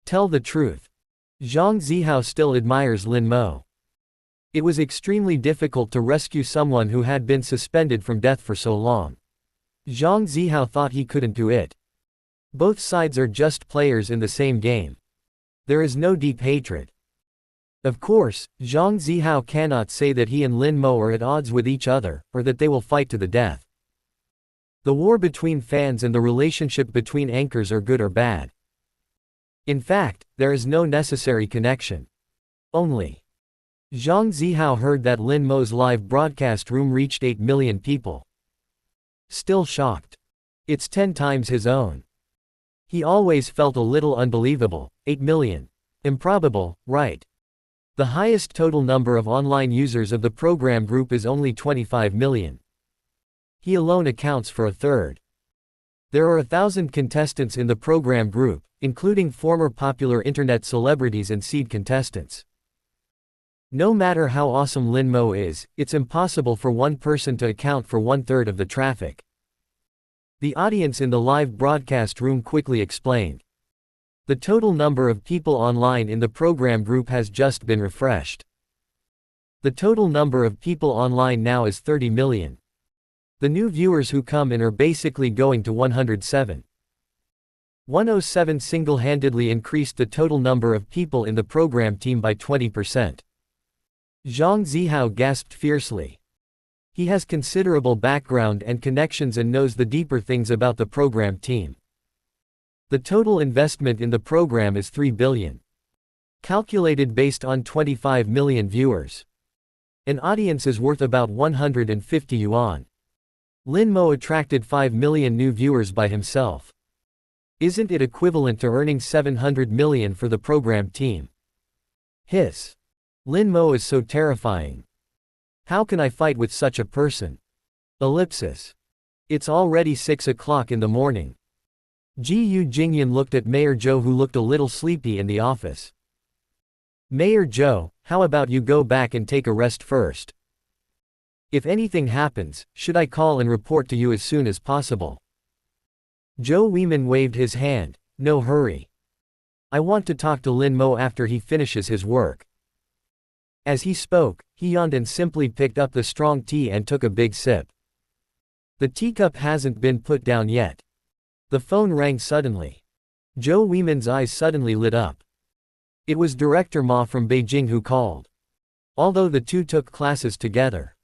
Tell the truth. Zhang Zihao still admires Lin Mo. It was extremely difficult to rescue someone who had been suspended from death for so long. Zhang Zihao thought he couldn't do it. Both sides are just players in the same game. There is no deep hatred. Of course, Zhang Zihao cannot say that he and Lin Mo are at odds with each other, or that they will fight to the death. The war between fans and the relationship between anchors are good or bad. In fact, there is no necessary connection. Only. Zhang Zihao heard that Lin Mo's live broadcast room reached 8 million people. Still shocked. It's 10 times his own. He always felt a little unbelievable. 8 million. Improbable, right? The highest total number of online users of the program group is only 25 million. He alone accounts for a third. There are 1,000 contestants in the program group, including former popular internet celebrities and seed contestants. No matter how awesome Lin Mo is, it's impossible for one person to account for 1/3 of the traffic. The audience in the live broadcast room quickly explained. The total number of people online in the program group has just been refreshed. The total number of people online now is 30 million. The new viewers who come in are basically going to 107. 107 single-handedly increased the total number of people in the program team by 20%. Zhang Zihao gasped fiercely. He has considerable background and connections and knows the deeper things about the program team. The total investment in the program is 3 billion. Calculated based on 25 million viewers. An audience is worth about 150 yuan. Lin Mo attracted 5 million new viewers by himself. Isn't it equivalent to earning 700 million for the program team? Hiss. Lin Mo is so terrifying. How can I fight with such a person? Ellipsis. It's already 6 o'clock in the morning. Yu Jingyan looked at Mayor Zhou, who looked a little sleepy in the office. Mayor Zhou, how about you go back and take a rest first? If anything happens, should I call and report to you as soon as possible? Zhou Weiman waved his hand. No hurry. I want to talk to Lin Mo after he finishes his work. As he spoke, he yawned and simply picked up the strong tea and took a big sip. The teacup hasn't been put down yet. The phone rang suddenly. Joe Weiman's eyes suddenly lit up. It was Director Ma from Beijing who called. Although the two took classes together.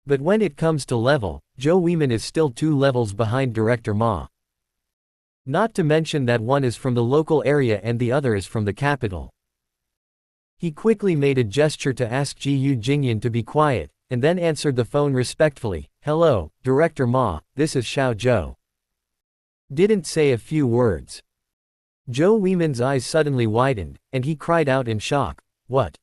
But when it comes to level, Joe Weiman is still 2 levels behind Director Ma. Not to mention that one is from the local area and the other is from the capital. He quickly made a gesture to ask Ji Jingyan to be quiet, and then answered the phone respectfully. "Hello, Director Ma, this is Xiao Zhou." Didn't say a few words. Joe Weiman's eyes suddenly widened, and he cried out in shock, "What?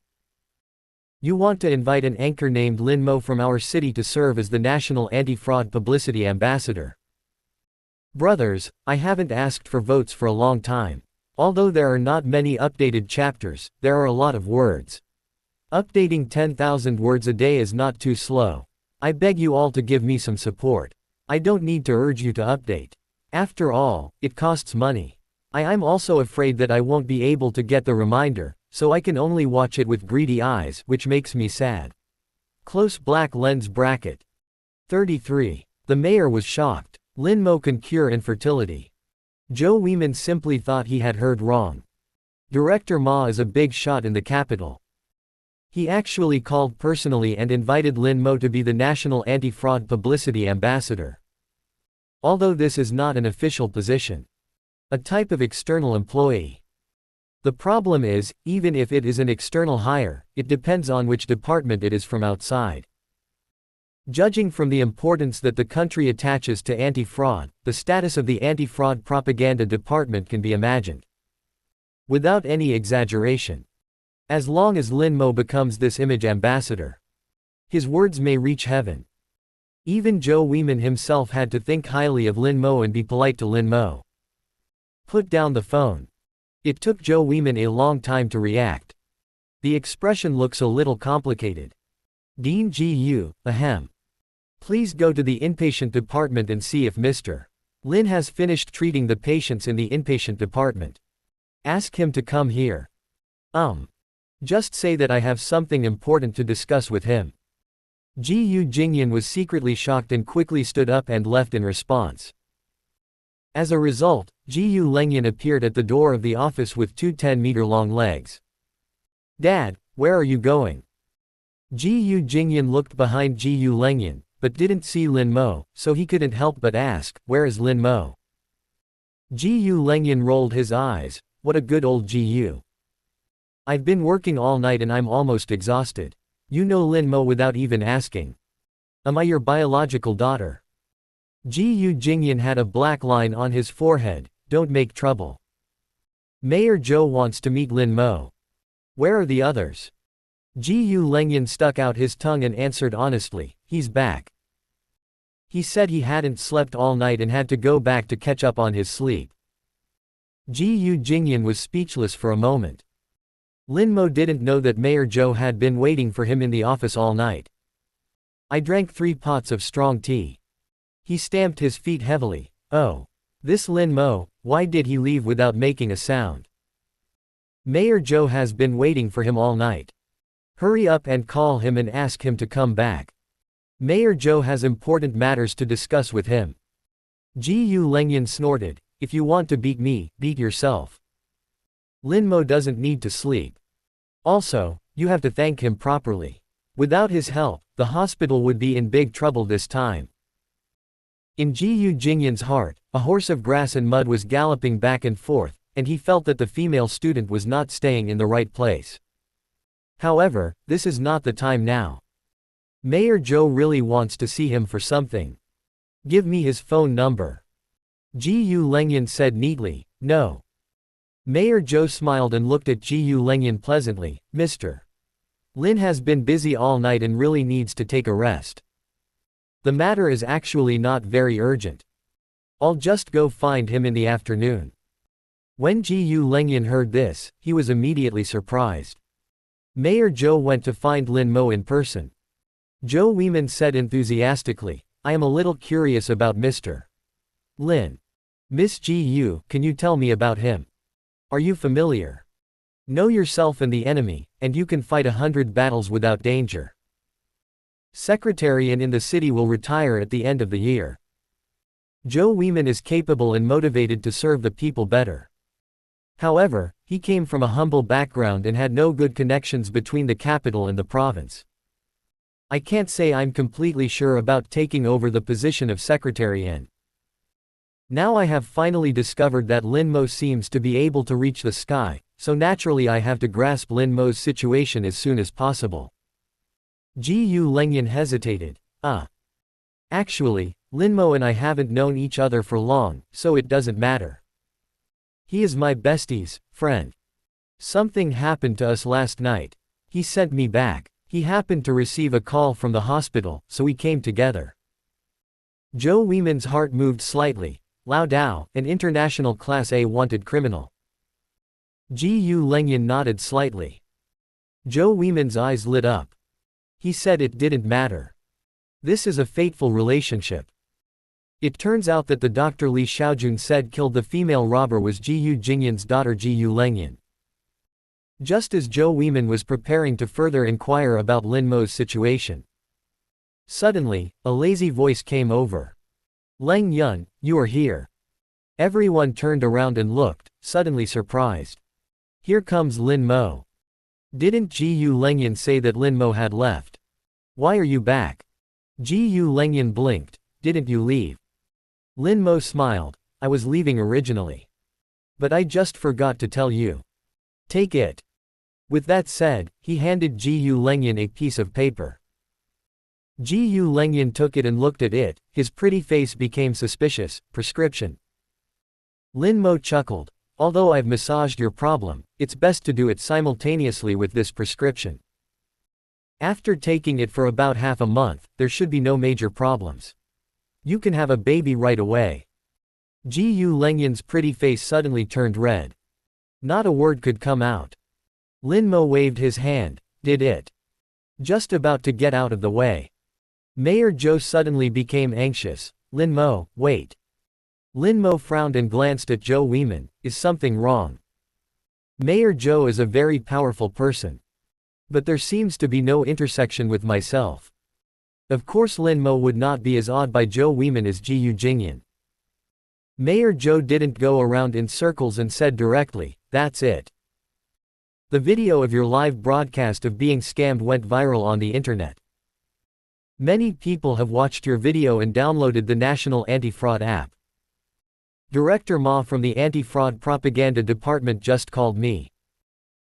You want to invite an anchor named Lin Mo from our city to serve as the National Anti-Fraud Publicity Ambassador?" Brothers, I haven't asked for votes for a long time. Although there are not many updated chapters, there are a lot of words. Updating 10,000 words a day is not too slow. I beg you all to give me some support. I don't need to urge you to update. After all, it costs money. I'm also afraid that I won't be able to get the reminder, so I can only watch it with greedy eyes, which makes me sad. Close black lens bracket. 33. The mayor was shocked. Lin Mo can cure infertility. Joe Weiman simply thought he had heard wrong. Director Ma is a big shot in the capital. He actually called personally and invited Lin Mo to be the National Anti-Fraud Publicity Ambassador. Although this is not an official position. A type of external employee. The problem is, even if it is an external hire, it depends on which department it is from outside. Judging from the importance that the country attaches to anti-fraud, the status of the anti-fraud propaganda department can be imagined. Without any exaggeration. As long as Lin Mo becomes this image ambassador, his words may reach heaven. Even Joe Weiman himself had to think highly of Lin Mo and be polite to Lin Mo. Put down the phone. It took Joe Weiman a long time to react. The expression looks a little complicated. Dean Gu, ahem. Please go to the inpatient department and see if Mr. Lin has finished treating the patients in the inpatient department. Ask him to come here. Just say that I have something important to discuss with him. Ji Jingyan was secretly shocked and quickly stood up and left in response. As a result, Ji Lengyan appeared at the door of the office with 2 10-meter-long legs. "Dad, where are you going?" Ji Jingyan looked behind Ji Lengyan, but didn't see Lin Mo, so he couldn't help but ask, "Where is Lin Mo?" Ji Lengyan rolled his eyes. "What a good old Ji. I've been working all night and I'm almost exhausted. You know Lin Mo without even asking. Am I your biological daughter?" Ji Jingyan had a black line on his forehead. "Don't make trouble. Mayor Zhou wants to meet Lin Mo. Where are the others?" Ji Lengyan stuck out his tongue and answered honestly, "He's back. He said he hadn't slept all night and had to go back to catch up on his sleep." Ji Jingyan was speechless for a moment. Lin Mo didn't know that Mayor Zhou had been waiting for him in the office all night. "I drank 3 pots of strong tea." He stamped his feet heavily. "Oh. This Lin Mo, why did he leave without making a sound? Mayor Zhou has been waiting for him all night. Hurry up and call him and ask him to come back. Mayor Zhou has important matters to discuss with him." Ji Lengyan snorted, "If you want to beat me, beat yourself. Lin Mo doesn't need to sleep. Also, you have to thank him properly. Without his help, the hospital would be in big trouble this time." In Ji Jingyan's heart, a horse of grass and mud was galloping back and forth, and he felt that the female student was not staying in the right place. However, this is not the time now. Mayor Zhou really wants to see him for something. "Give me his phone number." Ji Lengyan said neatly, "No." Mayor Zhou smiled and looked at Ji Lengyan pleasantly. "Mr. Lin has been busy all night and really needs to take a rest. The matter is actually not very urgent. I'll just go find him in the afternoon." When Ji Lengyan heard this, he was immediately surprised. Mayor Zhou went to find Lin Mo in person. Joe Weiman said enthusiastically, "I am a little curious about Mr. Lin. Miss Ji, can you tell me about him? Are you familiar?" Know yourself and the enemy, and you can fight 100 battles without danger. Secretary in the city will retire at the end of the year. Joe Weeman is capable and motivated to serve the people better. However, he came from a humble background and had no good connections between the capital and the province. I can't say I'm completely sure about taking over the position of secretary in. Now I have finally discovered that Lin Mo seems to be able to reach the sky, so naturally I have to grasp Lin Mo's situation as soon as possible. Gu Lengyan hesitated. Actually, Lin Mo and I haven't known each other for long, so it doesn't matter. He is my bestie's friend. Something happened to us last night. He sent me back. He happened to receive a call from the hospital, so we came together. Joe Weeman's heart moved slightly. Lao Dao, an international Class A wanted criminal. Gu Lengyan nodded slightly. Joe Weeman's eyes lit up. He said it didn't matter. This is a fateful relationship. It turns out that the Dr. Li Xiaojun said killed the female robber was Gu Jingyan's daughter Gu Lengyan. Just as Joe Weeman was preparing to further inquire about Lin Mo's situation. Suddenly, a lazy voice came over. Leng Yun, you are here. Everyone turned around and looked, suddenly surprised. Here comes Lin Mo. Didn't Gu Lengyan say that Lin Mo had left? Why are you back? Gu Lengyan blinked. Didn't you leave? Lin Mo smiled. I was leaving originally. But I just forgot to tell you. Take it. With that said, he handed Gu Lengyan a piece of paper. Gu Lengyan took it and looked at it, his pretty face became suspicious. Prescription. Lin Mo chuckled. Although I've massaged your problem, it's best to do it simultaneously with this prescription. After taking it for about half a month, there should be no major problems. You can have a baby right away. Gu Lengyan's pretty face suddenly turned red. Not a word could come out. Lin Mo waved his hand. Did it? Just about to get out of the way. Mayor Zhou suddenly became anxious. Lin Mo, wait. Lin Mo frowned and glanced at Joe Weeman. Is something wrong? Mayor Zhou is a very powerful person. But there seems to be no intersection with myself. Of course Lin Mo would not be as awed by Joe Weeman as Gu Jingyan. Mayor Zhou didn't go around in circles and said directly, that's it. The video of your live broadcast of being scammed went viral on the internet. Many people have watched your video and downloaded the National Anti-Fraud app. Director Ma from the Anti-Fraud Propaganda Department just called me.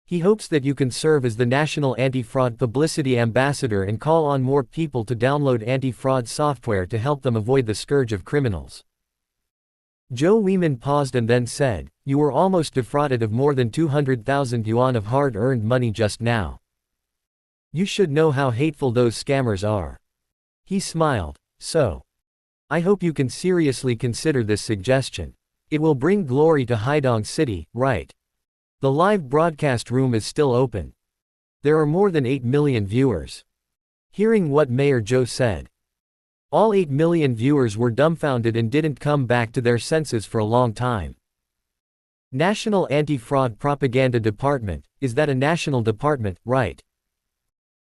He hopes that you can serve as the National Anti-Fraud Publicity Ambassador and call on more people to download anti-fraud software to help them avoid the scourge of criminals. Joe Weeman paused and then said, you were almost defrauded of more than 200,000 yuan of hard-earned money just now. You should know how hateful those scammers are. He smiled. So. I hope you can seriously consider this suggestion. It will bring glory to Haidong City, right? The live broadcast room is still open. There are more than 8 million viewers. Hearing what Mayor Zhou said. All 8 million viewers were dumbfounded and didn't come back to their senses for a long time. National Anti-Fraud Propaganda Department, is that a national department, right?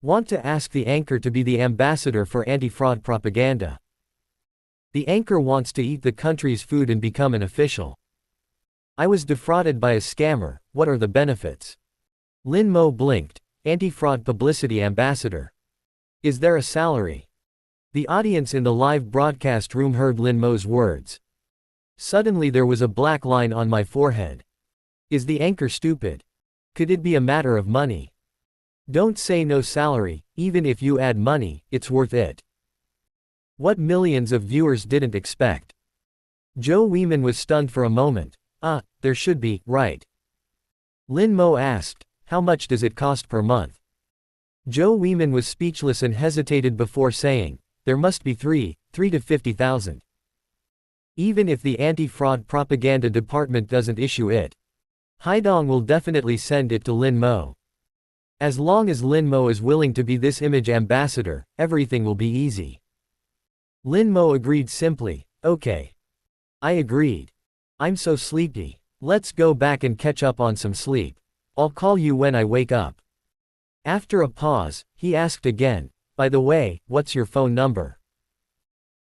Want to ask the anchor to be the ambassador for anti-fraud propaganda. The anchor wants to eat the country's food and become an official. I was defrauded by a scammer, what are the benefits? Lin Mo blinked. Anti-fraud publicity ambassador. Is there a salary? The audience in the live broadcast room heard Lin Mo's words. Suddenly there was a black line on my forehead. Is the anchor stupid? Could it be a matter of money? Don't say no salary, even if you add money, it's worth it. What millions of viewers didn't expect. Joe Weeman was stunned for a moment. There should be, right? Lin Mo asked, how much does it cost per month? Joe Weeman was speechless and hesitated before saying, there must be 3 to 50,000. Even if the Anti-Fraud Propaganda Department doesn't issue it. Haidong will definitely send it to Lin Mo. As long as Lin Mo is willing to be this image ambassador, everything will be easy. Lin Mo agreed simply, okay. I agreed. I'm so sleepy. Let's go back and catch up on some sleep. I'll call you when I wake up. After a pause, he asked again, by the way, what's your phone number?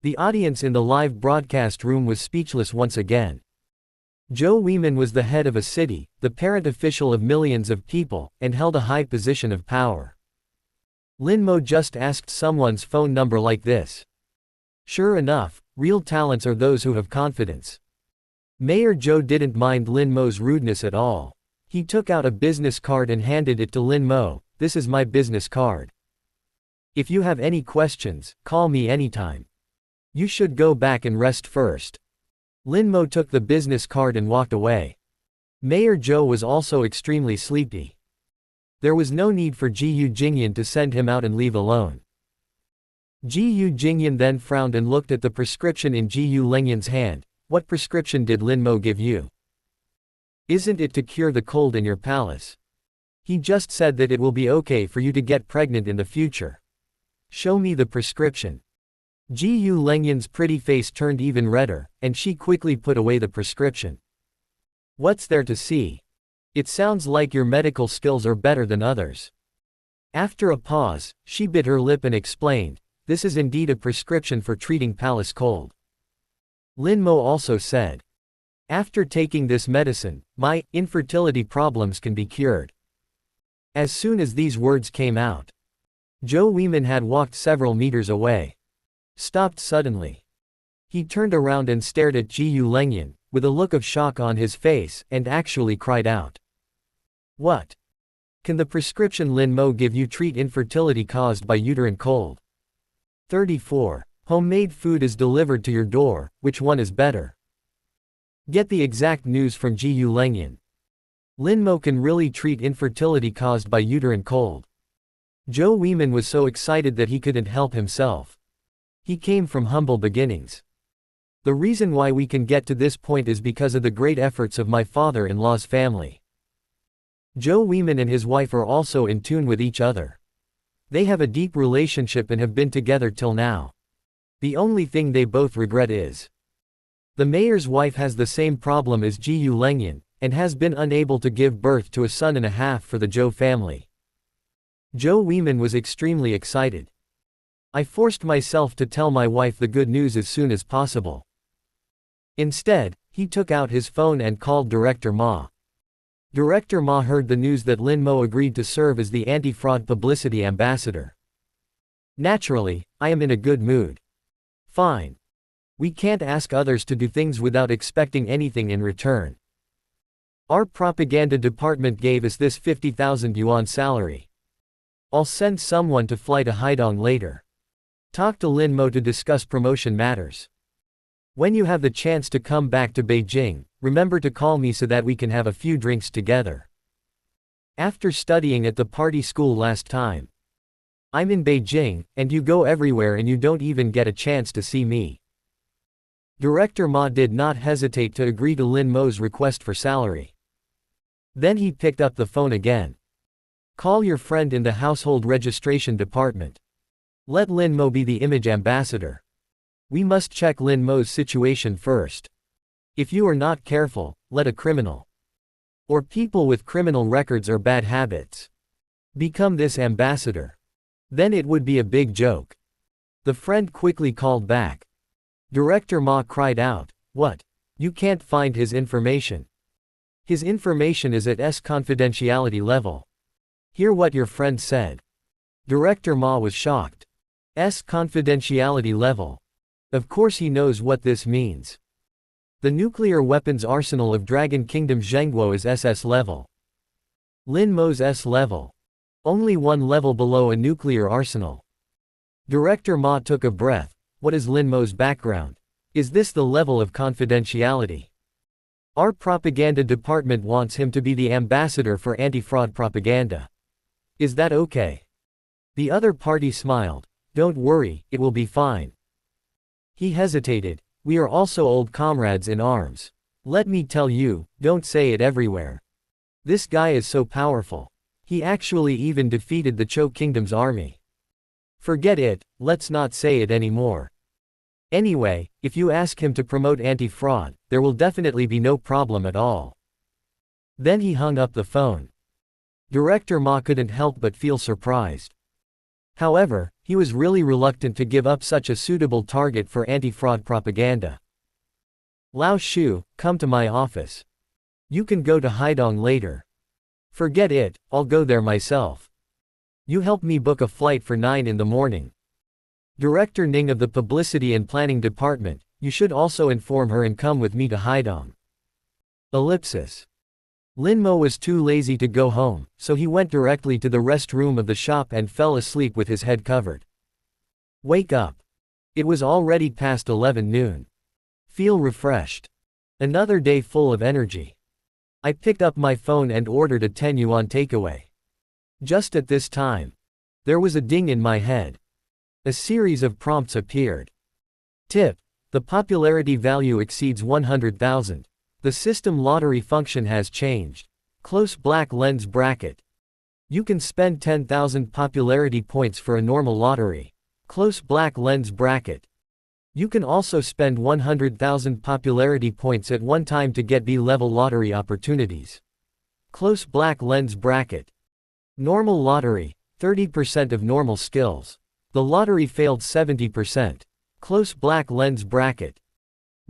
The audience in the live broadcast room was speechless once again. Joe Wieman was the head of a city, the parent official of millions of people, and held a high position of power. Lin Mo just asked someone's phone number like this. Sure enough, real talents are those who have confidence. Mayor Joe didn't mind Lin Mo's rudeness at all. He took out a business card and handed it to Lin Mo. This is my business card. If you have any questions, call me anytime. You should go back and rest first. Lin Mo took the business card and walked away. Mayor Joe was also extremely sleepy. There was no need for Jiyu Jingyan to send him out and leave alone. Jiyu Jingyan then frowned and looked at the prescription in Jiyu Lengyan's hand. What prescription did Lin Mo give you? Isn't it to cure the cold in your palace? He just said that it will be okay for you to get pregnant in the future. Show me the prescription. Jiyu Lengyan's pretty face turned even redder, and she quickly put away the prescription. What's there to see? It sounds like your medical skills are better than others. After a pause, she bit her lip and explained, this is indeed a prescription for treating palace cold. Lin Mo also said, after taking this medicine, my infertility problems can be cured. As soon as these words came out, Joe Wieman had walked several meters away. Stopped suddenly. He turned around and stared at Jiyu Lengyan, with a look of shock on his face, and actually cried out. What? Can the prescription Lin Mo give you treat infertility caused by uterine cold? 34. Homemade food is delivered to your door, which one is better? Get the exact news from Jiyu Lengyan. Lin Mo can really treat infertility caused by uterine cold. Joe Wieman was so excited that he couldn't help himself. He came from humble beginnings. The reason why we can get to this point is because of the great efforts of my father-in-law's family. Joe Wieman and his wife are also in tune with each other. They have a deep relationship and have been together till now. The only thing they both regret is the mayor's wife has the same problem as Jiyu Lengyan, and has been unable to give birth to a son and a half for the Joe family. Joe Wieman was extremely excited. I forced myself to tell my wife the good news as soon as possible. Instead, he took out his phone and called Director Ma. Director Ma heard the news that Lin Mo agreed to serve as the anti-fraud publicity ambassador. Naturally, I am in a good mood. Fine. We can't ask others to do things without expecting anything in return. Our propaganda department gave us this 50,000 yuan salary. I'll send someone to fly to Haidong later. Talk to Lin Mo to discuss promotion matters. When you have the chance to come back to Beijing, remember to call me so that we can have a few drinks together. After studying at the party school last time, I'm in Beijing, and you go everywhere and you don't even get a chance to see me. Director Ma did not hesitate to agree to Lin Mo's request for salary. Then he picked up the phone again. Call your friend in the household registration department. Let Lin Mo be the image ambassador. We must check Lin Mo's situation first. If you are not careful, let a criminal or people with criminal records or bad habits become this ambassador. Then it would be a big joke. The friend quickly called back. Director Ma cried out, what? You can't find his information. His information is at S confidentiality level. Hear what your friend said. Director Ma was shocked. S confidentiality level. Of course he knows what this means. The nuclear weapons arsenal of Dragon Kingdom Zhengguo is SS level. Lin Mo's S level. Only one level below a nuclear arsenal. Director Ma took a breath. What is Lin Mo's background? Is this the level of confidentiality? Our propaganda department wants him to be the ambassador for anti-fraud propaganda. Is that okay? The other party smiled. Don't worry, it will be fine. He hesitated. We are also old comrades in arms. Let me tell you, don't say it everywhere. This guy is so powerful. He actually even defeated the Chou Kingdom's army. Forget it, let's not say it anymore. Anyway, if you ask him to promote anti-fraud, there will definitely be no problem at all. Then he hung up the phone. Director Ma couldn't help but feel surprised. However, he was really reluctant to give up such a suitable target for anti-fraud propaganda. Lao Shu, come to my office. You can go to Haidong later. Forget it, I'll go there myself. You help me book a flight for 9 in the morning. Director Ning of the Publicity and Planning Department, you should also inform her and come with me to Haidong. Ellipsis. Lin Mo was too lazy to go home, so he went directly to the restroom of the shop and fell asleep with his head covered. Wake up. It was already past 11 noon. Feel refreshed. Another day full of energy. I picked up my phone and ordered a 10 yuan takeaway. Just at this time, there was a ding in my head. A series of prompts appeared. Tip: the popularity value exceeds 100,000. The system lottery function has changed. Close black lens bracket. You can spend 10,000 popularity points for a normal lottery. Close black lens bracket. You can also spend 100,000 popularity points at one time to get B-level lottery opportunities. Close black lens bracket. Normal lottery, 30% of normal skills. The lottery failed 70%. Close black lens bracket.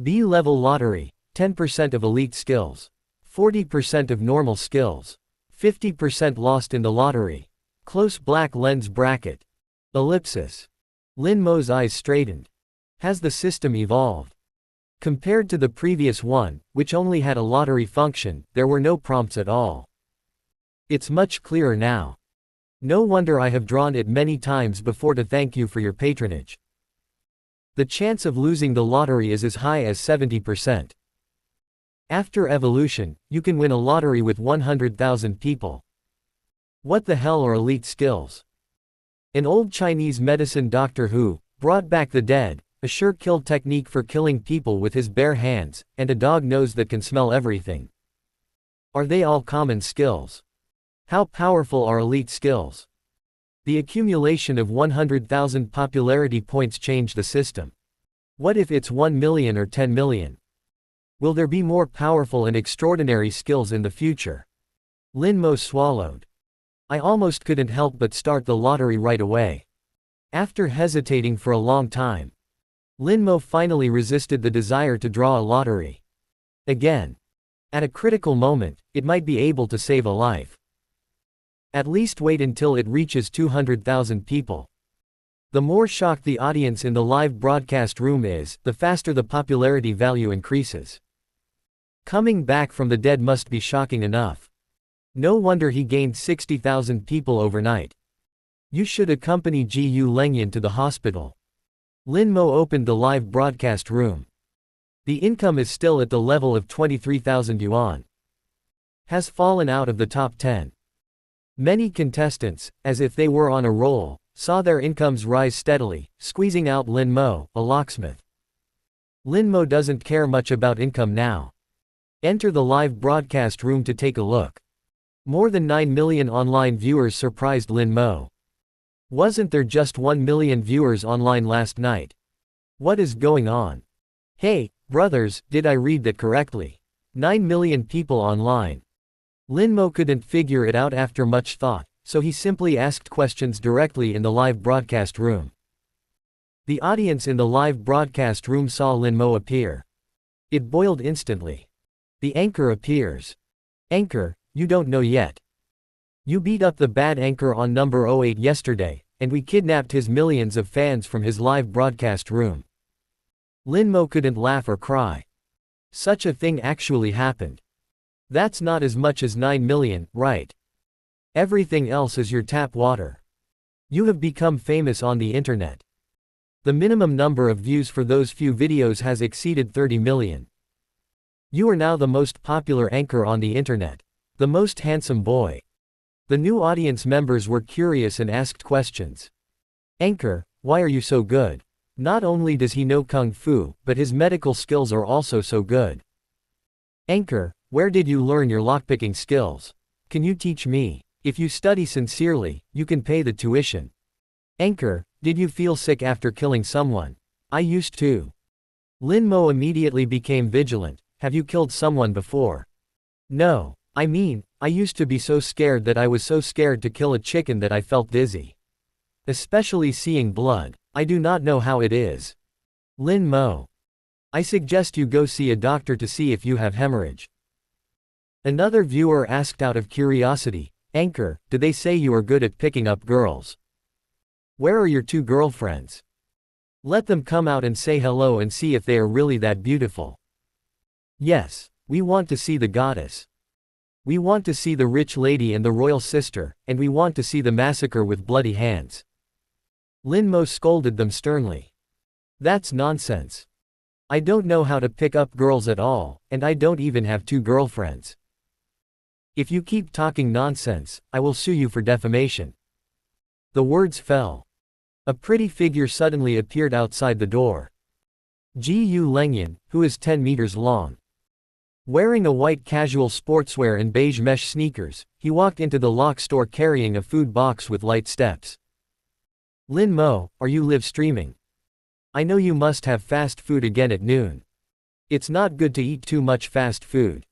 B-level lottery, 10% of elite skills. 40% of normal skills. 50% lost in the lottery. Close black lens bracket. Ellipsis. Lin Mo's eyes straightened. Has the system evolved? Compared to the previous one, which only had a lottery function, there were no prompts at all. It's much clearer now. No wonder I have drawn it many times before to thank you for your patronage. The chance of losing the lottery is as high as 70%. After evolution, you can win a lottery with 100,000 people. What the hell are elite skills? An old Chinese medicine doctor who brought back the dead, a sure kill technique for killing people with his bare hands, and a dog nose that can smell everything. Are they all common skills? How powerful are elite skills? The accumulation of 100,000 popularity points changed the system. What if it's 1 million or 10 million? Will there be more powerful and extraordinary skills in the future? Lin Mo swallowed. I almost couldn't help but start the lottery right away. After hesitating for a long time, Lin Mo finally resisted the desire to draw a lottery. Again. At a critical moment, it might be able to save a life. At least wait until it reaches 200,000 people. The more shocked the audience in the live broadcast room is, the faster the popularity value increases. Coming back from the dead must be shocking enough. No wonder he gained 60,000 people overnight. You should accompany Gu Lengyan to the hospital. Lin Mo opened the live broadcast room. The income is still at the level of 23,000 yuan. Has fallen out of the top 10. Many contestants, as if they were on a roll, saw their incomes rise steadily, squeezing out Lin Mo, a locksmith. Lin Mo doesn't care much about income now. Enter the live broadcast room to take a look. More than 9 million online viewers surprised Lin Mo. Wasn't there just 1 million viewers online last night? What is going on? Hey, brothers, did I read that correctly? 9 million people online. Lin Mo couldn't figure it out after much thought, so he simply asked questions directly in the live broadcast room. The audience in the live broadcast room saw Lin Mo appear. It boiled instantly. The anchor appears. Anchor, you don't know yet. You beat up the bad anchor on number 08 yesterday, and we kidnapped his millions of fans from his live broadcast room. Lin Mo couldn't laugh or cry. Such a thing actually happened. That's not as much as 9 million, right? Everything else is your tap water. You have become famous on the internet. The minimum number of views for those few videos has exceeded 30 million. You are now the most popular anchor on the internet. The most handsome boy. The new audience members were curious and asked questions. Anchor, why are you so good? Not only does he know Kung Fu, but his medical skills are also so good. Anchor, where did you learn your lockpicking skills? Can you teach me? If you study sincerely, you can pay the tuition. Anchor, did you feel sick after killing someone? I used to. Lin Mo immediately became vigilant. Have you killed someone before? No. I mean, I used to be so scared that I was so scared to kill a chicken that I felt dizzy. Especially seeing blood. I do not know how it is. Lin Mo. I suggest you go see a doctor to see if you have hemorrhage. Another viewer asked out of curiosity, Anchor, do they say you are good at picking up girls? Where are your 2 girlfriends? Let them come out and say hello and see if they are really that beautiful. Yes, we want to see the goddess. We want to see the rich lady and the royal sister, and we want to see the massacre with bloody hands. Lin Mo scolded them sternly. That's nonsense. I don't know how to pick up girls at all, and I don't even have 2 girlfriends. If you keep talking nonsense, I will sue you for defamation. The words fell. A pretty figure suddenly appeared outside the door. Gu Lengyan, who is 10 meters long. Wearing a white casual sportswear and beige mesh sneakers, he walked into the lock store carrying a food box with light steps. Lin Mo, are you live streaming? I know you must have fast food again at noon. It's not good to eat too much fast food.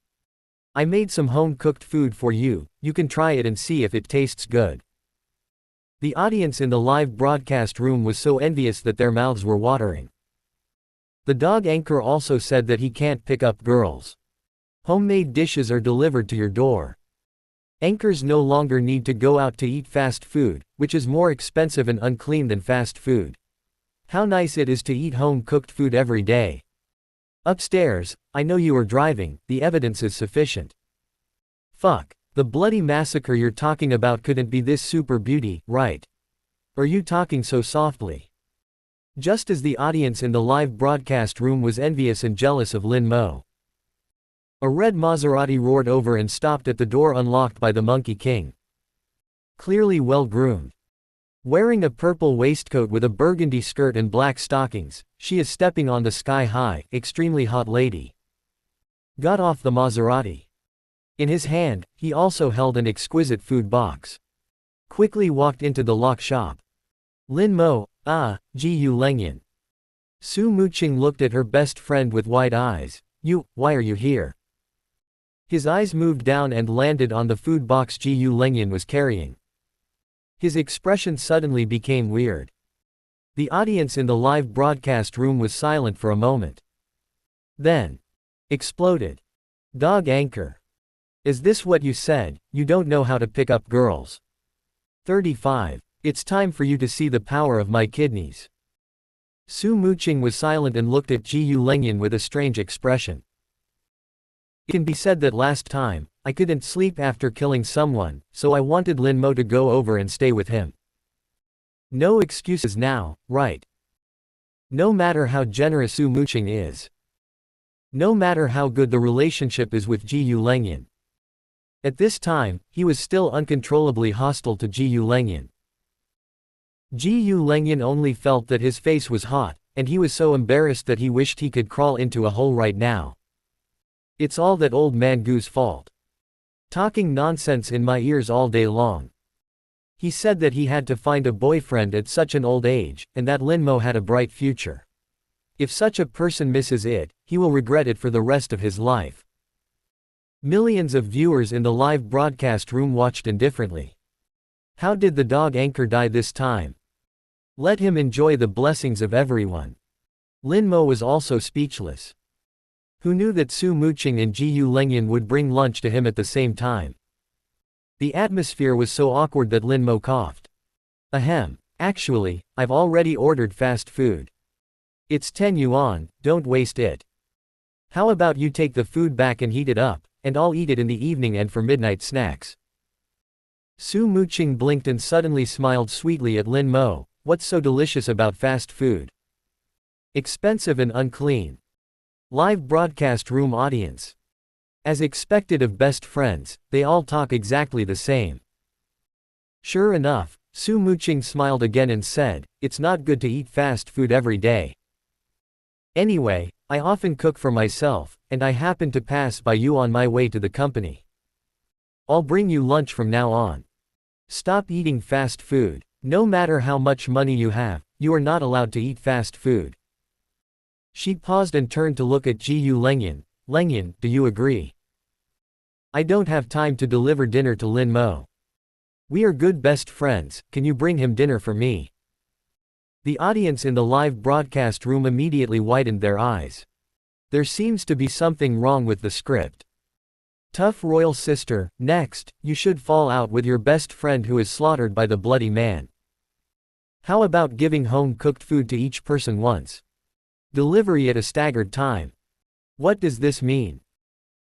I made some home-cooked food for you, you can try it and see if it tastes good. The audience in the live broadcast room was so envious that their mouths were watering. The dog anchor also said that he can't pick up girls. Homemade dishes are delivered to your door. Anchors no longer need to go out to eat fast food, which is more expensive and unclean than fast food. How nice it is to eat home-cooked food every day. Upstairs, I know you are driving, the evidence is sufficient. Fuck. The bloody massacre you're talking about couldn't be this super beauty, right? Are you talking so softly? Just as the audience in the live broadcast room was envious and jealous of Lin Mo. A red Maserati roared over and stopped at the door unlocked by the Monkey King. Clearly well groomed. Wearing a purple waistcoat with a burgundy skirt and black stockings, she is stepping on the sky-high, extremely hot lady. Got off the Maserati. In his hand, he also held an exquisite food box. Quickly walked into the lock shop. Lin Mo, Gu Lengyan. Su Muqing looked at her best friend with wide eyes. Why are you here? His eyes moved down and landed on the food box Gu Lengyan was carrying. His expression suddenly became weird. The audience in the live broadcast room was silent for a moment. Then, exploded. Dog anchor. Is this what you said? You don't know how to pick up girls. 35. It's time for you to see the power of my kidneys. Su Muqing was silent and looked at Gu Lengyan with a strange expression. It can be said that last time, I couldn't sleep after killing someone, so I wanted Lin Mo to go over and stay with him. No excuses now, right? No matter how generous Su Muqing is. No matter how good the relationship is with Gu Lengyan. At this time, he was still uncontrollably hostile to Gu Lengyan. Gu Lengyan only felt that his face was hot, and he was so embarrassed that he wished he could crawl into a hole right now. It's all that old man Gu's fault. Talking nonsense in my ears all day long. He said that he had to find a boyfriend at such an old age, and that Lin Mo had a bright future. If such a person misses it, he will regret it for the rest of his life. Millions of viewers in the live broadcast room watched indifferently. How did the dog anchor die this time? Let him enjoy the blessings of everyone. Lin Mo was also speechless. Who knew that Su Muqing and Gu Lengyan would bring lunch to him at the same time? The atmosphere was so awkward that Lin Mo coughed. Ahem. Actually, I've already ordered fast food. It's 10 yuan, don't waste it. How about you take the food back and heat it up, and I'll eat it in the evening and for midnight snacks. Su Muqing blinked and suddenly smiled sweetly at Lin Mo. What's so delicious about fast food? Expensive and unclean. Live broadcast room audience. As expected of best friends, they all talk exactly the same. Sure enough, Su Muqing smiled again and said, it's not good to eat fast food every day. Anyway, I often cook for myself, and I happen to pass by you on my way to the company. I'll bring you lunch from now on. Stop eating fast food. No matter how much money you have, you are not allowed to eat fast food. She paused and turned to look at Gu Lengyan. Lengyan, do you agree? I don't have time to deliver dinner to Lin Mo. We are good best friends, can you bring him dinner for me? The audience in the live broadcast room immediately widened their eyes. There seems to be something wrong with the script. Tough royal sister, next, you should fall out with your best friend who is slaughtered by the bloody man. How about giving home-cooked food to each person once? Delivery at a staggered time. What does this mean?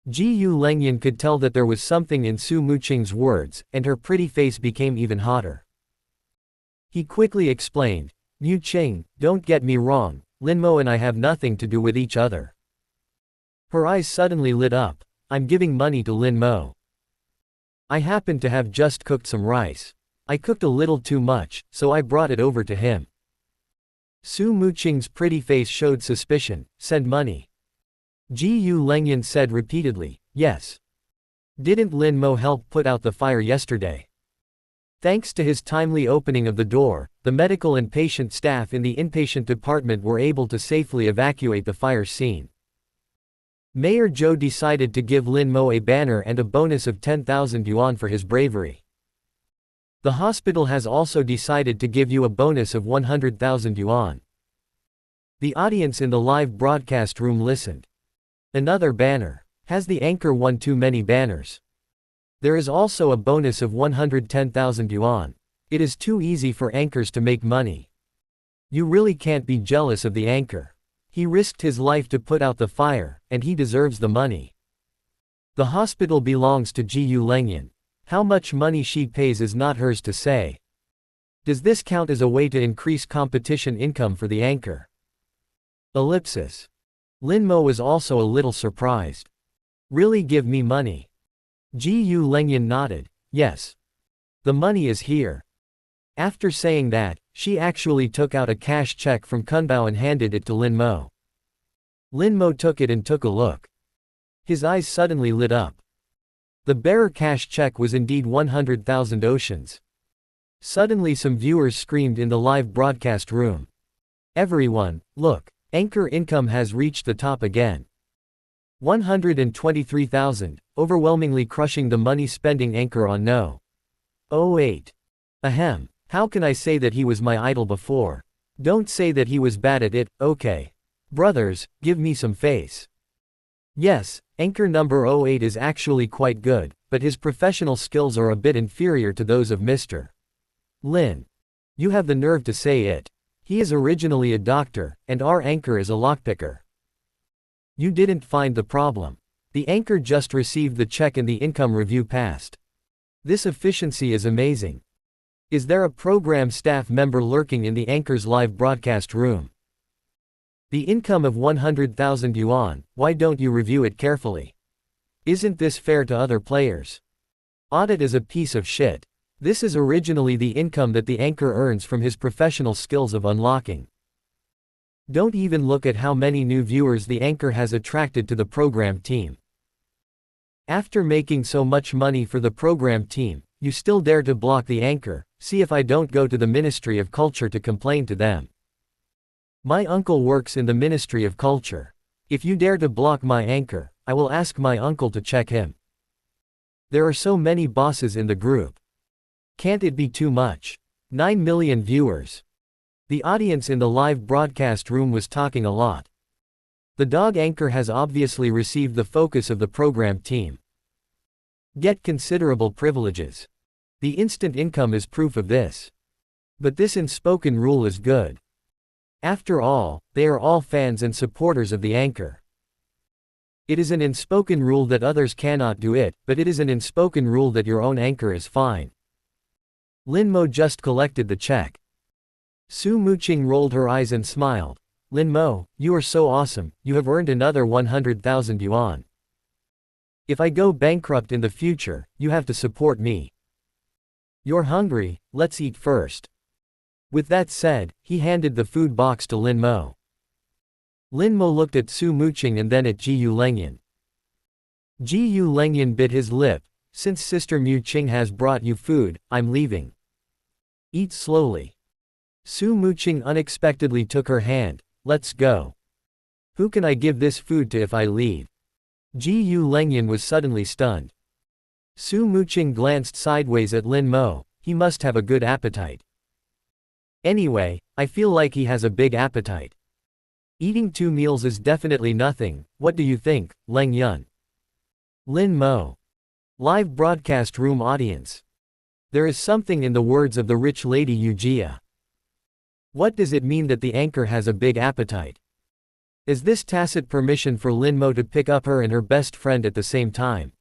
Jiyu Lengyan could tell that there was something in Su Muqing's words, and her pretty face became even hotter. He quickly explained, Muqing, don't get me wrong, Lin Mo and I have nothing to do with each other. Her eyes suddenly lit up. I'm giving money to Lin Mo. I happened to have just cooked some rice. I cooked a little too much, so I brought it over to him. Su Muqing's pretty face showed suspicion. Send money. Jiyu Lengyan said repeatedly, yes. Didn't Lin Mo help put out the fire yesterday? Thanks to his timely opening of the door, the medical and patient staff in the inpatient department were able to safely evacuate the fire scene. Mayor Zhou decided to give Lin Mo a banner and a bonus of 10,000 yuan for his bravery. The hospital has also decided to give you a bonus of 100,000 yuan. The audience in the live broadcast room listened. Another banner. Has the anchor won too many banners? There is also a bonus of 110,000 yuan. It is too easy for anchors to make money. You really can't be jealous of the anchor. He risked his life to put out the fire, and he deserves the money. The hospital belongs to Jiyu Lengyan. How much money she pays is not hers to say. Does this count as a way to increase competition income for the anchor? Ellipsis. Lin Mo was also a little surprised. Really give me money? Jiyu Lengyan nodded, yes. The money is here. After saying that, she actually took out a cash check from Kunbao and handed it to Lin Mo. Lin Mo took it and took a look. His eyes suddenly lit up. The bearer cash check was indeed 100,000 oceans. Suddenly some viewers screamed in the live broadcast room. Everyone, look, anchor income has reached the top again. 123,000, overwhelmingly crushing the money-spending anchor on No. 08. Ahem, how can I say that he was my idol before? Don't say that he was bad at it, okay. Brothers, give me some face. Yes, anchor number 08 is actually quite good, but his professional skills are a bit inferior to those of Mr. Lin. You have the nerve to say it. He is originally a doctor, and our anchor is a lockpicker. You didn't find the problem. The anchor just received the check and the income review passed. This efficiency is amazing. Is there a program staff member lurking in the anchor's live broadcast room? The income of 100,000 yuan, why don't you review it carefully? Isn't this fair to other players? Audit is a piece of shit. This is originally the income that the anchor earns from his professional skills of unlocking. Don't even look at how many new viewers the anchor has attracted to the program team. After making so much money for the program team, you still dare to block the anchor. See if I don't go to the Ministry of Culture to complain to them. My uncle works in the Ministry of Culture. If you dare to block my anchor, I will ask my uncle to check him. There are so many bosses in the group. Can't it be too much? 9 million viewers. The audience in the live broadcast room was talking a lot. The dog anchor has obviously received the focus of the program team. Get considerable privileges. The instant income is proof of this. But this unspoken rule is good. After all, they are all fans and supporters of the anchor. It is an unspoken rule that others cannot do it, but it is an unspoken rule that your own anchor is fine. Lin Mo just collected the check. Su Muqing rolled her eyes and smiled. Lin Mo, you are so awesome, you have earned another 100,000 yuan. If I go bankrupt in the future, you have to support me. You're hungry, let's eat first. With that said, he handed the food box to Lin Mo. Lin Mo looked at Su Muqing and then at Jiyu Lengyan. Jiyu Lengyan bit his lip. Since Sister Muqing has brought you food, I'm leaving. Eat slowly. Su Muqing unexpectedly took her hand. Let's go. Who can I give this food to if I leave? Jiyu Lengyan was suddenly stunned. Su Muqing glanced sideways at Lin Mo. He must have a good appetite. Anyway, I feel like he has a big appetite. Eating 2 meals is definitely nothing, what do you think, Leng Yun? Lin Mo. Live broadcast room audience. There is something in the words of the rich lady Yu Jia. What does it mean that the anchor has a big appetite? Is this tacit permission for Lin Mo to pick up her and her best friend at the same time?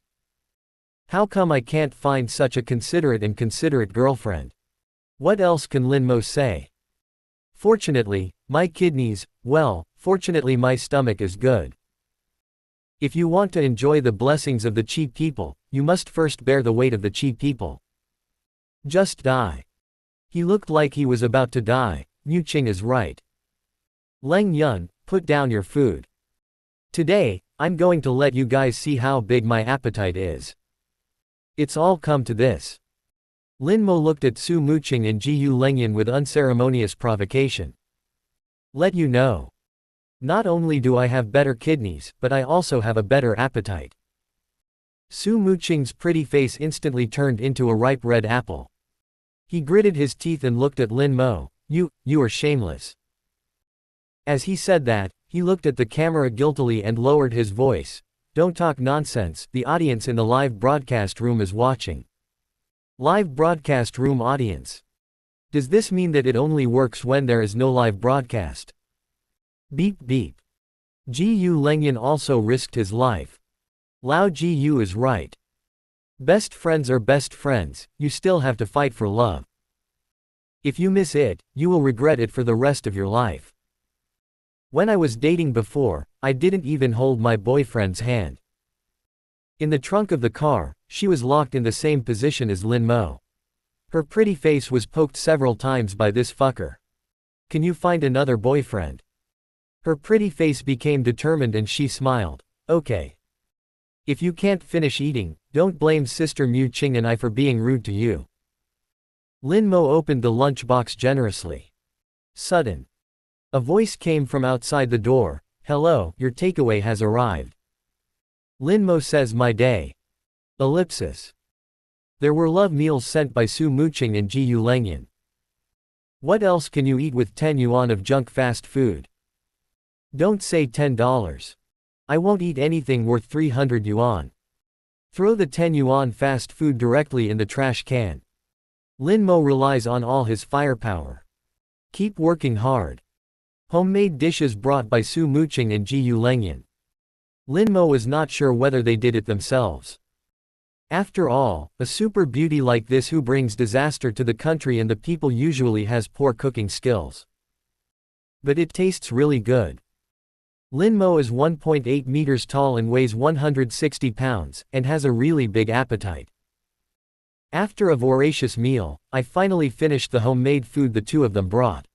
How come I can't find such a considerate girlfriend? What else can Lin Mo say? Fortunately, my kidneys, well, fortunately my stomach is good. If you want to enjoy the blessings of the cheap people, you must first bear the weight of the cheap people. Just die. He looked like he was about to die. Muqing is right. Leng Yun, put down your food. Today, I'm going to let you guys see how big my appetite is. It's all come to this. Lin Mo looked at Su Muqing and Jiyu Lengyan with unceremonious provocation. Let you know. Not only do I have better kidneys, but I also have a better appetite. Su Muqing's pretty face instantly turned into a ripe red apple. He gritted his teeth and looked at Lin Mo. You are shameless. As he said that, he looked at the camera guiltily and lowered his voice. Don't talk nonsense, the audience in the live broadcast room is watching. Live broadcast room audience. Does this mean that it only works when there is no live broadcast? Beep beep. Jiyu Lengyan also risked his life. Lao Jiyu is right. Best friends are best friends, you still have to fight for love. If you miss it, you will regret it for the rest of your life. When I was dating before, I didn't even hold my boyfriend's hand. In the trunk of the car, she was locked in the same position as Lin Mo. Her pretty face was poked several times by this fucker. Can you find another boyfriend? Her pretty face became determined and she smiled. Okay. If you can't finish eating, don't blame Sister Muqing and I for being rude to you. Lin Mo opened the lunchbox generously. Sudden. A voice came from outside the door. Hello, your takeaway has arrived. Lin Mo says my day. Ellipsis. There were love meals sent by Su Muqing and Jiyu Lengyan. What else can you eat with 10 yuan of junk fast food? Don't say $10. I won't eat anything worth 300 yuan. Throw the 10 yuan fast food directly in the trash can. Lin Mo relies on all his firepower. Keep working hard. Homemade dishes brought by Su Muqing and Jiyu Lengyan. Lin Mo was not sure whether they did it themselves. After all, a super beauty like this who brings disaster to the country and the people usually has poor cooking skills. But it tastes really good. Lin Mo is 1.8 meters tall and weighs 160 pounds, and has a really big appetite. After a voracious meal, I finally finished the homemade food the two of them brought.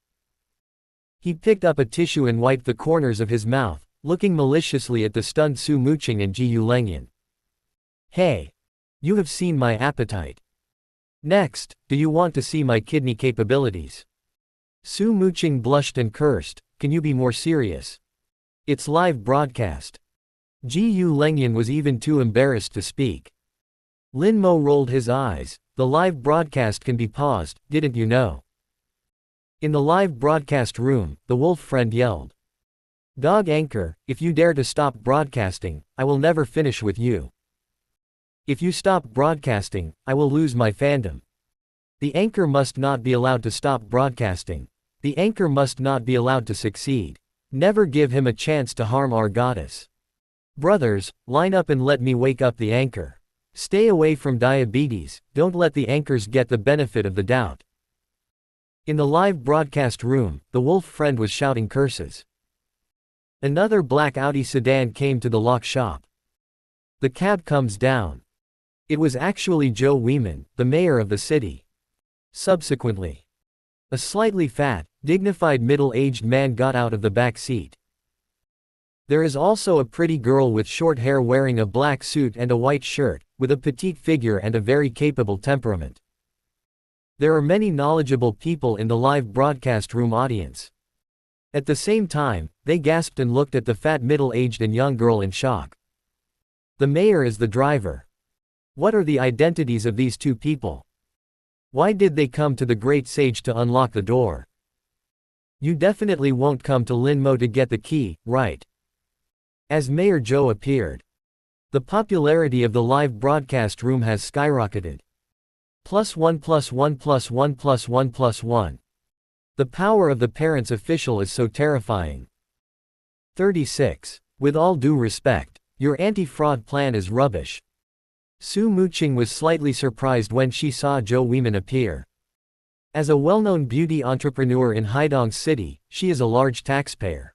He picked up a tissue and wiped the corners of his mouth, looking maliciously at the stunned Su Muqing and Jiyu Lengyan. Hey! You have seen my appetite. Next, do you want to see my kidney capabilities? Su Muqing blushed and cursed. Can you be more serious? It's live broadcast. Jiyu Lengyan was even too embarrassed to speak. Lin Mo rolled his eyes. The live broadcast can be paused, didn't you know? In the live broadcast room, the wolf friend yelled. Dog anchor, if you dare to stop broadcasting, I will never finish with you. If you stop broadcasting, I will lose my fandom. The anchor must not be allowed to stop broadcasting. The anchor must not be allowed to succeed. Never give him a chance to harm our goddess. Brothers, line up and let me wake up the anchor. Stay away from diabetes, don't let the anchors get the benefit of the doubt. In the live broadcast room, the wolf friend was shouting curses. Another black Audi sedan came to the lock shop. The cab comes down. It was actually Joe Weeman, the mayor of the city. Subsequently, a slightly fat, dignified middle-aged man got out of the back seat. There is also a pretty girl with short hair wearing a black suit and a white shirt, with a petite figure and a very capable temperament. There are many knowledgeable people in the live broadcast room audience. At the same time, they gasped and looked at the fat middle-aged and young girl in shock. The mayor is the driver. What are the identities of these two people? Why did they come to the great sage to unlock the door? You definitely won't come to Lin Mo to get the key, right? As Mayor Zhou appeared, the popularity of the live broadcast room has skyrocketed. +1 +1 +1 +1 +1. The power of the parents' official is so terrifying. 36. With all due respect, your anti-fraud plan is rubbish. Su Muqing was slightly surprised when she saw Zhou Weimin appear. As a well-known beauty entrepreneur in Haidong City, she is a large taxpayer.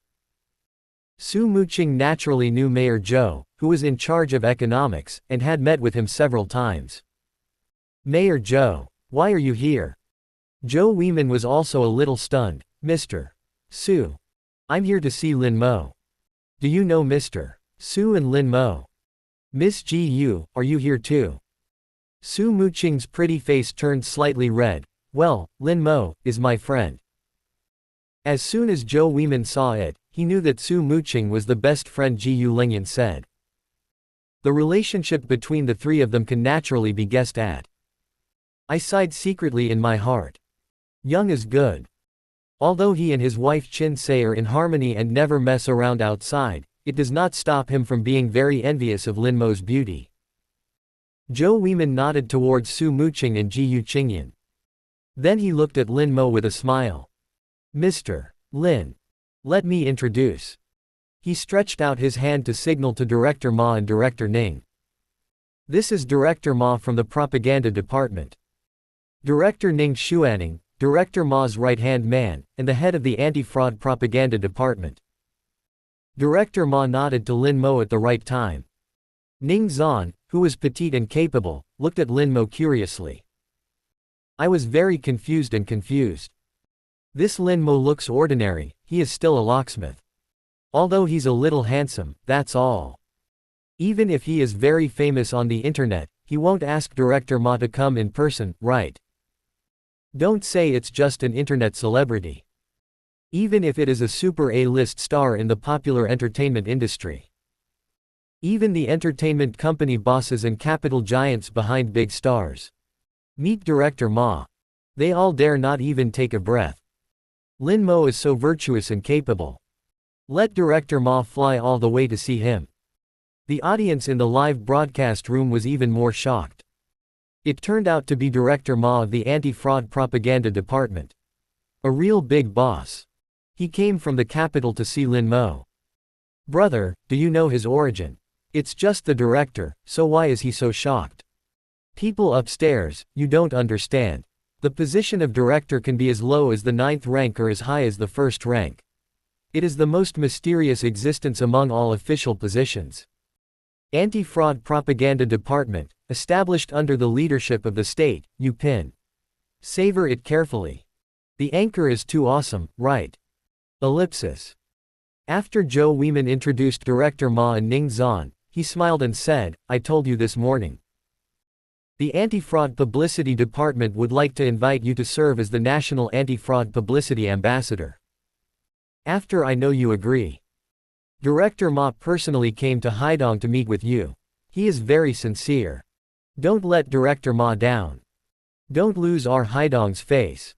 Su Muqing naturally knew Mayor Zhou, who was in charge of economics, and had met with him several times. Mayor Zhou, why are you here? Zhou Weimin was also a little stunned. Mr. Su. I'm here to see Lin Mo. Do you know Mr. Su and Lin Mo? Miss Ji Yu, are you here too? Su Muqing's pretty face turned slightly red. Well, Lin Mo is my friend. As soon as Zhou Weimin saw it, he knew that Su Muqing was the best friend Ji Yu Lingyan said. The relationship between the three of them can naturally be guessed at. I sighed secretly in my heart. Young is good. Although he and his wife Chin Se are in harmony and never mess around outside, it does not stop him from being very envious of Lin Mo's beauty. Zhou Weimin nodded towards Su Muqing and Ji Yu Qingyan. Then he looked at Lin Mo with a smile. Mr. Lin. Let me introduce. He stretched out his hand to signal to Director Ma and Director Ning. This is Director Ma from the Propaganda Department. Director Ning Xuaning, Director Ma's right-hand man, and the head of the Anti-Fraud Propaganda Department. Director Ma nodded to Lin Mo at the right time. Ning Zhan, who was petite and capable, looked at Lin Mo curiously. I was very confused. This Lin Mo looks ordinary, he is still a locksmith. Although he's a little handsome, that's all. Even if he is very famous on the internet, he won't ask Director Ma to come in person, right? Don't say it's just an internet celebrity. Even if it is a super A-list star in the popular entertainment industry. Even the entertainment company bosses and capital giants behind big stars. Meet Director Ma. They all dare not even take a breath. Lin Mo is so virtuous and capable. Let Director Ma fly all the way to see him. The audience in the live broadcast room was even more shocked. It turned out to be Director Ma of the Anti-Fraud Propaganda Department. A real big boss. He came from the capital to see Lin Mo. Brother, do you know his origin? It's just the director, so why is he so shocked? People upstairs, you don't understand. The position of director can be as low as the 9th rank or as high as the 1st rank. It is the most mysterious existence among all official positions. Anti-Fraud Propaganda Department, established under the leadership of the state, Yu Pin. Savor it carefully. The anchor is too awesome, right? Ellipsis. After Zhou Weimin introduced Director Ma and Ning Zhan, he smiled and said, I told you this morning. The Anti-Fraud Publicity Department would like to invite you to serve as the National Anti-Fraud Publicity Ambassador. After I know you agree. Director Ma personally came to Haidong to meet with you. He is very sincere. Don't let Director Ma down. Don't lose our Haidong's face.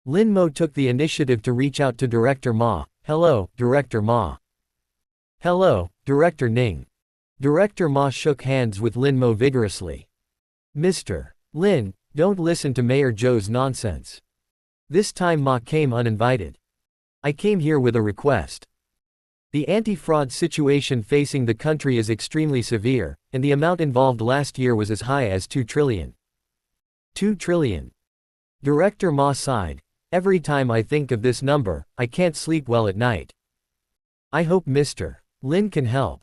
Lin Mo took the initiative to reach out to Director Ma. Hello, Director Ma. Hello, Director Ning. Director Ma shook hands with Lin Mo vigorously. Mr. Lin, don't listen to Mayor Zhou's nonsense. This time Ma came uninvited. I came here with a request. The anti-fraud situation facing the country is extremely severe, and the amount involved last year was as high as 2 trillion. 2 trillion. Director Ma sighed. Every time I think of this number, I can't sleep well at night. I hope Mr. Lin can help.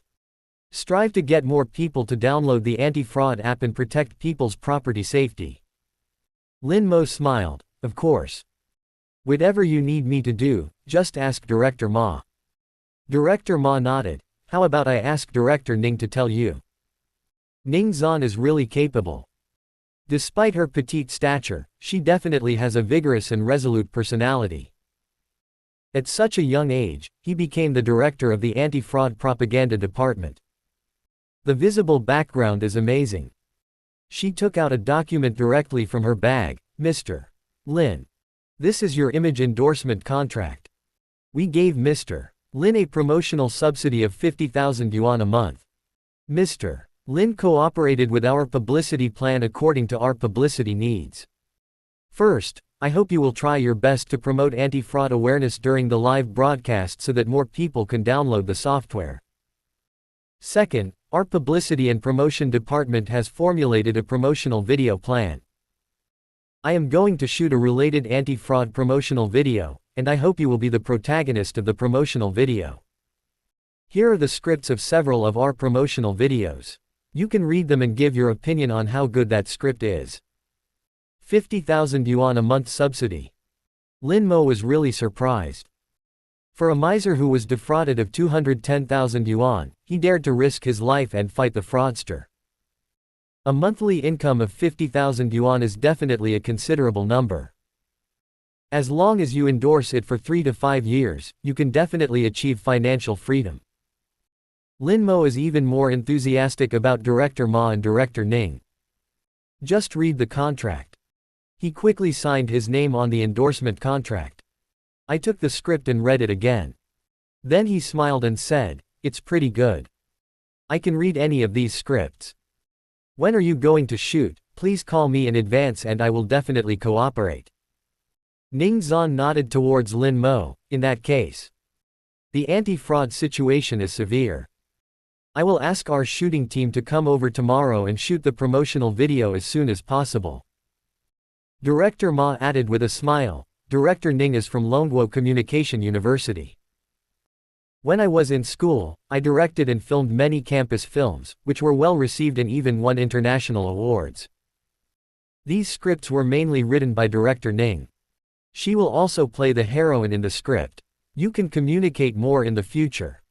Strive to get more people to download the anti-fraud app and protect people's property safety. Lin Mo smiled, of course. Whatever you need me to do, just ask Director Ma. Director Ma nodded. How about I ask Director Ning to tell you? Ning Zhan is really capable. Despite her petite stature, she definitely has a vigorous and resolute personality. At such a young age, he became the director of the Anti-Fraud Propaganda Department. The visible background is amazing. She took out a document directly from her bag. Mr. Lin. This is your image endorsement contract. We gave Mr. Lin a promotional subsidy of 50,000 yuan a month. Mr. Lin cooperated with our publicity plan according to our publicity needs. First, I hope you will try your best to promote anti-fraud awareness during the live broadcast so that more people can download the software. Second, our publicity and promotion department has formulated a promotional video plan. I am going to shoot a related anti-fraud promotional video, and I hope you will be the protagonist of the promotional video. Here are the scripts of several of our promotional videos. You can read them and give your opinion on how good that script is. 50,000 yuan a month subsidy. Lin Mo was really surprised. For a miser who was defrauded of 210,000 yuan, he dared to risk his life and fight the fraudster. A monthly income of 50,000 yuan is definitely a considerable number. As long as you endorse it for 3 to 5 years, you can definitely achieve financial freedom. Lin Mo is even more enthusiastic about Director Ma and Director Ning. Just read the contract. He quickly signed his name on the endorsement contract. I took the script and read it again. Then he smiled and said, "It's pretty good. I can read any of these scripts. When are you going to shoot? Please call me in advance and I will definitely cooperate." Ning Zan nodded towards Lin Mo. In that case, the anti-fraud situation is severe. I will ask our shooting team to come over tomorrow and shoot the promotional video as soon as possible. Director Ma added with a smile. Director Ning is from Longguo Communication University. When I was in school, I directed and filmed many campus films, which were well received and even won international awards. These scripts were mainly written by Director Ning. She will also play the heroine in the script. You can communicate more in the future.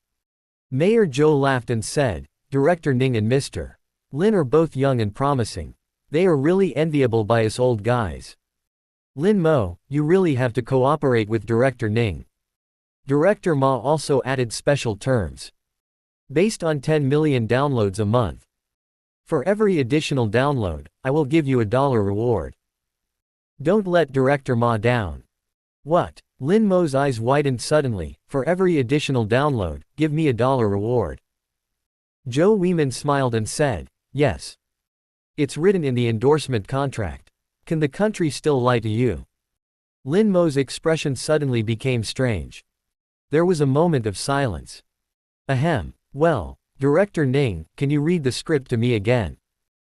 Mayor Zhou laughed and said, Director Ning and Mr. Lin are both young and promising. They are really enviable by us old guys. Lin Mo, you really have to cooperate with Director Ning. Director Ma also added special terms. Based on 10 million downloads a month. For every additional download, I will give you $1 reward. Don't let Director Ma down. What? Lin Mo's eyes widened suddenly. For every additional download, give me $1 reward. Zhou Weiman smiled and said, yes. It's written in the endorsement contract. Can the country still lie to you? Lin Mo's expression suddenly became strange. There was a moment of silence. Ahem. Well, Director Ning, can you read the script to me again?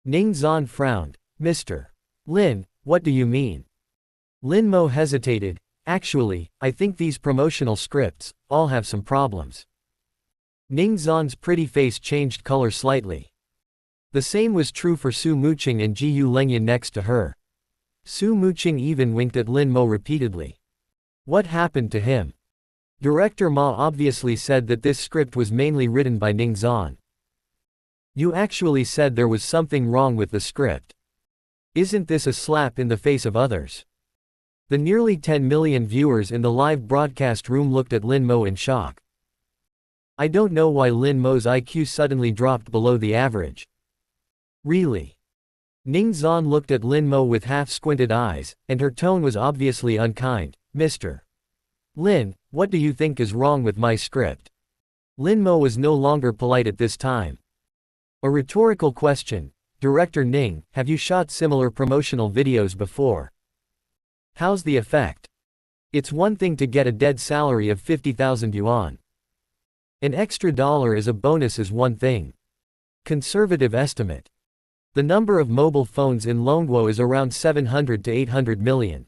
Ning Zan frowned. Mr. Lin, what do you mean? Lin Mo hesitated. Actually, I think these promotional scripts all have some problems. Ning Zan's pretty face changed color slightly. The same was true for Su Muqing and Ji Yu Lengyan next to her. Su Muqing even winked at Lin Mo repeatedly. What happened to him? Director Ma obviously said that this script was mainly written by Ning Zan. You actually said there was something wrong with the script. Isn't this a slap in the face of others? The nearly 10 million viewers in the live broadcast room looked at Lin Mo in shock. I don't know why Lin Mo's IQ suddenly dropped below the average. Really? Ning Zan looked at Lin Mo with half-squinted eyes, and her tone was obviously unkind. Mr. Lin, what do you think is wrong with my script? Lin Mo was no longer polite at this time. A rhetorical question. Director Ning, have you shot similar promotional videos before? How's the effect? It's one thing to get a dead salary of 50,000 yuan. An extra dollar as a bonus is one thing. Conservative estimate. The number of mobile phones in Longguo is around 700 to 800 million.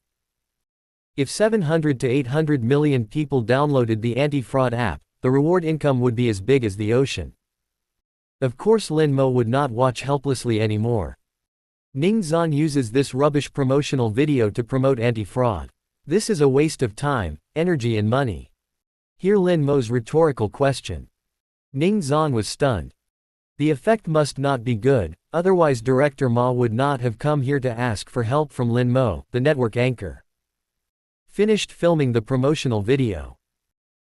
If 700 to 800 million people downloaded the anti-fraud app, the reward income would be as big as the ocean. Of course Lin Mo would not watch helplessly anymore. Ning Zan uses this rubbish promotional video to promote anti-fraud. This is a waste of time, energy and money. Hear Lin Mo's rhetorical question. Ning Zan was stunned. The effect must not be good, otherwise Director Ma would not have come here to ask for help from Lin Mo, the network anchor. Finished filming the promotional video.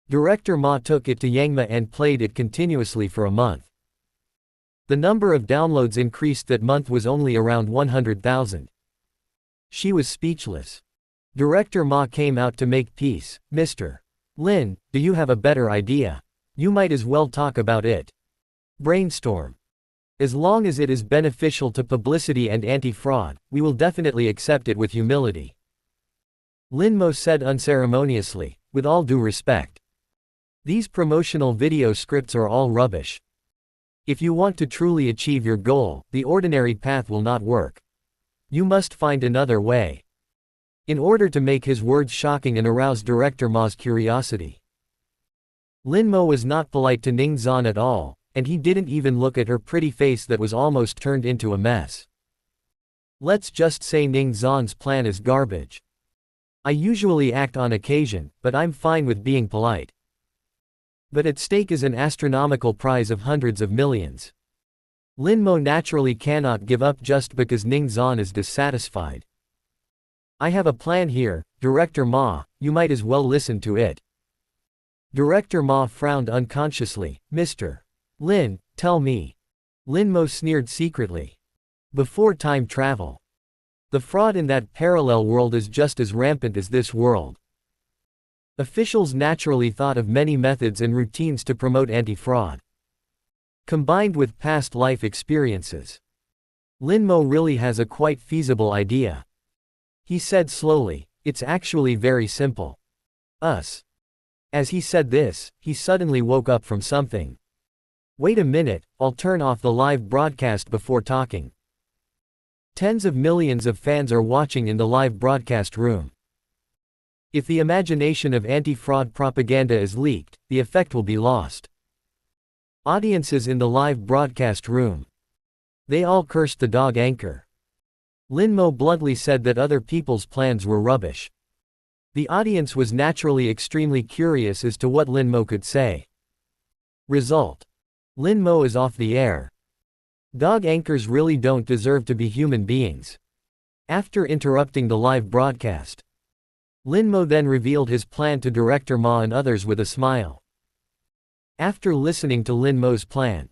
Director Ma took it to Yangma and played it continuously for a month. The number of downloads increased that month was only around 100,000. She was speechless. Director Ma came out to make peace. Mr. Lin, do you have a better idea? You might as well talk about it. Brainstorm. As long as it is beneficial to publicity and anti-fraud, we will definitely accept it with humility. Lin Mo said unceremoniously, with all due respect. These promotional video scripts are all rubbish. If you want to truly achieve your goal, the ordinary path will not work. You must find another way. In order to make his words shocking and arouse Director Ma's curiosity. Lin Mo was not polite to Ning Zhan at all, and he didn't even look at her pretty face that was almost turned into a mess. Let's just say Ning Zhan's plan is garbage. I usually act on occasion, but I'm fine with being polite. But at stake is an astronomical prize of hundreds of millions. Lin Mo naturally cannot give up just because Ning Zhan is dissatisfied. I have a plan here, Director Ma, you might as well listen to it. Director Ma frowned unconsciously. Mr. Lin, tell me. Lin Mo sneered secretly. Before time travel. The fraud in that parallel world is just as rampant as this world. Officials naturally thought of many methods and routines to promote anti-fraud. Combined with past life experiences. Lin Mo really has a quite feasible idea. He said slowly, it's actually very simple. Us. As he said this, he suddenly woke up from something. Wait a minute, I'll turn off the live broadcast before talking. Tens of millions of fans are watching in the live broadcast room. If the imagination of anti-fraud propaganda is leaked, the effect will be lost. Audiences in the live broadcast room. They all cursed the dog anchor. Lin Mo bluntly said that other people's plans were rubbish. The audience was naturally extremely curious as to what Lin Mo could say. Result. Lin Mo is off the air. Dog anchors really don't deserve to be human beings. After interrupting the live broadcast, Lin Mo then revealed his plan to Director Ma and others with a smile. After listening to Lin Mo's plan,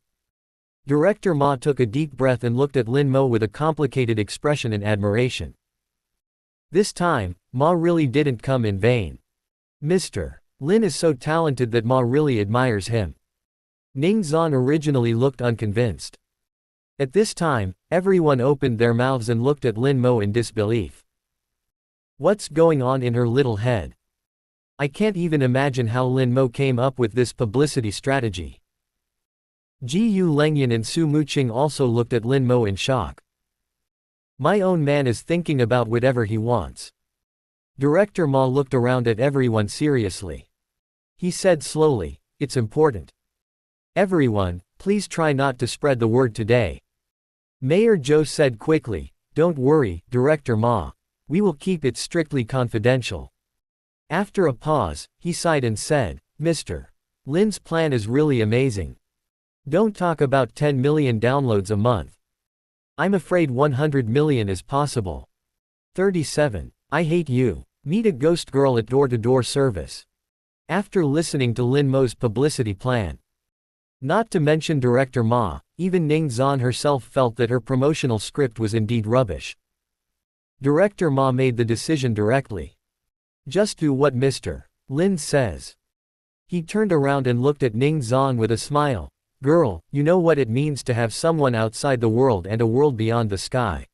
Director Ma took a deep breath and looked at Lin Mo with a complicated expression and admiration. This time, Ma really didn't come in vain. Mr. Lin is so talented that Ma really admires him. Ning Zhan originally looked unconvinced. At this time, everyone opened their mouths and looked at Lin Mo in disbelief. What's going on in her little head? I can't even imagine how Lin Mo came up with this publicity strategy. Ji Lengyan and Su Muqing also looked at Lin Mo in shock. My own man is thinking about whatever he wants. Director Ma looked around at everyone seriously. He said slowly, it's important. Everyone, please try not to spread the word today. Mayor Zhou said quickly, don't worry, Director Ma. We will keep it strictly confidential. After a pause, he sighed and said, Mr. Lin's plan is really amazing. Don't talk about 10 million downloads a month. I'm afraid 100 million is possible. 37. I hate you. Meet a ghost girl at door-to-door service. After listening to Lin Mo's publicity plan. Not to mention Director Ma, even Ning Zhan herself felt that her promotional script was indeed rubbish. Director Ma made the decision directly. Just do what Mr. Lin says. He turned around and looked at Ning Zhan with a smile. Girl, you know what it means to have someone outside the world and a world beyond the sky.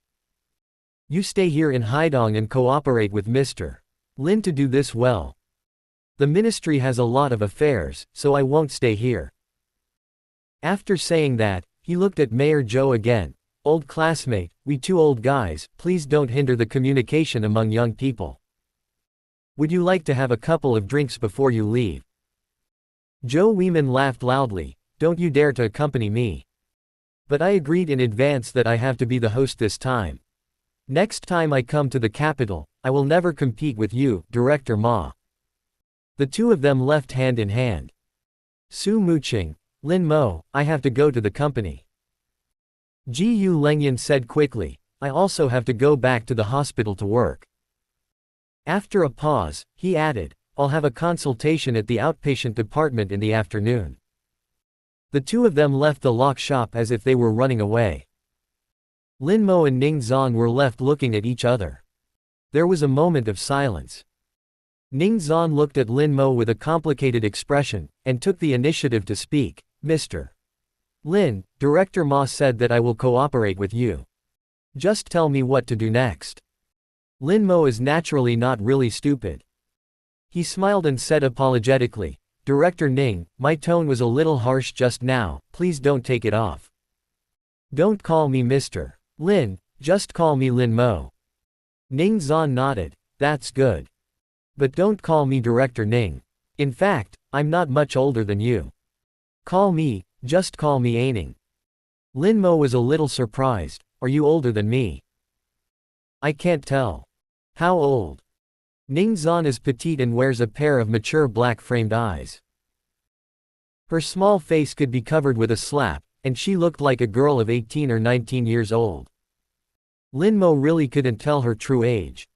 You stay here in Haidong and cooperate with Mr. Lin to do this well. The ministry has a lot of affairs, so I won't stay here. After saying that, he looked at Mayor Zhou again. Old classmate, we two old guys, please don't hinder the communication among young people. Would you like to have a couple of drinks before you leave? Zhou Weiman laughed loudly, don't you dare to accompany me. But I agreed in advance that I have to be the host this time. Next time I come to the capital, I will never compete with you, Director Ma. The two of them left hand in hand. Su Muqing, Lin Mo, I have to go to the company. Ji Lengyan said quickly, I also have to go back to the hospital to work. After a pause, he added, I'll have a consultation at the outpatient department in the afternoon. The two of them left the lock shop as if they were running away. Lin Mo and Ning Zan were left looking at each other. There was a moment of silence. Ning Zan looked at Lin Mo with a complicated expression, and took the initiative to speak. Mr. Lin, Director Ma said that I will cooperate with you. Just tell me what to do next. Lin Mo is naturally not really stupid. He smiled and said apologetically, Director Ning, my tone was a little harsh just now, please don't take it off. Don't call me Mr. Lin, just call me Lin Mo. Ning Zan nodded, that's good. But don't call me Director Ning. In fact, I'm not much older than you. Just call me Aining. Lin Mo was a little surprised, are you older than me? I can't tell. How old? Ning Zan is petite and wears a pair of mature black-framed eyes. Her small face could be covered with a slap, and she looked like a girl of 18 or 19 years old. Lin Mo really couldn't tell her true age.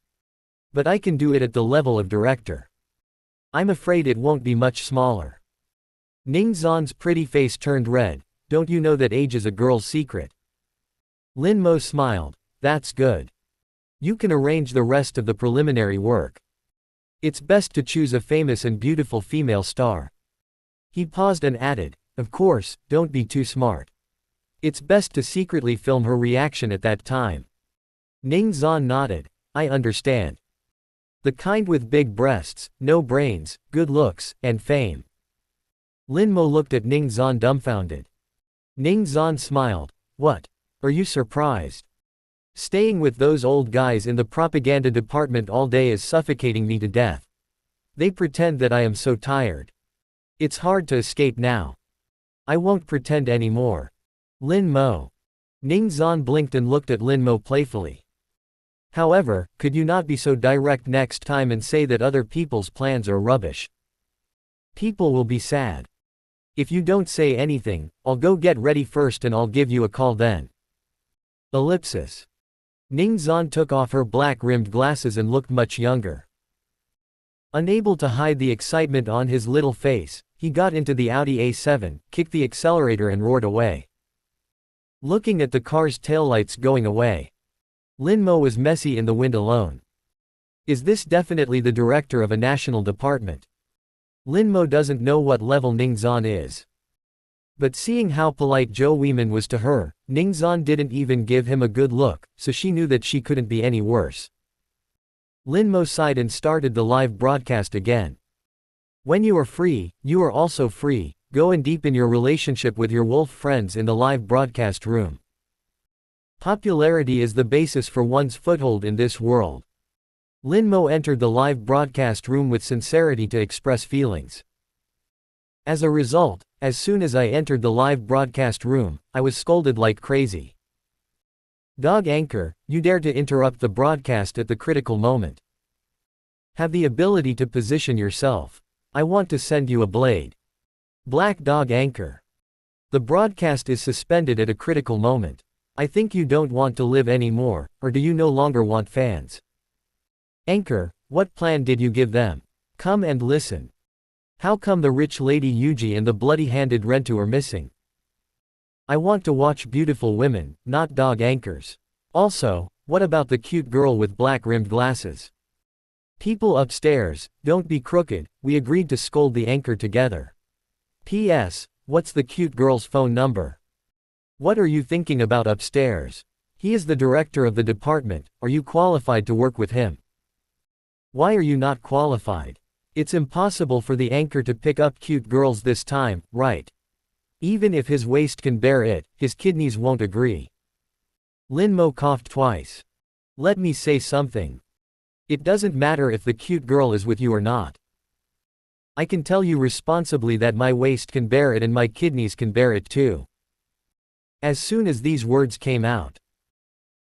But I can do it at the level of director. I'm afraid it won't be much smaller. Ning Zan's pretty face turned red, don't you know that age is a girl's secret? Lin Mo smiled, that's good. You can arrange the rest of the preliminary work. It's best to choose a famous and beautiful female star. He paused and added, of course, don't be too smart. It's best to secretly film her reaction at that time. Ning Zan nodded, I understand. The kind with big breasts, no brains, good looks, and fame. Lin Mo looked at Ning Zan dumbfounded. Ning Zan smiled, what? Are you surprised? Staying with those old guys in the propaganda department all day is suffocating me to death. They pretend that I am so tired. It's hard to escape now. I won't pretend anymore. Lin Mo. Ning Zan blinked and looked at Lin Mo playfully. However, could you not be so direct next time and say that other people's plans are rubbish? People will be sad. If you don't say anything, I'll go get ready first and I'll give you a call then. Ellipsis. Ning Zan took off her black-rimmed glasses and looked much younger. Unable to hide the excitement on his little face, he got into the Audi A7, kicked the accelerator and roared away. Looking at the car's taillights going away. Lin Mo was messy in the wind alone. Is this definitely the director of a national department? Lin Mo doesn't know what level Ning Zan is. But seeing how polite Zhou Weiman was to her, Ning Zan didn't even give him a good look, so she knew that she couldn't be any worse. Lin Mo sighed and started the live broadcast again. When you are free, you are also free, go and deepen your relationship with your wolf friends in the live broadcast room. Popularity is the basis for one's foothold in this world. Lin Mo entered the live broadcast room with sincerity to express feelings. As a result, as soon as I entered the live broadcast room, I was scolded like crazy. Dog anchor, you dare to interrupt the broadcast at the critical moment. Have the ability to position yourself. I want to send you a blade. Black dog anchor. The broadcast is suspended at a critical moment. I think you don't want to live anymore, or do you no longer want fans? Anchor, what plan did you give them? Come and listen. How come the rich lady Yuji and the bloody-handed Rentu are missing? I want to watch beautiful women, not dog anchors. Also, what about the cute girl with black-rimmed glasses? People upstairs, don't be crooked, we agreed to scold the anchor together. P.S. What's the cute girl's phone number? What are you thinking about upstairs? He is the director of the department, are you qualified to work with him? Why are you not qualified? It's impossible for the anchor to pick up cute girls this time, right? Even if his waist can bear it, his kidneys won't agree. Lin Mo coughed twice. Let me say something. It doesn't matter if the cute girl is with you or not. I can tell you responsibly that my waist can bear it and my kidneys can bear it too. As soon as these words came out,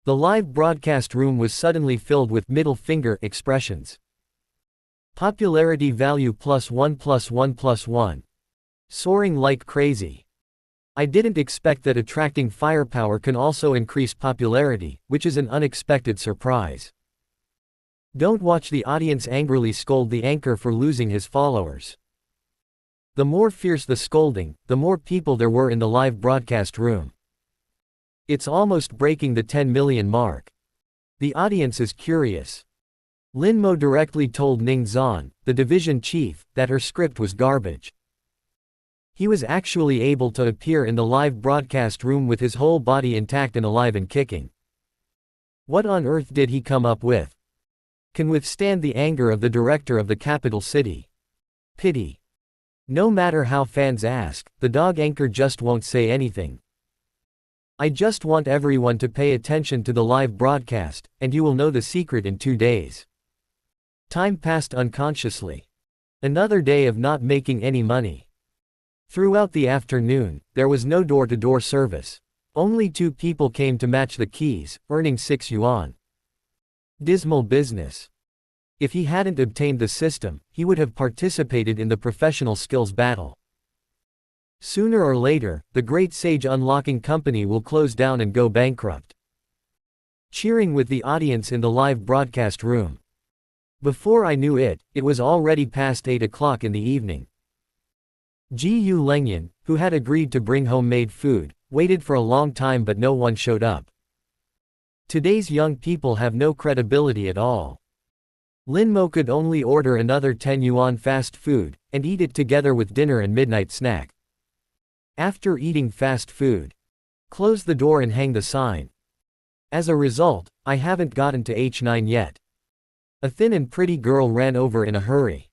the live broadcast room was suddenly filled with middle finger expressions. Popularity value +1 +1 +1. Soaring like crazy. I didn't expect that attracting firepower can also increase popularity, which is an unexpected surprise. Don't watch the audience angrily scold the anchor for losing his followers. The more fierce the scolding, the more people there were in the live broadcast room. It's almost breaking the 10 million mark. The audience is curious. Lin Mo directly told Ning Zhan, the division chief, that her script was garbage. He was actually able to appear in the live broadcast room with his whole body intact and alive and kicking. What on earth did he come up with? Can withstand the anger of the director of the capital city. Pity. No matter how fans ask, the dog anchor just won't say anything. I just want everyone to pay attention to the live broadcast, and you will know the secret in 2 days. Time passed unconsciously. Another day of not making any money. Throughout the afternoon, there was no door-to-door service. Only 2 people came to match the keys, earning 6 yuan. Dismal business. If he hadn't obtained the system, he would have participated in the professional skills battle. Sooner or later, the Great Sage Unlocking Company will close down and go bankrupt. Cheering with the audience in the live broadcast room. Before I knew it, it was already past 8 o'clock in the evening. Gu Lengyan, who had agreed to bring homemade food, waited for a long time but no one showed up. Today's young people have no credibility at all. Lin Mo could only order another 10 yuan fast food, and eat it together with dinner and midnight snack. After eating fast food, close the door and hang the sign. As a result, I haven't gotten to H9 yet. A thin and pretty girl ran over in a hurry.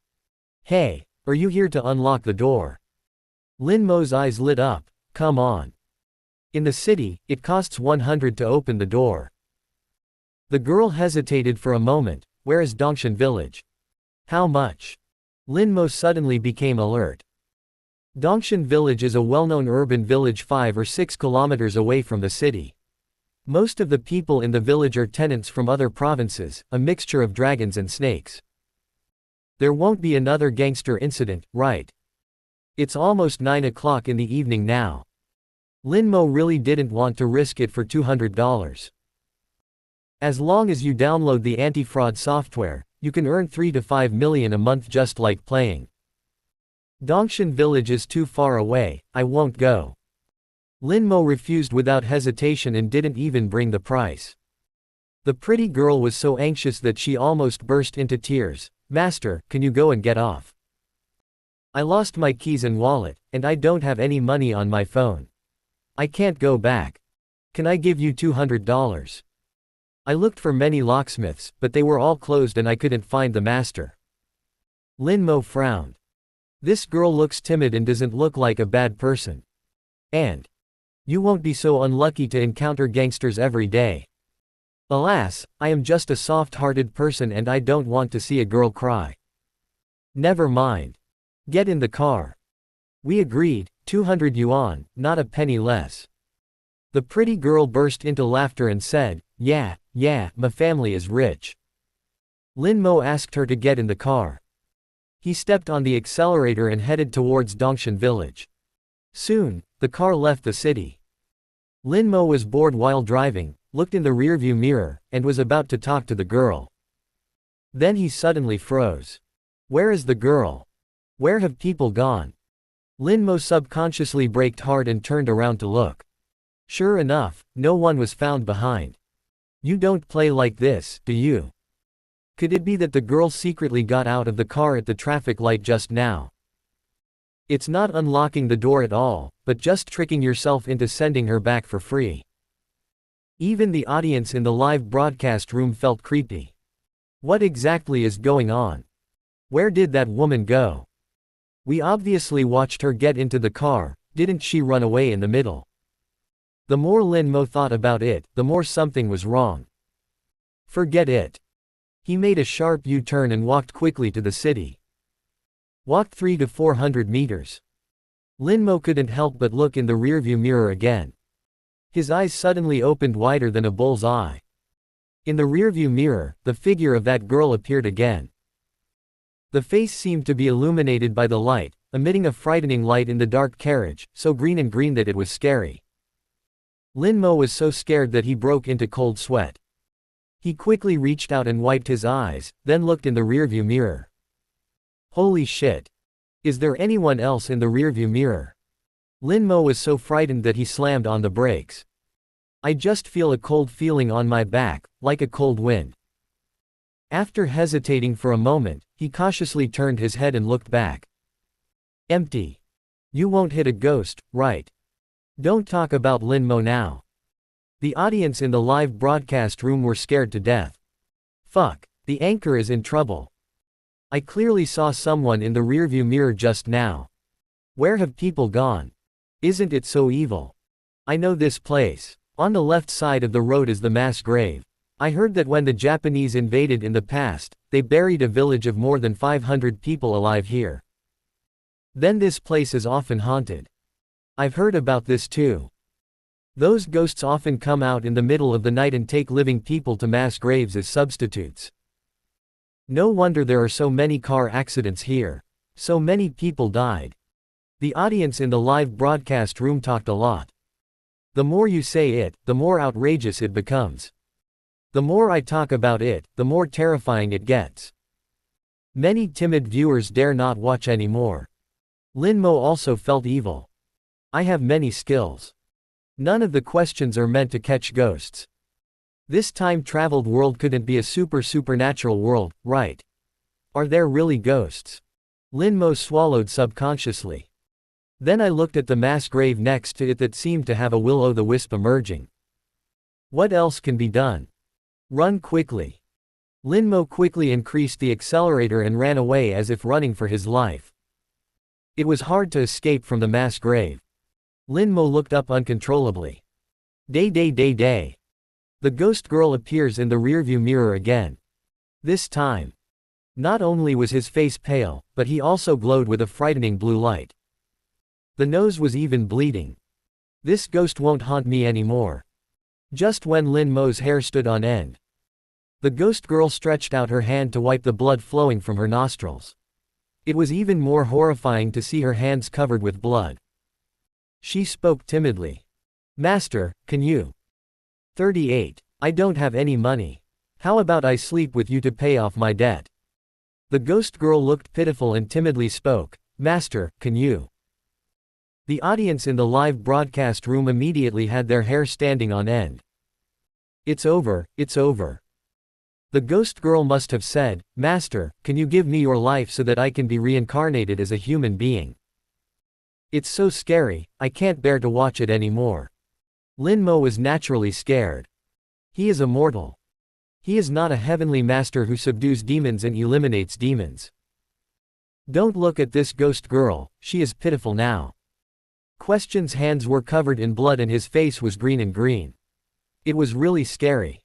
Hey, are you here to unlock the door? Lin Mo's eyes lit up. Come on. In the city, it costs 100 to open the door. The girl hesitated for a moment. Where is Dongshan village? How much? Lin Mo suddenly became alert. Dongshan village is a well-known urban village 5 or 6 kilometers away from the city. Most of the people in the village are tenants from other provinces, a mixture of dragons and snakes. There won't be another gangster incident, right? It's almost 9 o'clock in the evening now. Lin Mo really didn't want to risk it for $200. As long as you download the anti-fraud software, you can earn 3 to 5 million a month just like playing. Dongshan village is too far away, I won't go. Lin Mo refused without hesitation and didn't even bring the price. The pretty girl was so anxious that she almost burst into tears. Master, can you go and get off? I lost my keys and wallet, and I don't have any money on my phone. I can't go back. Can I give you $200? I looked for many locksmiths, but they were all closed and I couldn't find the master. Lin Mo frowned. This girl looks timid and doesn't look like a bad person. And you won't be so unlucky to encounter gangsters every day. Alas, I am just a soft-hearted person and I don't want to see a girl cry. Never mind. Get in the car. We agreed, 200 yuan, not a penny less. The pretty girl burst into laughter and said, yeah, my family is rich. Lin Mo asked her to get in the car. He stepped on the accelerator and headed towards Dongshan village. Soon, the car left the city. Lin Mo was bored while driving, looked in the rearview mirror, and was about to talk to the girl. Then he suddenly froze. Where is the girl? Where have people gone? Lin Mo subconsciously braked hard and turned around to look. Sure enough, no one was found behind. You don't play like this, do you? Could it be that the girl secretly got out of the car at the traffic light just now? It's not unlocking the door at all, but just tricking yourself into sending her back for free. Even the audience in the live broadcast room felt creepy. What exactly is going on? Where did that woman go? We obviously watched her get into the car, didn't she run away in the middle? The more Lin Mo thought about it, the more something was wrong. Forget it. He made a sharp U-turn and walked quickly to the city. Walked 300 to 400 meters. Lin Mo couldn't help but look in the rearview mirror again. His eyes suddenly opened wider than a bull's eye. In the rearview mirror, the figure of that girl appeared again. The face seemed to be illuminated by the light, emitting a frightening light in the dark carriage, so green and green that it was scary. Lin Mo was so scared that he broke into cold sweat. He quickly reached out and wiped his eyes, then looked in the rearview mirror. Holy shit! Is there anyone else in the rearview mirror? Lin Mo was so frightened that he slammed on the brakes. I just feel a cold feeling on my back, like a cold wind. After hesitating for a moment, he cautiously turned his head and looked back. Empty. You won't hit a ghost, right? Don't talk about Lin Mo now. The audience in the live broadcast room were scared to death. Fuck, the anchor is in trouble. I clearly saw someone in the rearview mirror just now. Where have people gone? Isn't it so evil? I know this place. On the left side of the road is the mass grave. I heard that when the Japanese invaded in the past, they buried a village of more than 500 people alive here. Then this place is often haunted. I've heard about this too. Those ghosts often come out in the middle of the night and take living people to mass graves as substitutes. No wonder there are so many car accidents here. So many people died. The audience in the live broadcast room talked a lot. The more you say it, the more outrageous it becomes. The more I talk about it, the more terrifying it gets. Many timid viewers dare not watch anymore. Lin Mo also felt evil. I have many skills. None of the questions are meant to catch ghosts. This time-traveled world couldn't be a supernatural world, right? Are there really ghosts? Lin Mo swallowed subconsciously. Then I looked at the mass grave next to it that seemed to have a will-o'-the-wisp emerging. What else can be done? Run quickly. Lin Mo quickly increased the accelerator and ran away as if running for his life. It was hard to escape from the mass grave. Lin Mo looked up uncontrollably. Day. The ghost girl appears in the rearview mirror again. This time. Not only was his face pale, but he also glowed with a frightening blue light. The nose was even bleeding. This ghost won't haunt me anymore. Just when Lin Mo's hair stood on end. The ghost girl stretched out her hand to wipe the blood flowing from her nostrils. It was even more horrifying to see her hands covered with blood. She spoke timidly. Master, can you? 38. I don't have any money. How about I sleep with you to pay off my debt? The ghost girl looked pitiful and timidly spoke. Master, can you? The audience in the live broadcast room immediately had their hair standing on end. It's over. The ghost girl must have said, Master, can you give me your life so that I can be reincarnated as a human being? It's so scary, I can't bear to watch it anymore. Lin Mo was naturally scared. He is a mortal. He is not a heavenly master who subdues demons and eliminates demons. Don't look at this ghost girl, she is pitiful now. Question's hands were covered in blood and his face was green. It was really scary.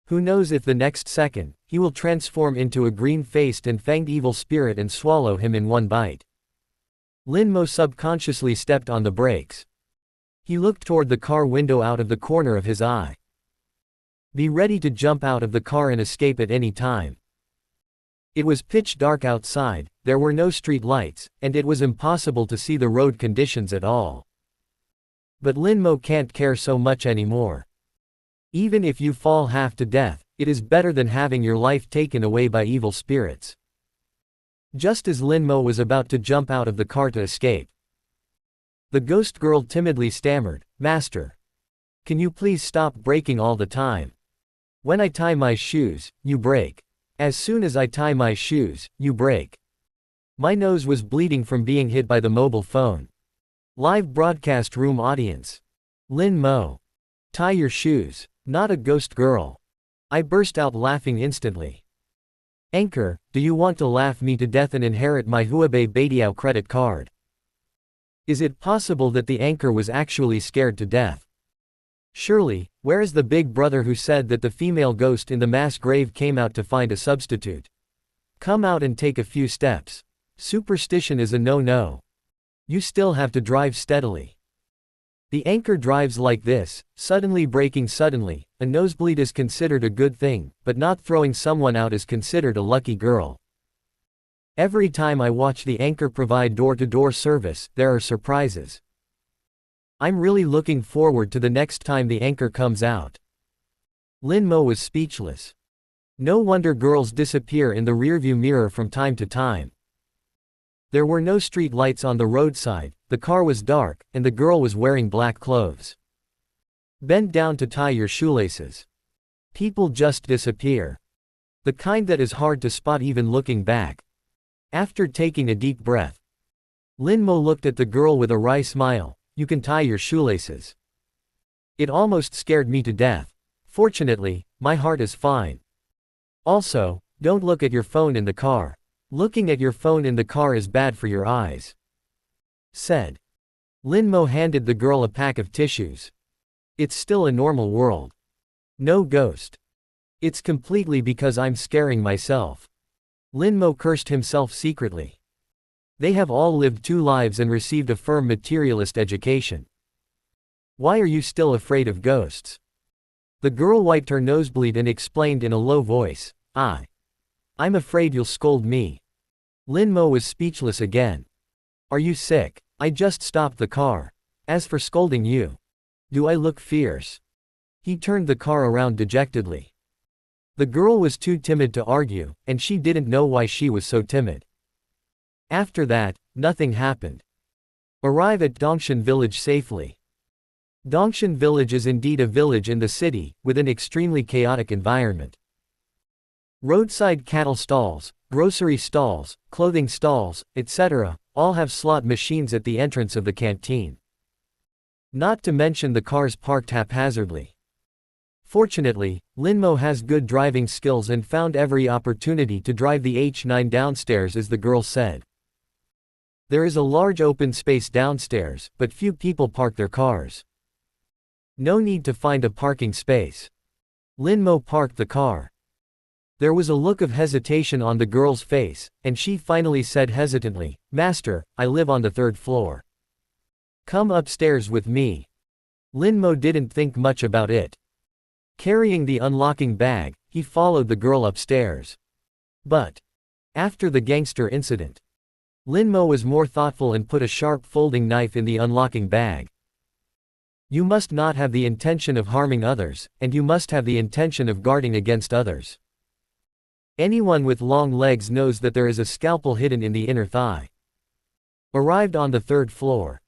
Who knows if the next second, he will transform into a green-faced and fanged evil spirit and swallow him in one bite. Lin Mo subconsciously stepped on the brakes. He looked toward the car window out of the corner of his eye. Be ready to jump out of the car and escape at any time. It was pitch dark outside, there were no street lights, and it was impossible to see the road conditions at all. But Lin Mo can't care so much anymore. Even if you fall half to death, it is better than having your life taken away by evil spirits. Just as Lin Mo was about to jump out of the car to escape, the ghost girl timidly stammered, Master. Can you please stop braking all the time? When I tie my shoes, you brake. As soon as I tie my shoes, you brake. My nose was bleeding from being hit by the mobile phone. Live broadcast room audience. Lin Mo. Tie your shoes. Not a ghost girl. I burst out laughing instantly. Anchor, do you want to laugh me to death and inherit my Huabei Baidiao credit card? Is it possible that the anchor was actually scared to death? Surely, where is the big brother who said that the female ghost in the mass grave came out to find a substitute? Come out and take a few steps. Superstition is a no-no. You still have to drive steadily. The anchor drives like this, suddenly braking suddenly. A nosebleed is considered a good thing, but not throwing someone out is considered a lucky girl. Every time I watch the anchor provide door-to-door service, there are surprises. I'm really looking forward to the next time the anchor comes out. Lin Mo was speechless. No wonder girls disappear in the rearview mirror from time to time. There were no street lights on the roadside, the car was dark, and the girl was wearing black clothes. Bend down to tie your shoelaces. People just disappear. The kind that is hard to spot even looking back. After taking a deep breath, Lin Mo looked at the girl with a wry smile. You can tie your shoelaces. It almost scared me to death. Fortunately, my heart is fine. Also, don't look at your phone in the car. Looking at your phone in the car is bad for your eyes. Said. Lin Mo handed the girl a pack of tissues. It's still a normal world. No ghost. It's completely because I'm scaring myself. Lin Mo cursed himself secretly. They have all lived 2 lives and received a firm materialist education. Why are you still afraid of ghosts? The girl wiped her nosebleed and explained in a low voice, I'm afraid you'll scold me. Lin Mo was speechless again. Are you sick? I just stopped the car. As for scolding you. Do I look fierce? He turned the car around dejectedly. The girl was too timid to argue, and she didn't know why she was so timid. After that, nothing happened. Arrive at Dongshan village safely. Dongshan village is indeed a village in the city, with an extremely chaotic environment. Roadside cattle stalls, grocery stalls, clothing stalls, etc., all have slot machines at the entrance of the canteen. Not to mention the cars parked haphazardly. Fortunately, Lin Mo has good driving skills and found every opportunity to drive the H9 downstairs, as the girl said. There is a large open space downstairs, but few people park their cars. No need to find a parking space. Lin Mo parked the car. There was a look of hesitation on the girl's face, and she finally said hesitantly, Master, I live on the 3rd floor. Come upstairs with me. Lin Mo didn't think much about it. Carrying the unlocking bag, he followed the girl upstairs. But after the gangster incident, Lin Mo was more thoughtful and put a sharp folding knife in the unlocking bag. You must not have the intention of harming others, and you must have the intention of guarding against others. Anyone with long legs knows that there is a scalpel hidden in the inner thigh. Arrived on the 3rd floor.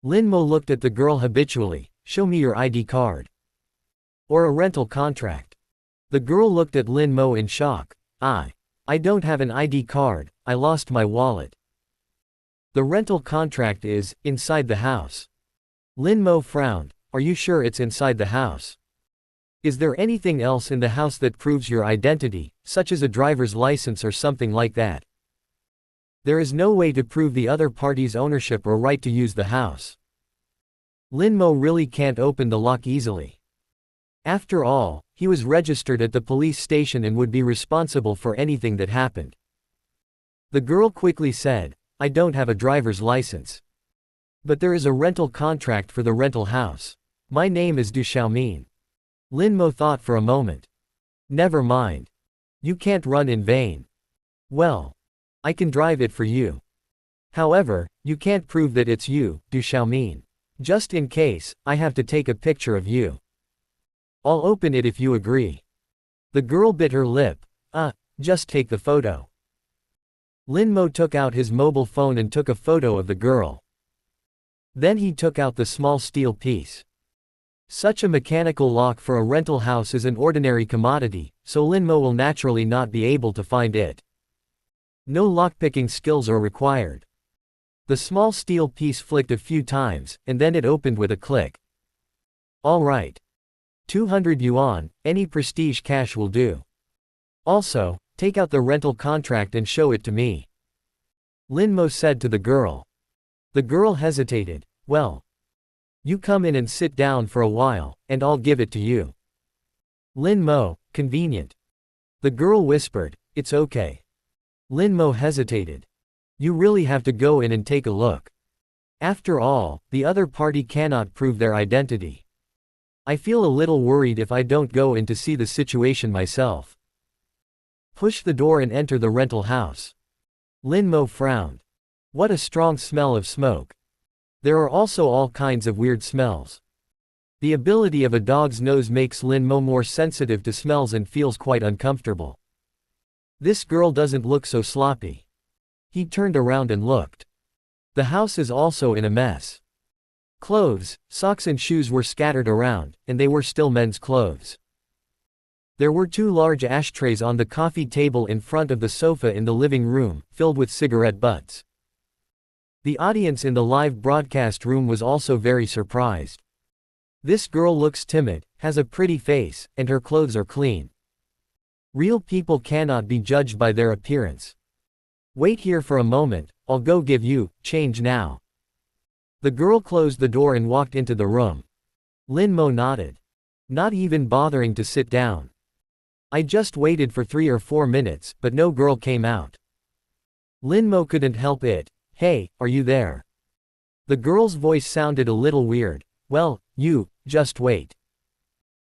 Lin Mo looked at the girl habitually. Show me your ID card. Or a rental contract. The girl looked at Lin Mo in shock. I don't have an ID card, I lost my wallet. The rental contract is inside the house. Lin Mo frowned. Are you sure it's inside the house? Is there anything else in the house that proves your identity, such as a driver's license or something like that? There is no way to prove the other party's ownership or right to use the house. Lin Mo really can't open the lock easily. After all, he was registered at the police station and would be responsible for anything that happened. The girl quickly said, I don't have a driver's license. But there is a rental contract for the rental house. My name is Du Xiaomin. Lin Mo thought for a moment. Never mind. You can't run in vain. Well, I can drive it for you. However, you can't prove that it's you, Du Xiaomin. Just in case, I have to take a picture of you. I'll open it if you agree. The girl bit her lip. Just take the photo. Lin Mo took out his mobile phone and took a photo of the girl. Then he took out the small steel piece. Such a mechanical lock for a rental house is an ordinary commodity, so Lin Mo will naturally not be able to find it. No lockpicking skills are required. The small steel piece flicked a few times, and then it opened with a click. All right. 200 yuan, any prestige cash will do. Also, take out the rental contract and show it to me. Lin Mo said to the girl. The girl hesitated. Well, you come in and sit down for a while, and I'll give it to you. Lin Mo, convenient. The girl whispered, it's okay. Lin Mo hesitated. You really have to go in and take a look. After all, the other party cannot prove their identity. I feel a little worried if I don't go in to see the situation myself. Push the door and enter the rental house. Lin Mo frowned. What a strong smell of smoke. There are also all kinds of weird smells. The ability of a dog's nose makes Lin Mo more sensitive to smells and feels quite uncomfortable. This girl doesn't look so sloppy. He turned around and looked. The house is also in a mess. Clothes, socks and shoes were scattered around, and they were still men's clothes. There were 2 large ashtrays on the coffee table in front of the sofa in the living room, filled with cigarette butts. The audience in the live broadcast room was also very surprised. This girl looks timid, has a pretty face, and her clothes are clean. Real people cannot be judged by their appearance. Wait here for a moment, I'll go give you change now. The girl closed the door and walked into the room. Lin Mo nodded. Not even bothering to sit down. I just waited for 3 or 4 minutes, but no girl came out. Lin Mo couldn't help it. Hey, are you there? The girl's voice sounded a little weird. Well, you, just wait.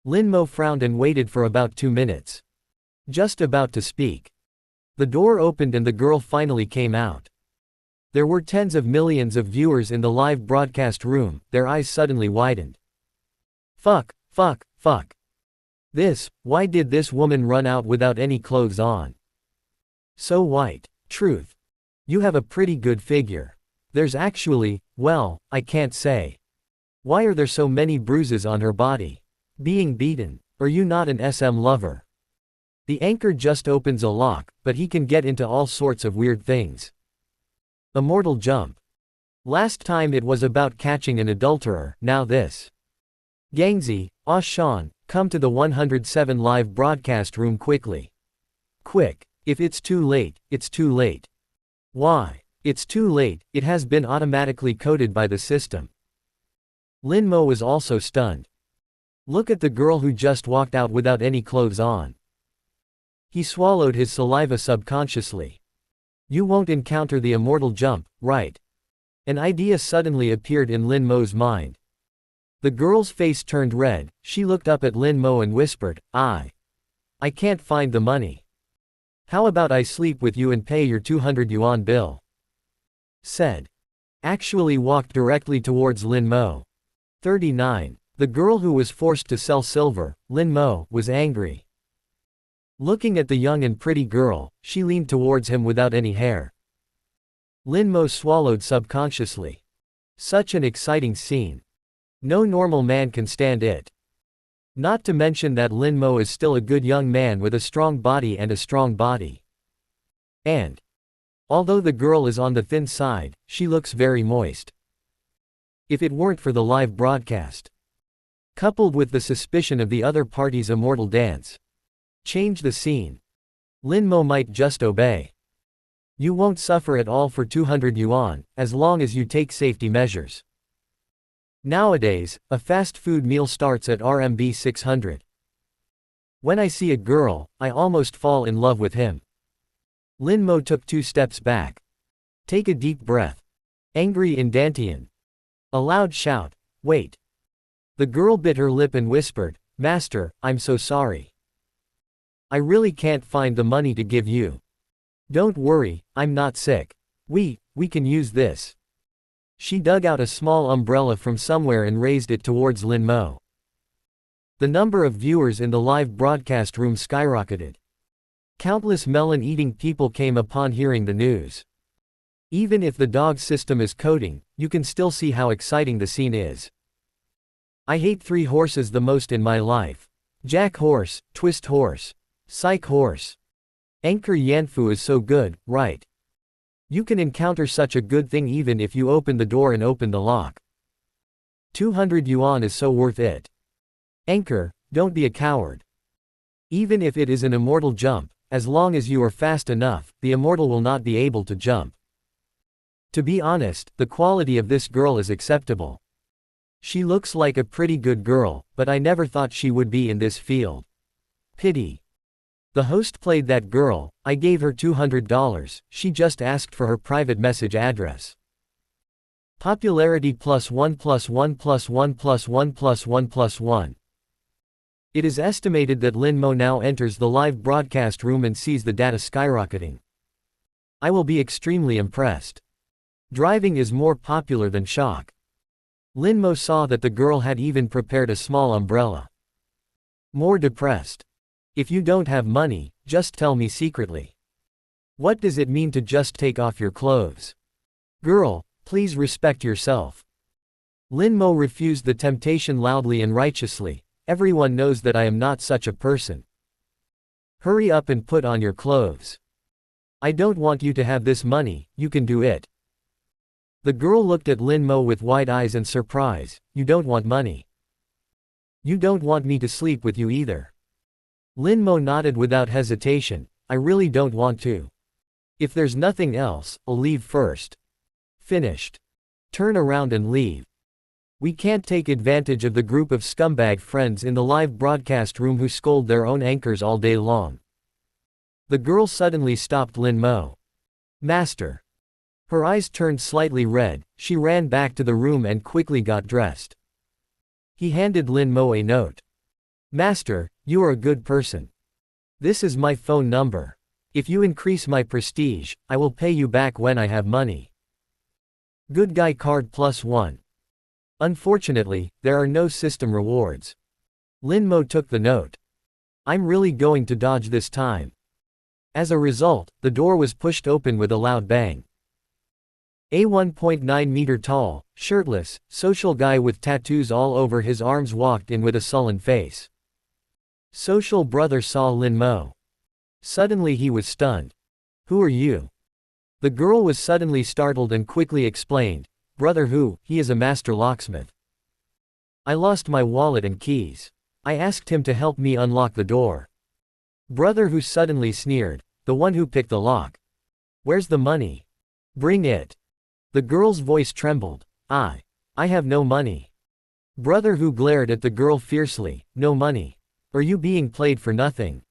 Lin Mo frowned and waited for about 2 minutes. Just about to speak. The door opened and the girl finally came out. There were tens of millions of viewers in the live broadcast room, their eyes suddenly widened. Fuck, fuck, fuck. Why did this woman run out without any clothes on? So white. Truth. You have a pretty good figure. There's actually, well, I can't say. Why are there so many bruises on her body? Being beaten. Are you not an SM lover? The anchor just opens a lock, but he can get into all sorts of weird things. Immortal jump. Last time it was about catching an adulterer, now this. Gangzy, Aw Sean, come to the 107 live broadcast room quickly. Quick. If it's too late, it's too late. Why? It's too late, it has been automatically coded by the system. Lin Mo was also stunned. Look at the girl who just walked out without any clothes on. He swallowed his saliva subconsciously. You won't encounter the immortal jump, right? An idea suddenly appeared in Lin Mo's mind. The girl's face turned red, she looked up at Lin Mo and whispered, I can't find the money. How about I sleep with you and pay your 200 yuan bill? Said. Actually walked directly towards Lin Mo. 39. The girl who was forced to sell silver, Lin Mo, was angry. Looking at the young and pretty girl, she leaned towards him without any hair. Lin Mo swallowed subconsciously. Such an exciting scene. No normal man can stand it. Not to mention that Lin Mo is still a good young man with a strong body and a strong body. And, although the girl is on the thin side, she looks very moist. If it weren't for the live broadcast, coupled with the suspicion of the other party's immortal dance, change the scene. Lin Mo might just obey. You won't suffer at all for 200 yuan, as long as you take safety measures. Nowadays, a fast food meal starts at RMB 600. When I see a girl, I almost fall in love with him. Lin Mo took 2 steps back. Take a deep breath. Angry in Dantian. A loud shout, wait. The girl bit her lip and whispered, Master, I'm so sorry. I really can't find the money to give you. Don't worry, I'm not sick. We can use this. She dug out a small umbrella from somewhere and raised it towards Lin Mo. The number of viewers in the live broadcast room skyrocketed. Countless melon-eating people came upon hearing the news. Even if the dog system is coding, you can still see how exciting the scene is. I hate 3 horses the most in my life. Jack horse, twist horse, psych horse. Anchor Yanfu is so good, right? You can encounter such a good thing even if you open the door and open the lock. 200 yuan is so worth it. Anchor, don't be a coward. Even if it is an immortal jump, as long as you are fast enough, the immortal will not be able to jump. To be honest, the quality of this girl is acceptable. She looks like a pretty good girl, but I never thought she would be in this field. Pity. The host played that girl, I gave her $200, she just asked for her private message address. Popularity +1 +1 +1 +1 +1 +1. It is estimated that Lin Mo now enters the live broadcast room and sees the data skyrocketing. I will be extremely impressed. Driving is more popular than shock. Lin Mo saw that the girl had even prepared a small umbrella. More depressed. If you don't have money, just tell me secretly. What does it mean to just take off your clothes? Girl, please respect yourself. Lin Mo refused the temptation loudly and righteously. Everyone knows that I am not such a person. Hurry up and put on your clothes. I don't want you to have this money, you can do it. The girl looked at Lin Mo with wide eyes and surprise. You don't want money. You don't want me to sleep with you either. Lin Mo nodded without hesitation. I really don't want to. If there's nothing else, I'll leave first. Finished. Turn around and leave. We can't take advantage of the group of scumbag friends in the live broadcast room who scold their own anchors all day long. The girl suddenly stopped Lin Mo. Master. Her eyes turned slightly red, she ran back to the room and quickly got dressed. He handed Lin Mo a note. Master, you are a good person. This is my phone number. If you increase my prestige, I will pay you back when I have money. Good guy card +1. Unfortunately, there are no system rewards. Lin Mo took the note. I'm really going to dodge this time. As a result, the door was pushed open with a loud bang. A 1.9 meter tall, shirtless, social guy with tattoos all over his arms walked in with a sullen face. Social brother saw Lin Mo. Suddenly he was stunned. Who are you? The girl was suddenly startled and quickly explained. Brother who, he is a master locksmith. I lost my wallet and keys. I asked him to help me unlock the door. Brother who suddenly sneered. The one who picked the lock. Where's the money? Bring it. The girl's voice trembled. I have no money. Brother who glared at the girl fiercely. No money. Are you being played for nothing?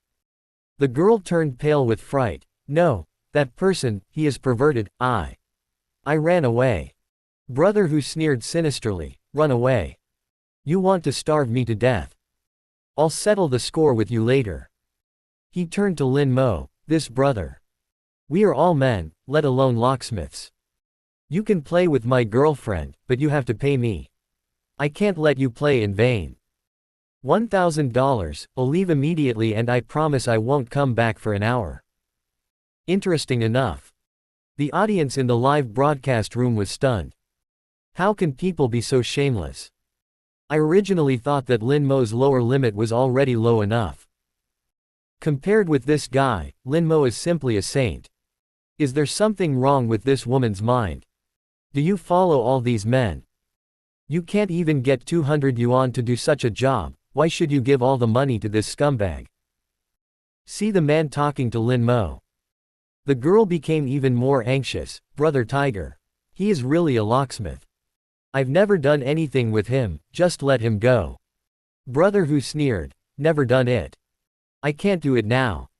The girl turned pale with fright. No, that person, he is perverted. I ran away. Brother who sneered sinisterly. Run away. You want to starve me to death. I'll settle the score with you later. He turned to Lin Mo. This brother. We are all men, let alone locksmiths. You can play with my girlfriend, but you have to pay me. I can't let you play in vain. $1,000, I'll leave immediately and I promise I won't come back for an hour. Interesting enough. The audience in the live broadcast room was stunned. How can people be so shameless? I originally thought that Lin Mo's lower limit was already low enough. Compared with this guy, Lin Mo is simply a saint. Is there something wrong with this woman's mind? Do you follow all these men? You can't even get 200 yuan to do such a job, why should you give all the money to this scumbag? See the man talking to Lin Mo. The girl became even more anxious. Brother Tiger. He is really a locksmith. I've never done anything with him, just let him go. Brother who sneered. Never done it. I can't do it now.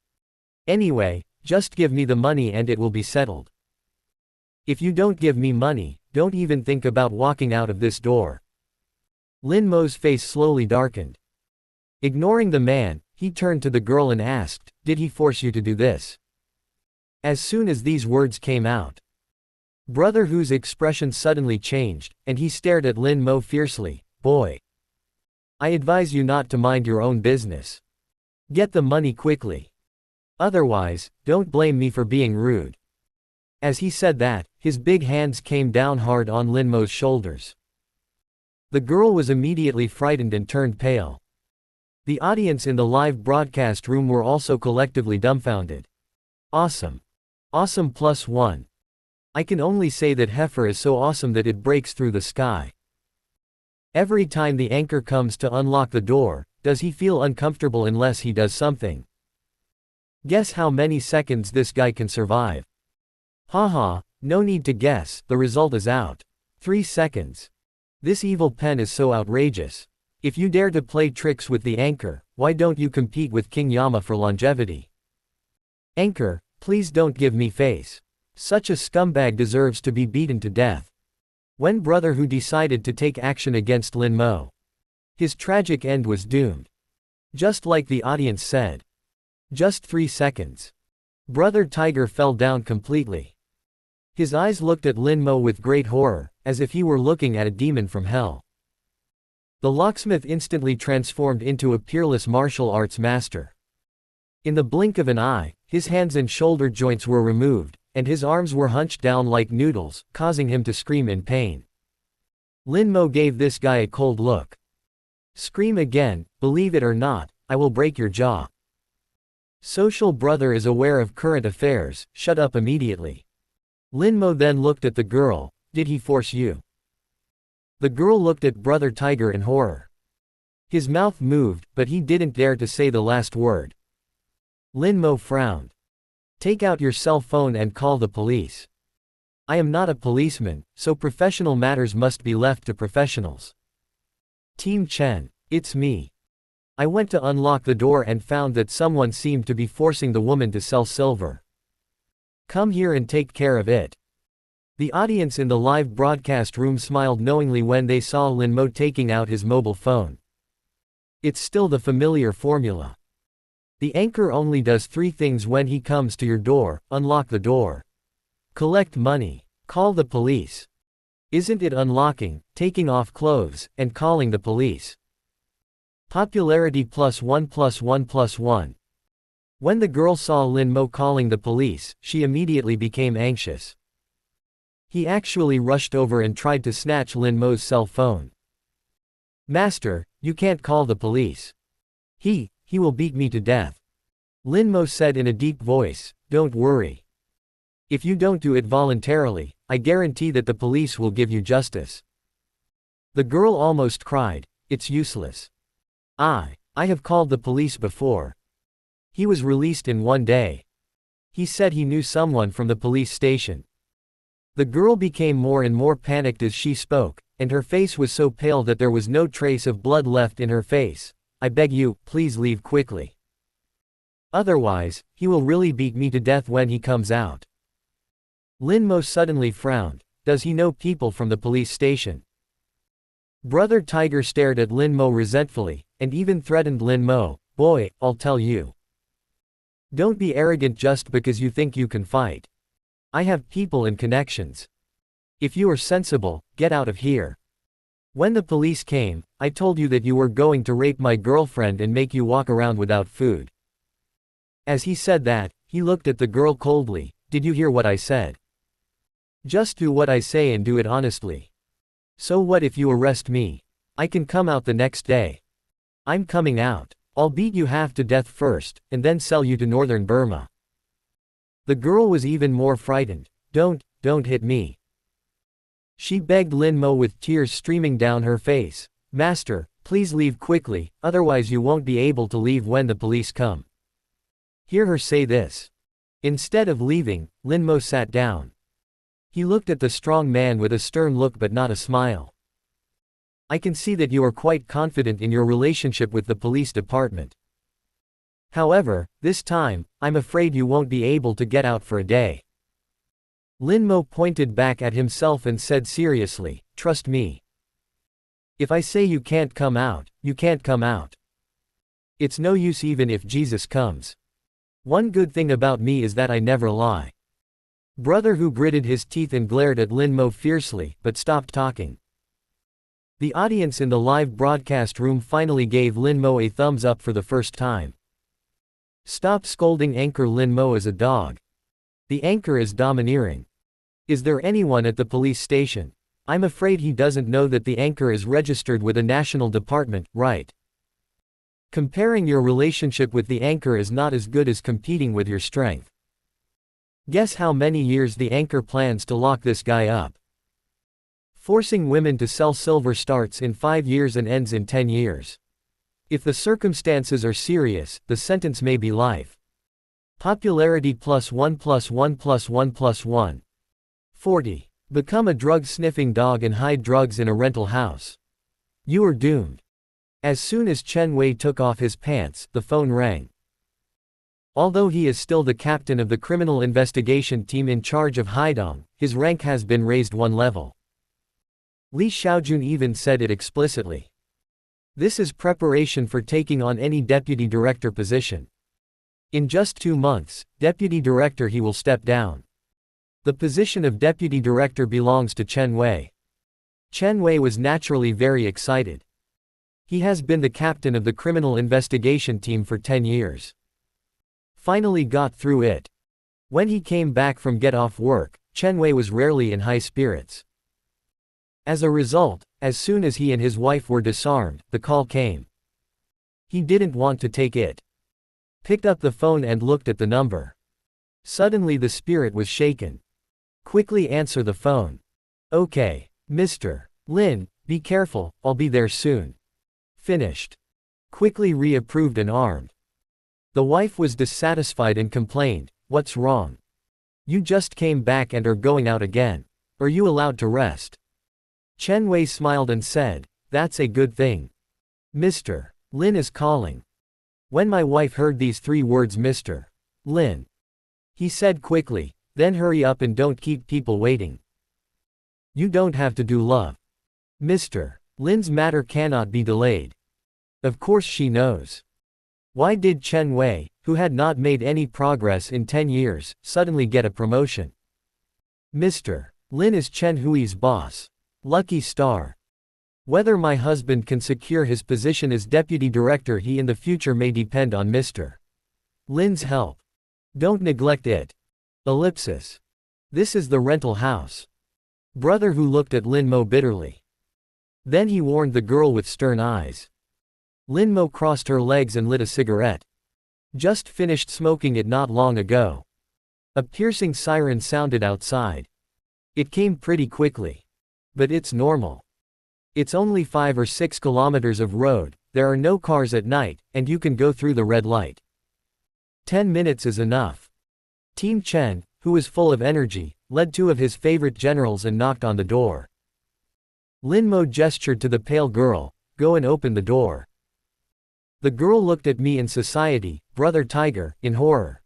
Anyway, just give me the money and it will be settled. If you don't give me money, don't even think about walking out of this door. Lin Mo's face slowly darkened. Ignoring the man, he turned to the girl and asked, did he force you to do this? As soon as these words came out, Brother Hu's expression suddenly changed, and he stared at Lin Mo fiercely. Boy. I advise you not to mind your own business. Get the money quickly. Otherwise, don't blame me for being rude. As he said that, his big hands came down hard on Lin Mo's shoulders. The girl was immediately frightened and turned pale. The audience in the live broadcast room were also collectively dumbfounded. Awesome. Awesome +1. I can only say that heifer is so awesome that it breaks through the sky. Every time the anchor comes to unlock the door, does he feel uncomfortable unless he does something? Guess how many seconds this guy can survive. Haha, no need to guess, the result is out. 3 seconds. This evil pen is so outrageous. If you dare to play tricks with the anchor, why don't you compete with King Yama for longevity? Anchor, please don't give me face. Such a scumbag deserves to be beaten to death. When Brother Hu decided to take action against Lin Mo, his tragic end was doomed. Just like the audience said. Just 3 seconds. Brother Tiger fell down completely. His eyes looked at Lin Mo with great horror, as if he were looking at a demon from hell. The locksmith instantly transformed into a peerless martial arts master. In the blink of an eye, his hands and shoulder joints were removed, and his arms were hunched down like noodles, causing him to scream in pain. Lin Mo gave this guy a cold look. Scream again, believe it or not, I will break your jaw. Social brother is aware of current affairs, shut up immediately. Lin Mo then looked at the girl, did he force you? The girl looked at brother Tiger in horror. His mouth moved, but he didn't dare to say the last word. Lin Mo frowned. Take out your cell phone and call the police. I am not a policeman, so professional matters must be left to professionals. Team Chen, it's me. I went to unlock the door and found that someone seemed to be forcing the woman to sell silver. Come here and take care of it. The audience in the live broadcast room smiled knowingly when they saw Lin Mo taking out his mobile phone. It's still the familiar formula. The anchor only does 3 things when he comes to your door: unlock the door, collect money, call the police. Isn't it unlocking, taking off clothes, and calling the police? Popularity +1 +1 +1. When the girl saw Lin Mo calling the police, she immediately became anxious. He actually rushed over and tried to snatch Lin Mo's cell phone. Master, you can't call the police. He will beat me to death. Lin Mo said in a deep voice, don't worry. If you don't do it voluntarily, I guarantee that the police will give you justice. The girl almost cried, it's useless. I have called the police before. He was released in 1 day. He said he knew someone from the police station. The girl became more and more panicked as she spoke, and her face was so pale that there was no trace of blood left in her face. I beg you, please leave quickly. Otherwise, he will really beat me to death when he comes out. Lin Mo suddenly frowned. Does he know people from the police station? Brother Tiger stared at Lin Mo resentfully, and even threatened Lin Mo, boy, I'll tell you. Don't be arrogant just because you think you can fight. I have people and connections. If you are sensible, get out of here. When the police came, I told you that you were going to rape my girlfriend and make you walk around without food. As he said that, he looked at the girl coldly. Did you hear what I said? Just do what I say and do it honestly. So what if you arrest me? I can come out the next day. I'm coming out. I'll beat you half to death first, and then sell you to northern Burma. The girl was even more frightened. Don't hit me. She begged Lin Mo with tears streaming down her face. Master, please leave quickly, otherwise you won't be able to leave when the police come. Hear her say this. Instead of leaving, Lin Mo sat down. He looked at the strong man with a stern look but not a smile. I can see that you are quite confident in your relationship with the police department. However, this time, I'm afraid you won't be able to get out for a day. Lin Mo pointed back at himself and said seriously, trust me. If I say you can't come out, you can't come out. It's no use even if Jesus comes. One good thing about me is that I never lie. Brother Hu gritted his teeth and glared at Lin Mo fiercely, but stopped talking. The audience in the live broadcast room finally gave Lin Mo a thumbs up for the first time. Stop scolding anchor Lin Mo as a dog. The anchor is domineering. Is there anyone at the police station? I'm afraid he doesn't know that the anchor is registered with a national department, right? Comparing your relationship with the anchor is not as good as competing with your strength. Guess how many years the anchor plans to lock this guy up? Forcing women to sell silver starts in 5 years and ends in 10 years. If the circumstances are serious, the sentence may be life. Popularity +1 +1 +1 +1. 40. Become a drug-sniffing dog and hide drugs in a rental house. You are doomed. As soon as Chen Wei took off his pants, the phone rang. Although he is still the captain of the criminal investigation team in charge of Haidong, his rank has been raised 1 level. Li Xiaojun even said it explicitly. This is preparation for taking on any deputy director position. In just 2 months, deputy director he will step down. The position of deputy director belongs to Chen Wei. Chen Wei was naturally very excited. He has been the captain of the criminal investigation team for 10 years. Finally got through it. When he came back from get off work, Chen Wei was rarely in high spirits. As a result, as soon as he and his wife were disarmed, the call came. He didn't want to take it. Picked up the phone and looked at the number. Suddenly the spirit was shaken. Quickly answer the phone. Okay, Mr. Lin, be careful, I'll be there soon. Finished. Quickly reapproved and armed. The wife was dissatisfied and complained, what's wrong? You just came back and are going out again. Are you allowed to rest? Chen Wei smiled and said, that's a good thing. Mr. Lin is calling. When my wife heard these 3 words Mr. Lin, he said quickly, then hurry up and don't keep people waiting. You don't have to do love. Mr. Lin's matter cannot be delayed. Of course she knows. Why did Chen Wei, who had not made any progress in 10 years, suddenly get a promotion? Mr. Lin is Chen Hui's boss. Lucky star. Whether my husband can secure his position as deputy director in the future may depend on Mr. Lin's help. Don't neglect it. Ellipsis. This is the rental house. Brother Hu looked at Lin Mo bitterly. Then he warned the girl with stern eyes. Lin Mo crossed her legs and lit a cigarette. Just finished smoking it not long ago. A piercing siren sounded outside. It came pretty quickly. But it's normal. It's only 5 or 6 kilometers of road, there are no cars at night, and you can go through the red light. 10 minutes is enough. Team Chen, who was full of energy, led 2 of his favorite generals and knocked on the door. Lin Mo gestured to the pale girl, go and open the door. The girl looked at me in society, Brother Tiger, in horror.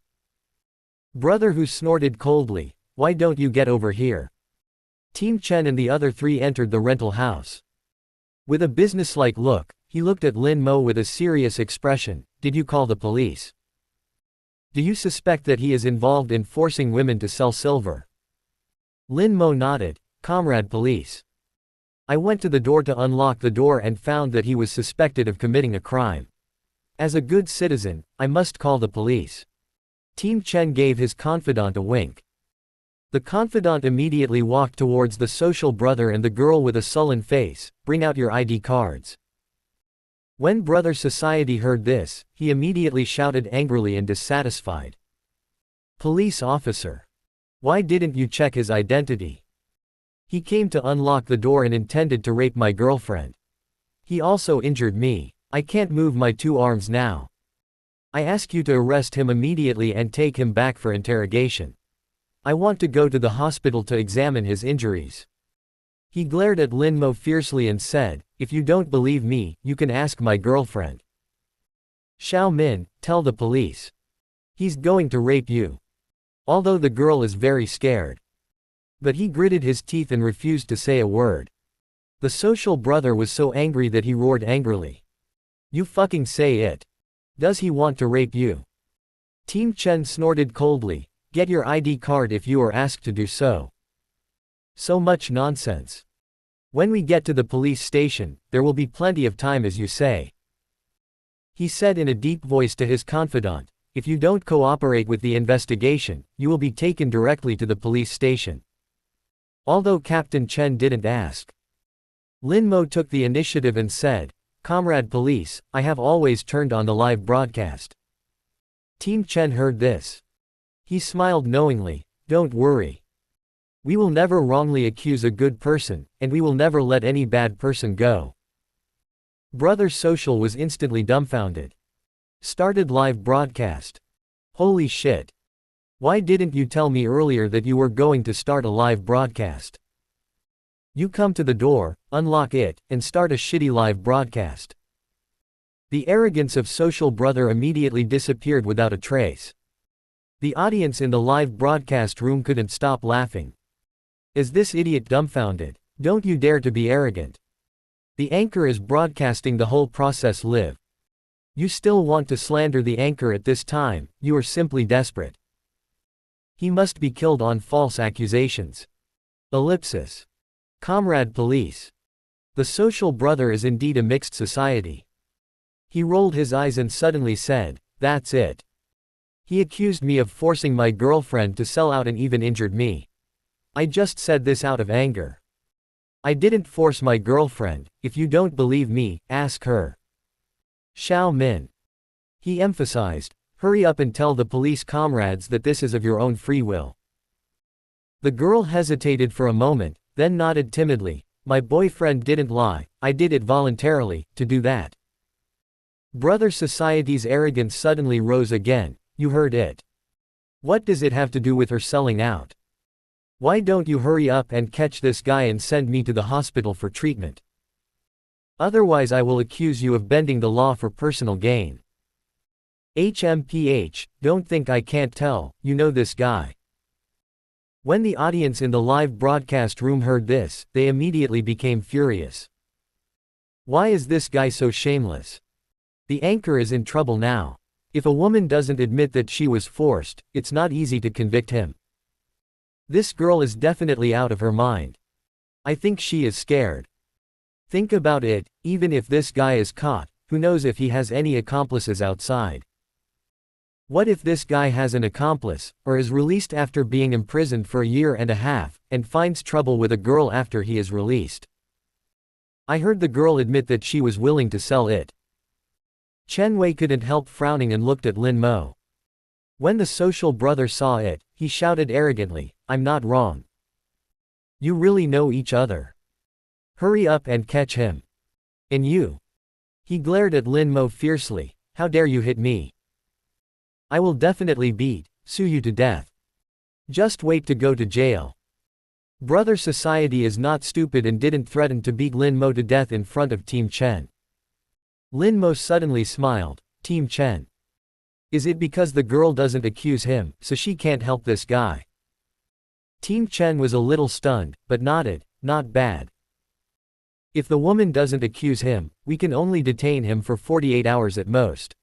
Brother Hu snorted coldly, why don't you get over here? Team Chen and the other 3 entered the rental house. With a businesslike look, he looked at Lin Mo with a serious expression, did you call the police? Do you suspect that he is involved in forcing women to sell silver? Lin Mo nodded, comrade police. I went to the door to unlock the door and found that he was suspected of committing a crime. As a good citizen, I must call the police. Team Chen gave his confidant a wink. The confidant immediately walked towards the social brother and the girl with a sullen face, bring out your ID cards. When Brother Society heard this, he immediately shouted angrily and dissatisfied. Police officer. Why didn't you check his identity? He came to unlock the door and intended to rape my girlfriend. He also injured me. I can't move my 2 arms now. I ask you to arrest him immediately and take him back for interrogation. I want to go to the hospital to examine his injuries. He glared at Lin Mo fiercely and said, if you don't believe me, you can ask my girlfriend. Xiao Min, tell the police. He's going to rape you. Although the girl is very scared. But he gritted his teeth and refused to say a word. The social brother was so angry that he roared angrily. You fucking say it. Does he want to rape you? Team Chen snorted coldly. Get your ID card if you are asked to do so. So much nonsense. When we get to the police station, there will be plenty of time as you say. He said in a deep voice to his confidant, if you don't cooperate with the investigation, you will be taken directly to the police station. Although Captain Chen didn't ask. Lin Mo took the initiative and said, Comrade police, I have always turned on the live broadcast. Team Chen heard this. He smiled knowingly, don't worry. We will never wrongly accuse a good person, and we will never let any bad person go. Brother Social was instantly dumbfounded. Started live broadcast. Holy shit. Why didn't you tell me earlier that you were going to start a live broadcast? You come to the door, unlock it, and start a shitty live broadcast. The arrogance of Social Brother immediately disappeared without a trace. The audience in the live broadcast room couldn't stop laughing. Is this idiot dumbfounded? Don't you dare to be arrogant. The anchor is broadcasting the whole process live. You still want to slander the anchor at this time, you are simply desperate. He must be killed on false accusations. Ellipsis. Comrade police. The social brother is indeed a mixed society. He rolled his eyes and suddenly said, that's it. He accused me of forcing my girlfriend to sell out and even injured me. I just said this out of anger. I didn't force my girlfriend. If you don't believe me, ask her. Xiao Min. He emphasized, hurry up and tell the police comrades that this is of your own free will. The girl hesitated for a moment, then nodded timidly. My boyfriend didn't lie, I did it voluntarily, to do that. Brother Society's arrogance suddenly rose again. You heard it. What does it have to do with her selling out? Why don't you hurry up and catch this guy and send me to the hospital for treatment? Otherwise I will accuse you of bending the law for personal gain. HMPH, don't think I can't tell, you know this guy. When the audience in the live broadcast room heard this, they immediately became furious. Why is this guy so shameless? The anchor is in trouble now. If a woman doesn't admit that she was forced, it's not easy to convict him. This girl is definitely out of her mind. I think she is scared. Think about it, even if this guy is caught, who knows if he has any accomplices outside? What if this guy has an accomplice, or is released after being imprisoned for a year and a half, and finds trouble with a girl after he is released? I heard the girl admit that she was willing to sell it. Chen Wei couldn't help frowning and looked at Lin Mo. When the social brother saw it, he shouted arrogantly, I'm not wrong. You really know each other. Hurry up and catch him. And you. He glared at Lin Mo fiercely, how dare you hit me? I will definitely sue you to death. Just wait to go to jail. Brother Society is not stupid and didn't threaten to beat Lin Mo to death in front of Team Chen. Lin Mo suddenly smiled, Team Chen. Is it because the girl doesn't accuse him, so she can't help this guy? Team Chen was a little stunned, but nodded, not bad. If the woman doesn't accuse him, we can only detain him for 48 hours at most.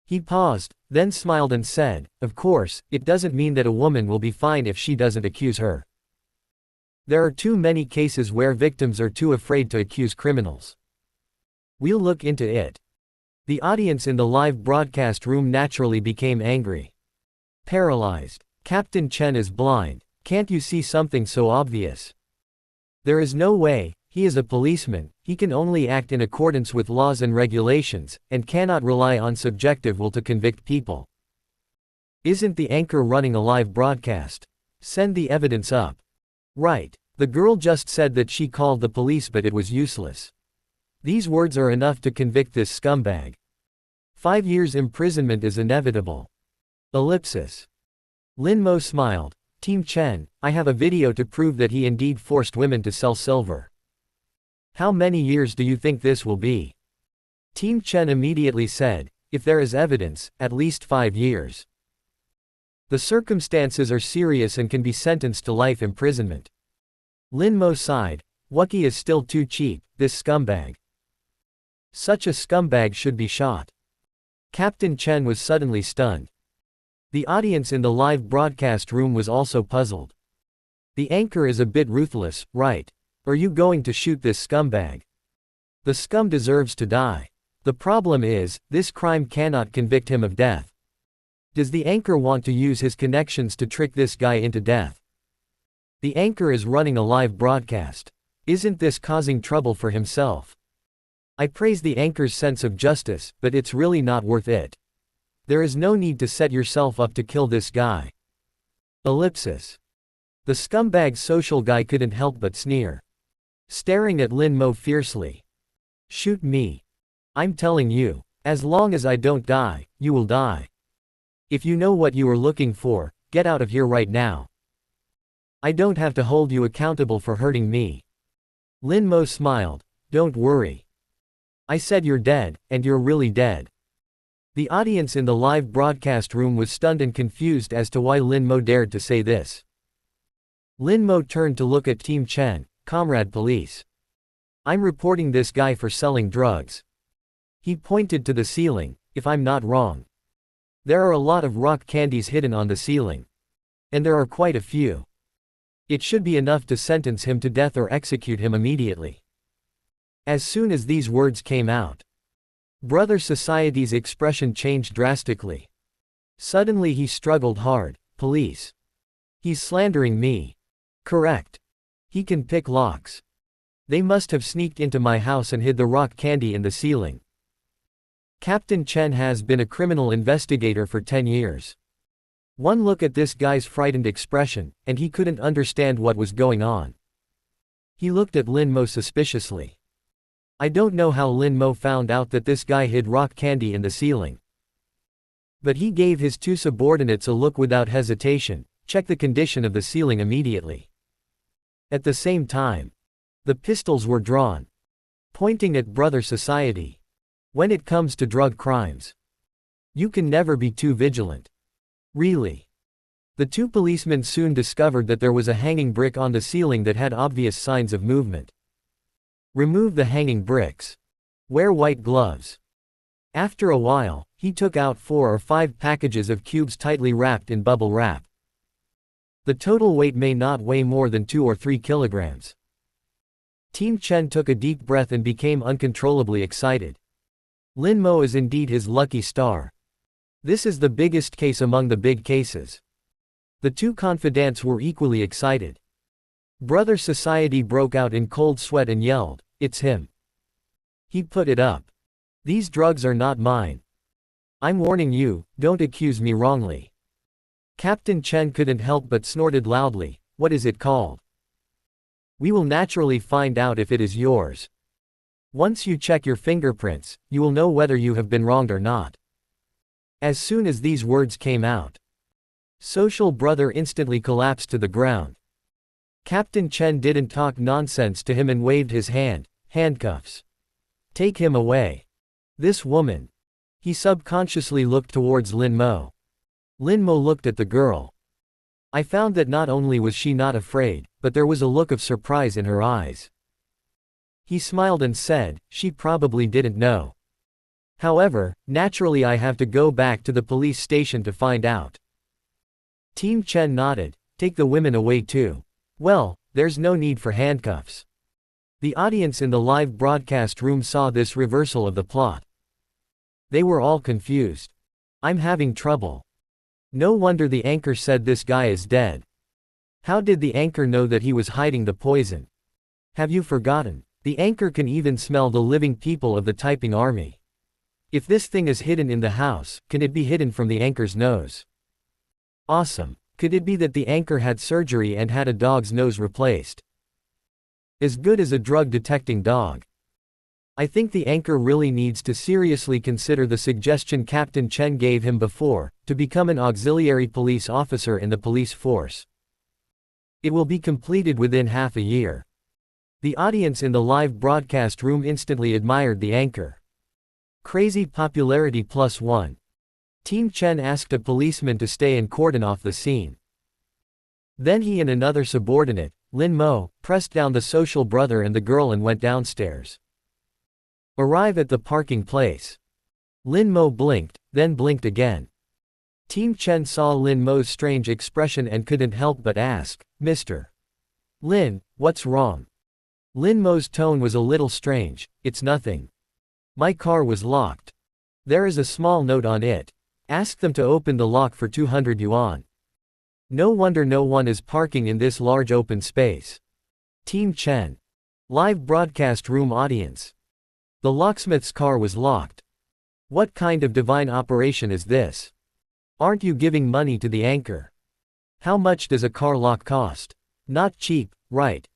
He paused, then smiled and said, of course, it doesn't mean that a woman will be fine if she doesn't accuse her. There are too many cases where victims are too afraid to accuse criminals. We'll look into it. The audience in the live broadcast room naturally became angry. Paralyzed. Captain Chen is blind. Can't you see something so obvious? There is no way. He is a policeman, he can only act in accordance with laws and regulations, and cannot rely on subjective will to convict people. Isn't the anchor running a live broadcast? Send the evidence up. Right. The girl just said that she called the police but it was useless. These words are enough to convict this scumbag. 5 years imprisonment is inevitable. Ellipsis. Lin Mo smiled. Team Chen, I have a video to prove that he indeed forced women to sell silver. How many years do you think this will be? Team Chen immediately said, if there is evidence, at least 5 years. The circumstances are serious and can be sentenced to life imprisonment. Lin Mo sighed, Wuki is still too cheap, this scumbag. Such a scumbag should be shot. Captain Chen was suddenly stunned. The audience in the live broadcast room was also puzzled. The anchor is a bit ruthless, right? Are you going to shoot this scumbag? The scum deserves to die. The problem is, this crime cannot convict him of death. Does the anchor want to use his connections to trick this guy into death? The anchor is running a live broadcast. Isn't this causing trouble for himself? I praise the anchor's sense of justice, but it's really not worth it. There is no need to set yourself up to kill this guy. Ellipsis. The scumbag social guy couldn't help but sneer. Staring at Lin Mo fiercely. Shoot me. I'm telling you, as long as I don't die, you will die. If you know what you are looking for, get out of here right now. I don't have to hold you accountable for hurting me. Lin Mo smiled. Don't worry. I said you're dead, and you're really dead. The audience in the live broadcast room was stunned and confused as to why Lin Mo dared to say this. Lin Mo turned to look at Team Chen. Comrade police. I'm reporting this guy for selling drugs. He pointed to the ceiling, if I'm not wrong. There are a lot of rock candies hidden on the ceiling. And there are quite a few. It should be enough to sentence him to death or execute him immediately. As soon as these words came out, Brother Society's expression changed drastically. Suddenly he struggled hard. Police. He's slandering me. Correct. He can pick locks. They must have sneaked into my house and hid the rock candy in the ceiling. Captain Chen has been a criminal investigator for 10 years. One look at this guy's frightened expression, and he couldn't understand what was going on. He looked at Lin Mo suspiciously. I don't know how Lin Mo found out that this guy hid rock candy in the ceiling. But he gave his two subordinates a look without hesitation. Check the condition of the ceiling immediately. At the same time, the pistols were drawn, pointing at brother society. When it comes to drug crimes, you can never be too vigilant. Really. The two policemen soon discovered that there was a hanging brick on the ceiling that had obvious signs of movement. Remove the hanging bricks. Wear white gloves. After a while, he took out 4 or 5 packages of cubes tightly wrapped in bubble wrap. The total weight may not weigh more than 2 or 3 kilograms. Team Chen took a deep breath and became uncontrollably excited. Lin Mo is indeed his lucky star. This is the biggest case among the big cases. The two confidants were equally excited. Brother Society broke out in cold sweat and yelled, "It's him. He put it up. These drugs are not mine. I'm warning you, don't accuse me wrongly." Captain Chen couldn't help but snorted loudly, "What is it called? We will naturally find out if it is yours. Once you check your fingerprints, you will know whether you have been wronged or not." As soon as these words came out, Social Brother instantly collapsed to the ground. Captain Chen didn't talk nonsense to him and waved his hand. "Handcuffs. Take him away. This woman." He subconsciously looked towards Lin Mo. Lin Mo looked at the girl. I found that not only was she not afraid, but there was a look of surprise in her eyes. He smiled and said, "She probably didn't know. However, naturally I have to go back to the police station to find out." Team Chen nodded. "Take the women away too." "Well, there's no need for handcuffs." The audience in the live broadcast room saw this reversal of the plot. They were all confused. "I'm having trouble. No wonder the anchor said this guy is dead. How did the anchor know that he was hiding the poison? Have you forgotten? The anchor can even smell the living people of the typing army. If this thing is hidden in the house, can it be hidden from the anchor's nose? Awesome. Could it be that the anchor had surgery and had a dog's nose replaced? As good as a drug-detecting dog. I think the anchor really needs to seriously consider the suggestion Captain Chen gave him before, to become an auxiliary police officer in the police force. It will be completed within half a year. The audience in the live broadcast room instantly admired the anchor. Crazy popularity +1. Team Chen asked a policeman to stay and cordon off the scene. Then he and another subordinate, Lin Mo, pressed down the Social Brother and the girl and went downstairs. Arrive at the parking place. Lin Mo blinked, then blinked again. Team Chen saw Lin Mo's strange expression and couldn't help but ask, "Mr. Lin, what's wrong?" Lin Mo's tone was a little strange. "It's nothing. My car was locked. There is a small note on it. Ask them to open the lock for 200 yuan. No wonder no one is parking in this large open space." Team Chen. Live broadcast room audience. The locksmith's car was locked. What kind of divine operation is this? Aren't you giving money to the anchor? How much does a car lock cost? Not cheap, right?